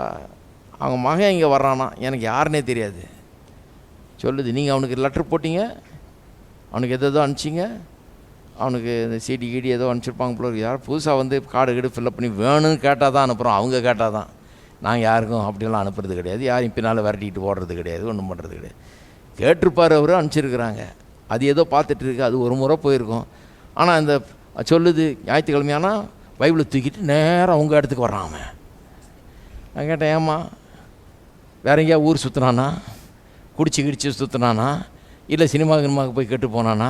அவங்க மகன் இங்கே வர்றானா, எனக்கு யாருன்னே தெரியாது. சொல்லுது, நீங்கள் அவனுக்கு லெட்டர் போட்டிங்க, அவனுக்கு எதோ அனுப்பிச்சிங்க, அவனுக்கு இந்த சிடி கீடி ஏதோ அனுப்பிச்சிருப்பாங்க போல. யாரும் புதுசாக கார்டு கீடு ஃபில்லப் பண்ணி வேணும்னு கேட்டால் தான் அனுப்புகிறோம். அவங்க கேட்டால் தான். நாங்கள் யாருக்கும் அப்படியெல்லாம் அனுப்புறது கிடையாது, யாரையும் பின்னால் விரட்டிட்டு போடுறது கிடையாது, ஒன்றும் பண்ணுறது கிடையாது. கேட்டிருப்பார் அவர், அனுப்பிச்சிருக்கிறாங்க. அது ஏதோ பார்த்துட்டு இருக்கு, அது ஒரு முறை போயிருக்கோம். ஆனால் இந்த சொல்லுது, ஞாயிற்றுக்கிழமையானா பைபிளை தூக்கிட்டு நேராக அவங்க இடத்துக்கு வர்றான் அவன். நான் கேட்டேன், ஏம்மா வேற எங்கேயா ஊர் சுற்றுனானா, குடிச்சு சுற்றுனானா, இல்லை சினிமாவுக்கு போய் கெட்டு போனானா?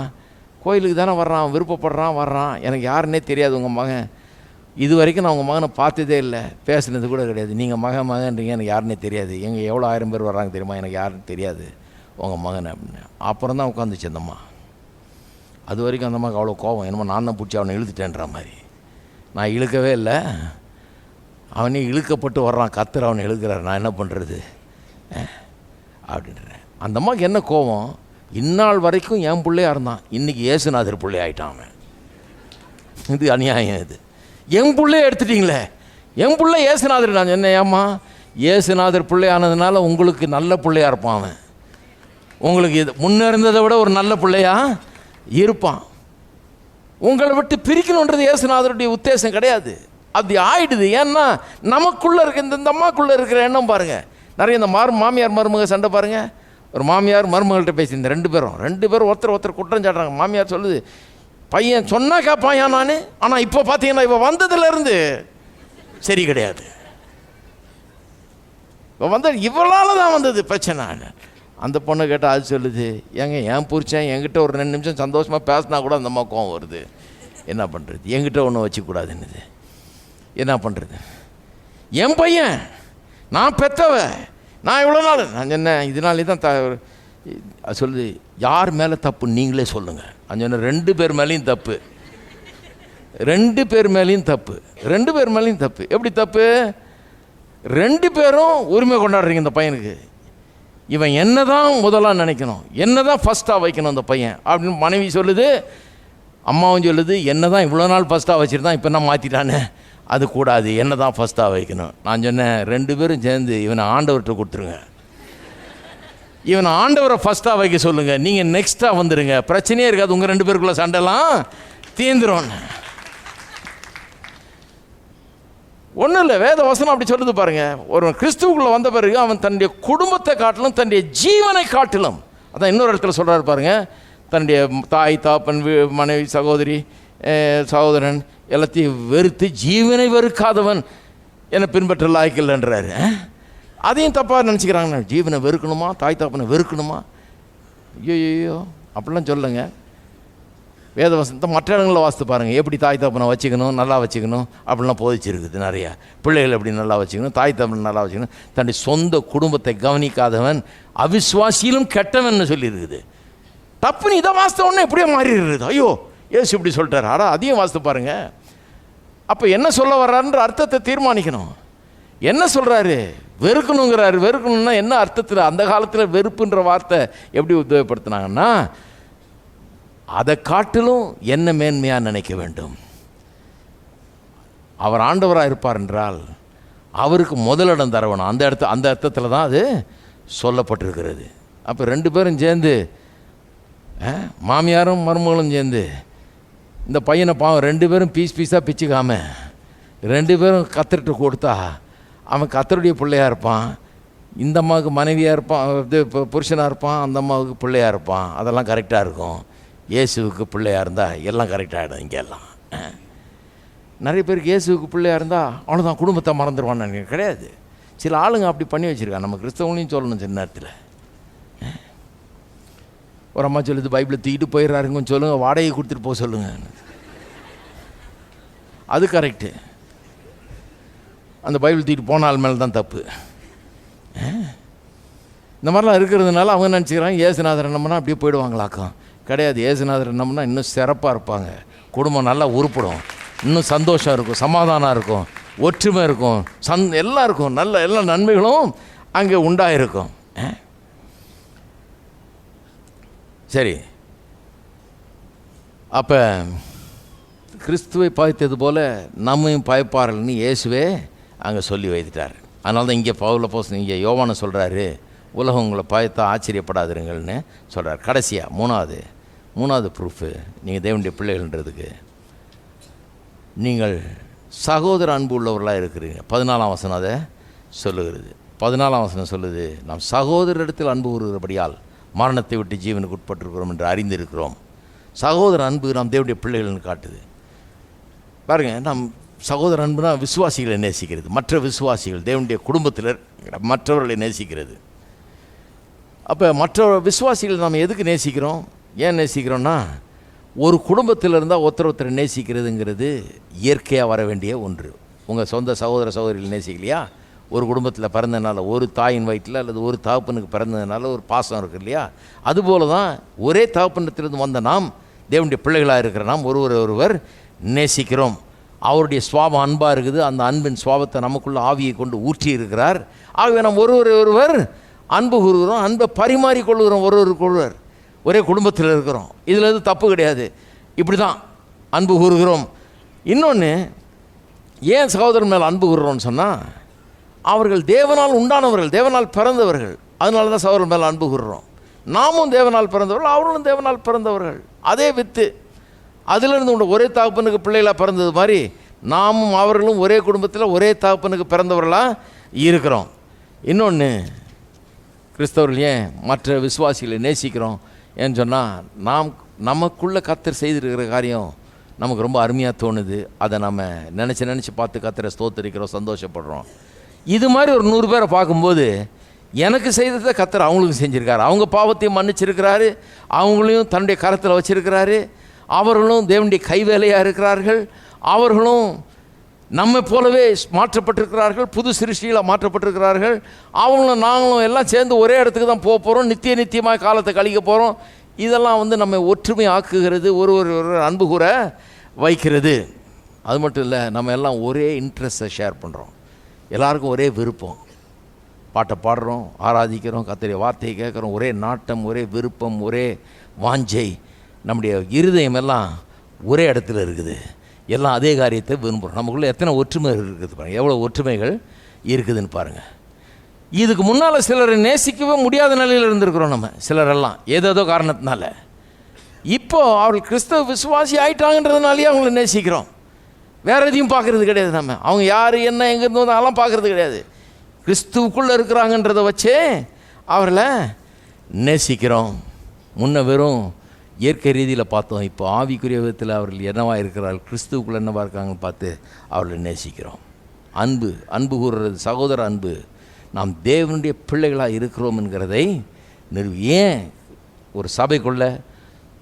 கோயிலுக்கு தானே வர்றான், விருப்பப்படுறான், வர்றான். எனக்கு யாருன்னே தெரியாது உங்கள் மகன். இது வரைக்கும் நான் உங்கள் மகனை பார்த்ததே இல்லை, பேசுனது கூட கிடையாது. நீங்கள் மகன்றீங்க, எனக்கு யாருன்னே தெரியாது. எங்கே எவ்வளோ 1000 பேர் வர்றாங்க தெரியுமா, எனக்கு யாருன்னு தெரியாது உங்கள் மகன் அப்படின்னு. அப்புறம் தான் உட்காந்துச்சு அந்தம்மா. அது வரைக்கும் அந்த அம்மாவுக்கு அவ்வளோ கோபம். என்னமோ நான் தான் பிடிச்சி அவனை இழுத்துட்டேன்ற மாதிரி. நான் இழுக்கவே இல்லை, அவனே இழுக்கப்பட்டு வர்றான், கத்துற அவனை இழுக்கிறார், நான் என்ன பண்ணுறது அப்படின்றேன். அந்த அம்மாவுக்கு என்ன கோபம், இந்நாள் வரைக்கும் என் பிள்ளையாக இருந்தான், இன்றைக்கி இயேசுநாதர் பிள்ளை ஆகிட்டான் அவன். இது அநியாயம். இது என் பிள்ளைய எடுத்துட்டிங்களே, என் பிள்ளை இயேசுநாதர். நான் சொன்னேன், ஏம்மா இயேசுநாதர் பிள்ளை ஆனதுனால உங்களுக்கு நல்ல பிள்ளையாக இருப்பான் அவன், உங்களுக்கு இது முன்னே இருந்ததை விட ஒரு நல்ல பிள்ளையா இருப்பான். உங்களை விட்டு பிரிக்கணுன்றது இயேசுநாதருடைய உத்தேசம் கிடையாது. அப்படி ஆயிடுது. ஏன்னா நமக்குள்ளே இருக்க இந்த அம்மாக்குள்ளே இருக்கிற எண்ணம் பாருங்கள். நிறைய இந்த மாமியார் மருமக சண்டை பாருங்கள். ஒரு மாமியார் மருமகள்கிட்ட பேசியிருந்தேன், ரெண்டு பேரும் ஒருத்தர் குற்றம் சாட்டுறாங்க. மாமியார் சொல்லுது, பையன் சொன்னா கேட்பாயா நான், ஆனால் இப்போ பார்த்தீங்கன்னா இப்போ வந்ததுலேருந்து சரி கிடையாது, இப்போ இவளால் தான் வந்தது பிரச்சனை. அந்த பொண்ணை கேட்டால் அது சொல்லுது, ஏங்க என் புரிச்சேன் என்கிட்ட ஒரு 2 நிமிஷம் சந்தோஷமாக பேசினா கூட அந்த அம்மா கோவம் வருது, என்ன பண்ணுறது, என்கிட்ட ஒன்றும் வச்சுக்கூடாதுன்னுது, என்ன பண்ணுறது, என் பையன் நான் பெற்றவ, நான் இவ்வளோ நாள் நான் சொன்னேன் இதனாலே தான் அது சொல்லுது, யார் மேலே தப்பு நீங்களே சொல்லுங்கள். நான் சொன்னேன் 2 பேர் மேலேயும் தப்பு, 2 பேர் மேலேயும் தப்பு, 2 பேர் மேலேயும் தப்பு. எப்படி தப்பு? 2 பேரும் உரிமை கொண்டாடுறீங்க இந்த பையனுக்கு. இவன் என்ன தான் முதலாக நினைக்கணும், என்ன தான் ஃபஸ்ட்டாக வைக்கணும் அந்த பையன் அப்படின்னு மனைவி சொல்லுது, அம்மாவும் சொல்லுது, என்ன தான் இவ்வளோ நாள் ஃபஸ்ட்டாக வச்சுருந்தான் இப்போ என்ன மாற்றிட்டானே, அது கூடாது, என்ன தான் ஃபஸ்ட்டாக வைக்கணும். நான் சொன்னேன் 2 பேரும் சேர்ந்து இவனை ஆண்டவர்கிட்ட கொடுத்துருங்க, இவனை ஆண்டவரை ஃபஸ்ட்டாக வைக்க சொல்லுங்கள், நீங்கள் நெக்ஸ்ட்டாக வந்துடுங்க, பிரச்சனையே இருக்காது, உங்கள் 2 பேருக்குள்ளே சண்டைலாம் தீந்துரும். ஒன்றும் இல்லை, வேத வசனம் அப்படி சொல்லுது பாருங்க. ஒரு கிறிஸ்துவுக்குள்ளே வந்த பிறகு அவன் தன்னுடைய குடும்பத்தை காட்டிலும் தன்னுடைய ஜீவனை காட்டிலும், அதான் இன்னொரு இடத்துல சொல்கிறாரு பாருங்க, தன்னுடைய தாய் தாப்பன் மனைவி சகோதரி சகோதரன் எல்லாத்தையும் வெறுத்து ஜீவனை வெறுக்காதவன் என்னை பின்பற்ற லாய்க்கில்லைன்றாரு. அதையும் தப்பாக நினச்சிக்கிறாங்க, ஜீவனை வெறுக்கணுமா, தாய் தாப்பனை வெறுக்கணுமா, ஐயோ அப்படிலாம் சொல்லுங்க. வேத வசனத்தை மற்ற இடங்களில் வாசித்து பாருங்கள், எப்படி தாய் தாப்பனை வச்சுக்கணும், நல்லா வச்சுக்கணும் அப்படின்லாம் போதிச்சிருக்குது நிறையா. பிள்ளைகள் எப்படி நல்லா வச்சுக்கணும், தாய் தாப்பனை நல்லா வச்சுக்கணும், தன்னுடைய சொந்த குடும்பத்தை கவனிக்காதவன் அவிசுவாசியிலும் கெட்டவன் சொல்லியிருக்குது. தப்புன்னு இதை வாசித்த உடனே எப்படியோ மாறிடுறது, ஐயோ ஏசு இப்படி சொல்லிட்டார், ஆனால் அதையும் வாசித்து பாருங்கள். அப்போ என்ன சொல்ல வர்றாருன்ற அர்த்தத்தை தீர்மானிக்கணும். என்ன சொல்கிறாரு, வெறுக்கணுங்கிறாரு. வெறுக்கணுன்னா என்ன அர்த்தத்தில்? அந்த காலத்தில் வெறுப்புன்ற வார்த்தை எப்படி உபயோகப்படுத்தினாங்கன்னா, அதை காட்டிலும் என்ன மேன்மையாக நினைக்க வேண்டும். அவர் ஆண்டவராக இருப்பார் என்றால் அவருக்கு முதலிடம் தரவணும். அந்த அர்த்தத்தில் தான் அது சொல்லப்பட்டிருக்கிறது. அப்போ 2 பேரும் சேர்ந்து, மாமியாரும் மருமகளும் சேர்ந்து இந்த பையனை பாவம் 2 பேரும் பீஸாக பிச்சுக்காம 2 பேரும் கத்தர்கிட்ட கொடுத்தா அவன் கத்தருடைய பிள்ளையாக இருப்பான், இந்த அம்மாவுக்கு மனைவியாக இருப்பான், இது புருஷனாக இருப்பான், அந்த அம்மாவுக்கு பிள்ளையாக இருப்பான், அதெல்லாம் கரெக்டாக இருக்கும். இயேசுவுக்கு பிள்ளையாக இருந்தால் எல்லாம் கரெக்டாகிடும். இங்கே எல்லாம் நிறைய பேருக்கு இயேசுவுக்கு பிள்ளையாக இருந்தால் அவ்வளோதான், குடும்பத்தை மறந்துடுவான்னு நினைக்கிறேன். கிடையாது, சில ஆளுங்க அப்படி பண்ணி வச்சுருக்காங்க. நம்ம கிறிஸ்தவங்களையும் சொல்லணும். சின்ன நேரத்தில் ஒரு அம்மா சொல்லுது, பைபிளை தூக்கிட்டு போயிடுறாருங்கன்னு சொல்லுங்கள், வாடகை கொடுத்துட்டு போக சொல்லுங்கள், அது கரெக்டு. அந்த பைபிள் தூக்கிட்டு போனால் மேலே தான் தப்பு. இந்த மாதிரிலாம் இருக்கிறதுனால அவங்க நினச்சிக்கிறாங்க இயேசுநாதர் என்னம்னா அப்படியே போயிடுவாங்களாக்கும். கிடையாது, இயேசுநாதர் என்னம்னா இன்னும் சிறப்பாக இருப்பாங்க, குடும்பம் நல்லா உருப்படும், இன்னும் சந்தோஷம் இருக்கும், சமாதானம் இருக்கும், ஒற்றுமை இருக்கும், எல்லாம் இருக்கும், நல்ல எல்லா நன்மைகளும் அங்கே உண்டாயிருக்கும். சரி, அப்போ கிறிஸ்துவை பாய்த்தது போல் நம்மையும் பாய்ப்பார்கள்னு இயேசுவே அங்கே சொல்லி வைத்துட்டார். அதனால தான் இங்கே பவுல் இங்கே யோவானை சொல்கிறாரு, உலகம் உங்களை பாய்த்தா ஆச்சரியப்படாதுங்கள்னு சொல்கிறார். கடைசியாக மூணாவது ப்ரூஃபு நீங்கள் தேவனுடைய பிள்ளைகள்ன்றதுக்கு, நீங்கள் சகோதர அன்பு உள்ளவர்களாக இருக்கிறீங்க. 14ஆம் வசனம் அதை சொல்லுகிறது. 14ஆம் வசனம் சொல்லுது, நாம் சகோதரிடத்தில் அன்பு கூறுகிறபடியால் மரணத்தை விட்டு ஜீவனுக்கு உட்பட்டிருக்கிறோம் என்று அறிந்திருக்கிறோம். சகோதர அன்பு நாம் தேவனுடைய பிள்ளைகள்னு காட்டுது. பாருங்கள், நாம் சகோதர அன்புனா விசுவாசிகளை நேசிக்கிறது, மற்ற விசுவாசிகள் தேவனுடைய குடும்பத்தில் மற்றவர்களை நேசிக்கிறது. அப்போ மற்ற விசுவாசிகளை நாம் எதுக்கு நேசிக்கிறோம், ஏன் நேசிக்கிறோன்னா, ஒரு குடும்பத்தில் இருந்தால் ஒருத்தரை நேசிக்கிறதுங்கிறது இயற்கையாக வர வேண்டிய ஒன்று. உங்கள் சொந்த சகோதர சகோதரிகள் நேசிக்கலையா? ஒரு குடும்பத்தில் பிறந்ததுனால, ஒரு தாயின் வயிற்றில் அல்லது ஒரு தகப்பனுக்கு பிறந்ததுனால ஒரு பாசம் இருக்குது இல்லையா? அதுபோல தான் ஒரே தகப்பனத்திலிருந்து வந்த நாம், தேவனுடைய பிள்ளைகளாக இருக்கிற நாம் ஒருவர் நேசிக்கிறோம். அவருடைய சுவாபம் அன்பாக இருக்குது, அந்த அன்பின் சுவாபத்தை நமக்குள்ள ஆவியை கொண்டு ஊற்றி இருக்கிறார். ஆகவே நாம் ஒருவர் அன்பு கூறுகிறோம், அன்பை பரிமாறிக்கொள்கிறோம் ஒருவருக்கொருவர், ஒரே குடும்பத்தில் இருக்கிறோம். இதில் எதுவும் தப்பு கிடையாது, இப்படி தான் அன்பு கூறுகிறோம். இன்னொன்று, ஏன் சகோதரன் மேலே அன்பு கூறுறோம்னு சொன்னால், அவர்கள் தேவனால் உண்டானவர்கள், தேவனால் பிறந்தவர்கள், அதனால தான் சகோதரன் மேலே அன்பு கூறுறோம். நாமும் தேவனால் பிறந்தவர்கள், அவர்களும் தேவனால் பிறந்தவர்கள், அதே வித்து, அதிலிருந்து உண்டு ஒரே தகப்பனுக்கு பிள்ளைகளாக பிறந்தது மாதிரி நாமும் அவர்களும் ஒரே குடும்பத்தில் ஒரே தகப்பனுக்கு பிறந்தவர்களாக இருக்கிறோம். இன்னொன்று, கிறிஸ்தவர்கள் ஏன் மற்ற விசுவாசிகளை நேசிக்கிறோம் ஏன்னு சொன்னால், நமக்குள்ளே கர்த்தர் செய்திருக்கிற காரியம் நமக்கு ரொம்ப அருமையாக தோணுது. அதை நம்ம நினச்சி பார்த்து கர்த்தரை ஸ்தோத்தரிக்கிறோம், சந்தோஷப்படுறோம். இது மாதிரி ஒரு 100 பேரை பார்க்கும்போது எனக்கு செய்ததை கர்த்தர் அவங்களுக்கு செஞ்சுருக்காரு. அவங்க பாவத்தையும் மன்னிச்சிருக்கிறாரு, அவங்களையும் தன்னுடைய கரத்தில் வச்சிருக்கிறாரு. அவர்களும் தேவனுடைய கைவேலையாக இருக்கிறார்கள். அவர்களும் நம்மை போலவே மாற்றப்பட்டிருக்கிறார்கள், புது சிருஷ்டியில் மாற்றப்பட்டிருக்கிறார்கள். அவங்களும் நாங்களும் எல்லாம் சேர்ந்து ஒரே இடத்துக்கு தான் போக போகிறோம், நித்தியமாக காலத்தை கழிக்க போகிறோம். இதெல்லாம் நம்ம ஒற்றுமை ஆக்குகிறது, ஒரு அன்பு கூற வைக்கிறது. அது மட்டும் இல்லை, நம்ம எல்லாம் ஒரே இன்ட்ரெஸ்ட்டை ஷேர் பண்ணுறோம், எல்லாருக்கும் ஒரே விருப்பம். பாட்டை பாடுறோம், ஆராதிக்கிறோம், கர்த்தருடைய வார்த்தையை கேட்குறோம், ஒரே நாட்டம், ஒரே விருப்பம், ஒரே வாஞ்சை. நம்முடைய இருதயம் எல்லாம் ஒரே இடத்துல இருக்குது, எல்லாம் அதே காரியத்தை விரும்புகிறோம். நமக்குள்ளே எத்தனை ஒற்றுமை இருக்குது பாருங்கள், எவ்வளோ ஒற்றுமைகள் இருக்குதுன்னு பாருங்கள். இதுக்கு முன்னால் சிலரை நேசிக்கவே முடியாத நிலையில் இருந்திருக்கிறோம் நம்ம, சிலரெல்லாம் ஏதேதோ காரணத்தினால. இப்போது அவர்கள் கிறிஸ்தவ விசுவாசி ஆகிட்டாங்கன்றதுனாலேயே அவங்கள நேசிக்கிறோம். வேறு எதையும் பார்க்குறது கிடையாது. நம்ம அவங்க யார் என்ன எங்கேருந்து வந்து அதெல்லாம் பார்க்குறது கிடையாது. கிறிஸ்துவுக்குள்ளே இருக்கிறாங்கன்றதை வச்சே அவர்களை நேசிக்கிறோம். முன்ன வெறும் இயற்கை ரீதியில் பார்த்தோம், இப்போ ஆவிக்குரிய விதத்தில் அவர்கள் என்னவா இருக்கிறார்கள், கிறிஸ்துவுக்குள்ளே என்னவா இருக்காங்கன்னு பார்த்து அவர்களை நேசிக்கிறோம். அன்பு கூறுறது சகோதர அன்பு. நாம் தேவனுடைய பிள்ளைகளாக இருக்கிறோம் என்கிறதை ஏன் ஒரு சபைக்குள்ளே,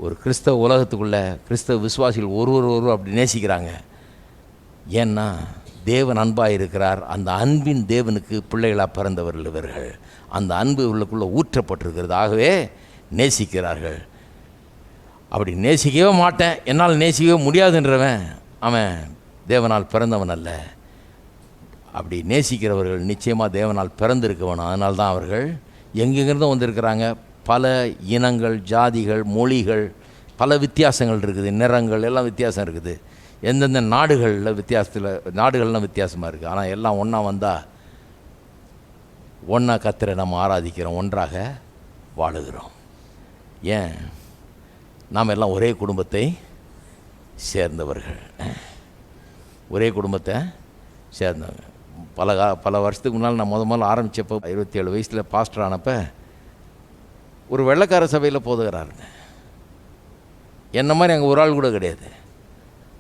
ஒரு கிறிஸ்தவ உலகத்துக்குள்ளே கிறிஸ்தவ விசுவாசிகள் ஒருவர் அப்படி நேசிக்கிறாங்க? ஏன்னா தேவன் அன்பாக இருக்கிறார். அந்த அன்பின் தேவனுக்கு பிள்ளைகளாக பிறந்தவர்கள் இவர்கள். அந்த அன்பு இவர்களுக்குள்ளே ஊற்றப்பட்டிருக்கிறது. ஆகவே நேசிக்கிறார்கள். அப்படி நேசிக்கவே மாட்டேன், என்னால் நேசிக்கவே முடியாதுன்றவன் அவன் தேவனால் பிறந்தவன் அல்ல. அப்படி நேசிக்கிறவர்கள் நிச்சயமாக தேவனால் பிறந்திருக்கவன். அதனால்தான் அவர்கள் எங்கெங்கிருந்தும் வந்திருக்கிறாங்க. பல இனங்கள், ஜாதிகள், மொழிகள், பல வித்தியாசங்கள் இருக்குது, நிறங்கள் எல்லாம் வித்தியாசம் இருக்குது. எந்தெந்த நாடுகள்லாம் வித்தியாசமாக இருக்குது. ஆனால் எல்லாம் ஒன்றா வந்தால் ஒன்றா கர்த்தரை நம்ம ஆராதிக்கிறோம், ஒன்றாக வாழுகிறோம். ஏன்? நாம் எல்லாம் ஒரே குடும்பத்தை சேர்ந்தவர்கள், ஒரே குடும்பத்தை சேர்ந்தவங்க. பல வருஷத்துக்கு முன்னால் நான் முதல்ல ஆரம்பித்தப்போ 27 வயசில் பாஸ்டர் ஆனப்போ ஒரு வெள்ளைக்கார சபையில் போதுகிறாருங்க. என்ன மாதிரி அங்கே ஒரு ஆள் கூட கிடையாது,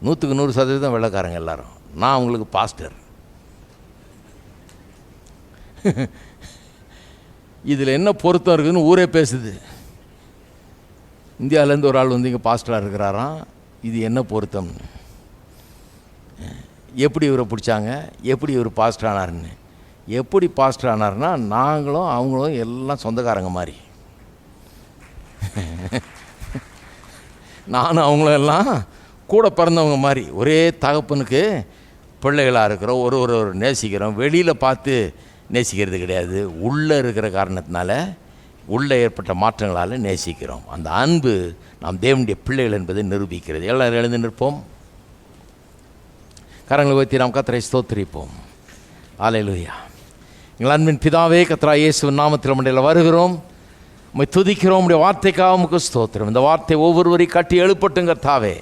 100% வெள்ளைக்காரங்க எல்லாரும். நான் அவங்களுக்கு பாஸ்டர். இதில் என்ன பொருத்தம் இருக்குதுன்னு ஊரே பேசுது. இந்தியாவிலேருந்து ஒரு ஆள் வந்து இங்கே பாஸ்டராக இருக்கிறாராம். இது என்ன பொருத்தம், எப்படி இவரை பிடிச்சாங்க, எப்படி இவர் பாஸ்டர் ஆனார்னு. எப்படி பாஸ்டர் ஆனார்னா, நாங்களும் அவங்களும் எல்லாம் சொந்தக்காரங்க மாதிரி. நானும் அவங்களும் எல்லாம் கூட பிறந்தவங்க மாதிரி, ஒரே தகப்பனுக்கு பிள்ளைகளாக இருக்கிறோம், ஒரு நேசிக்கிறோம். வெளியில் பார்த்து நேசிக்கிறது கிடையாது, உள்ளே இருக்கிற காரணத்தினால, உள்ளே ஏற்பட்ட மாற்றங்களால் நேசிக்கிறோம். அந்த அன்பு நாம் தேவனுடைய பிள்ளைகள் என்பதை நிரூபிக்கிறது. எல்லாரும் எழுந்து நிற்போம், கரங்களை உயர்த்தி நாம் கர்த்தரை ஸ்தோத்திரிப்போம். அல்லேலூயா. எங்கள் அன்பின் பிதாவே, கர்த்தராகிய இயேசுவின் நாமத்தில் மண்டையில் வருகிறோம், உம்மை துதிக்கிறோம். உம்முடைய வார்த்தைக்காக உமக்கு ஸ்தோத்திரம். இந்த வார்த்தை ஒவ்வொருவரையும் கட்டி எழுப்பட்டுங்க கர்த்தாவே.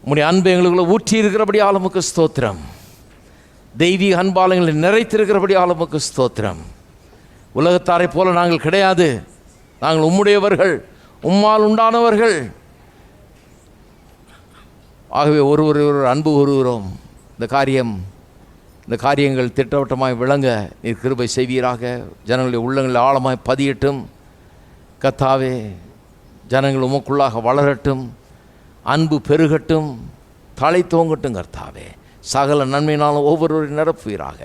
உம்முடைய அன்பு எங்களுக்குள்ள ஊற்றி இருக்கிறபடி ஆளுமுக்கு ஸ்தோத்திரம். தெய்வீக அன்பாலங்களை நிறைத்திருக்கிறபடி ஆளுமுக்கு ஸ்தோத்திரம். உலகத்தாரை போல நாங்கள் கிடையாது, நாங்கள் உம்முடையவர்கள், உம்மால் உண்டானவர்கள். ஆகவே ஒருவர் அன்பு கூறுகிறோம். இந்த காரியங்கள் திட்டவட்டமாய் விளங்க நீர் கிருபை செய்வீராக. ஜனங்களுடைய உள்ளங்களில் ஆழமாய் பதியட்டும் கர்த்தாவே. ஜனங்கள் உமக்குள்ளாக வளரட்டும், அன்பு பெருகட்டும், தலை தோங்கட்டும் கர்த்தாவே. சகல நன்மையினாலும் ஒவ்வொருவரையும் நிரப்புவீராக.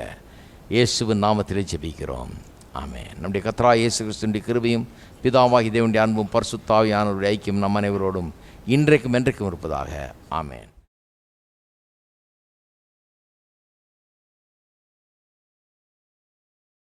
இயேசுவின் நாமத்திலே ஜெபிக்கிறோம், ஆமென். நம்முடைய கர்த்தராகிய இயேசு கிறிஸ்துவின் கிருபையும் பிதாவாகிய தேவனுடைய அன்பும் பரிசுத்த ஆவியானவருடைய ஐக்கியம் நம் அனைவரோடும் இன்றைக்கும் என்றைக்கும் இருப்பதாக, ஆமென்.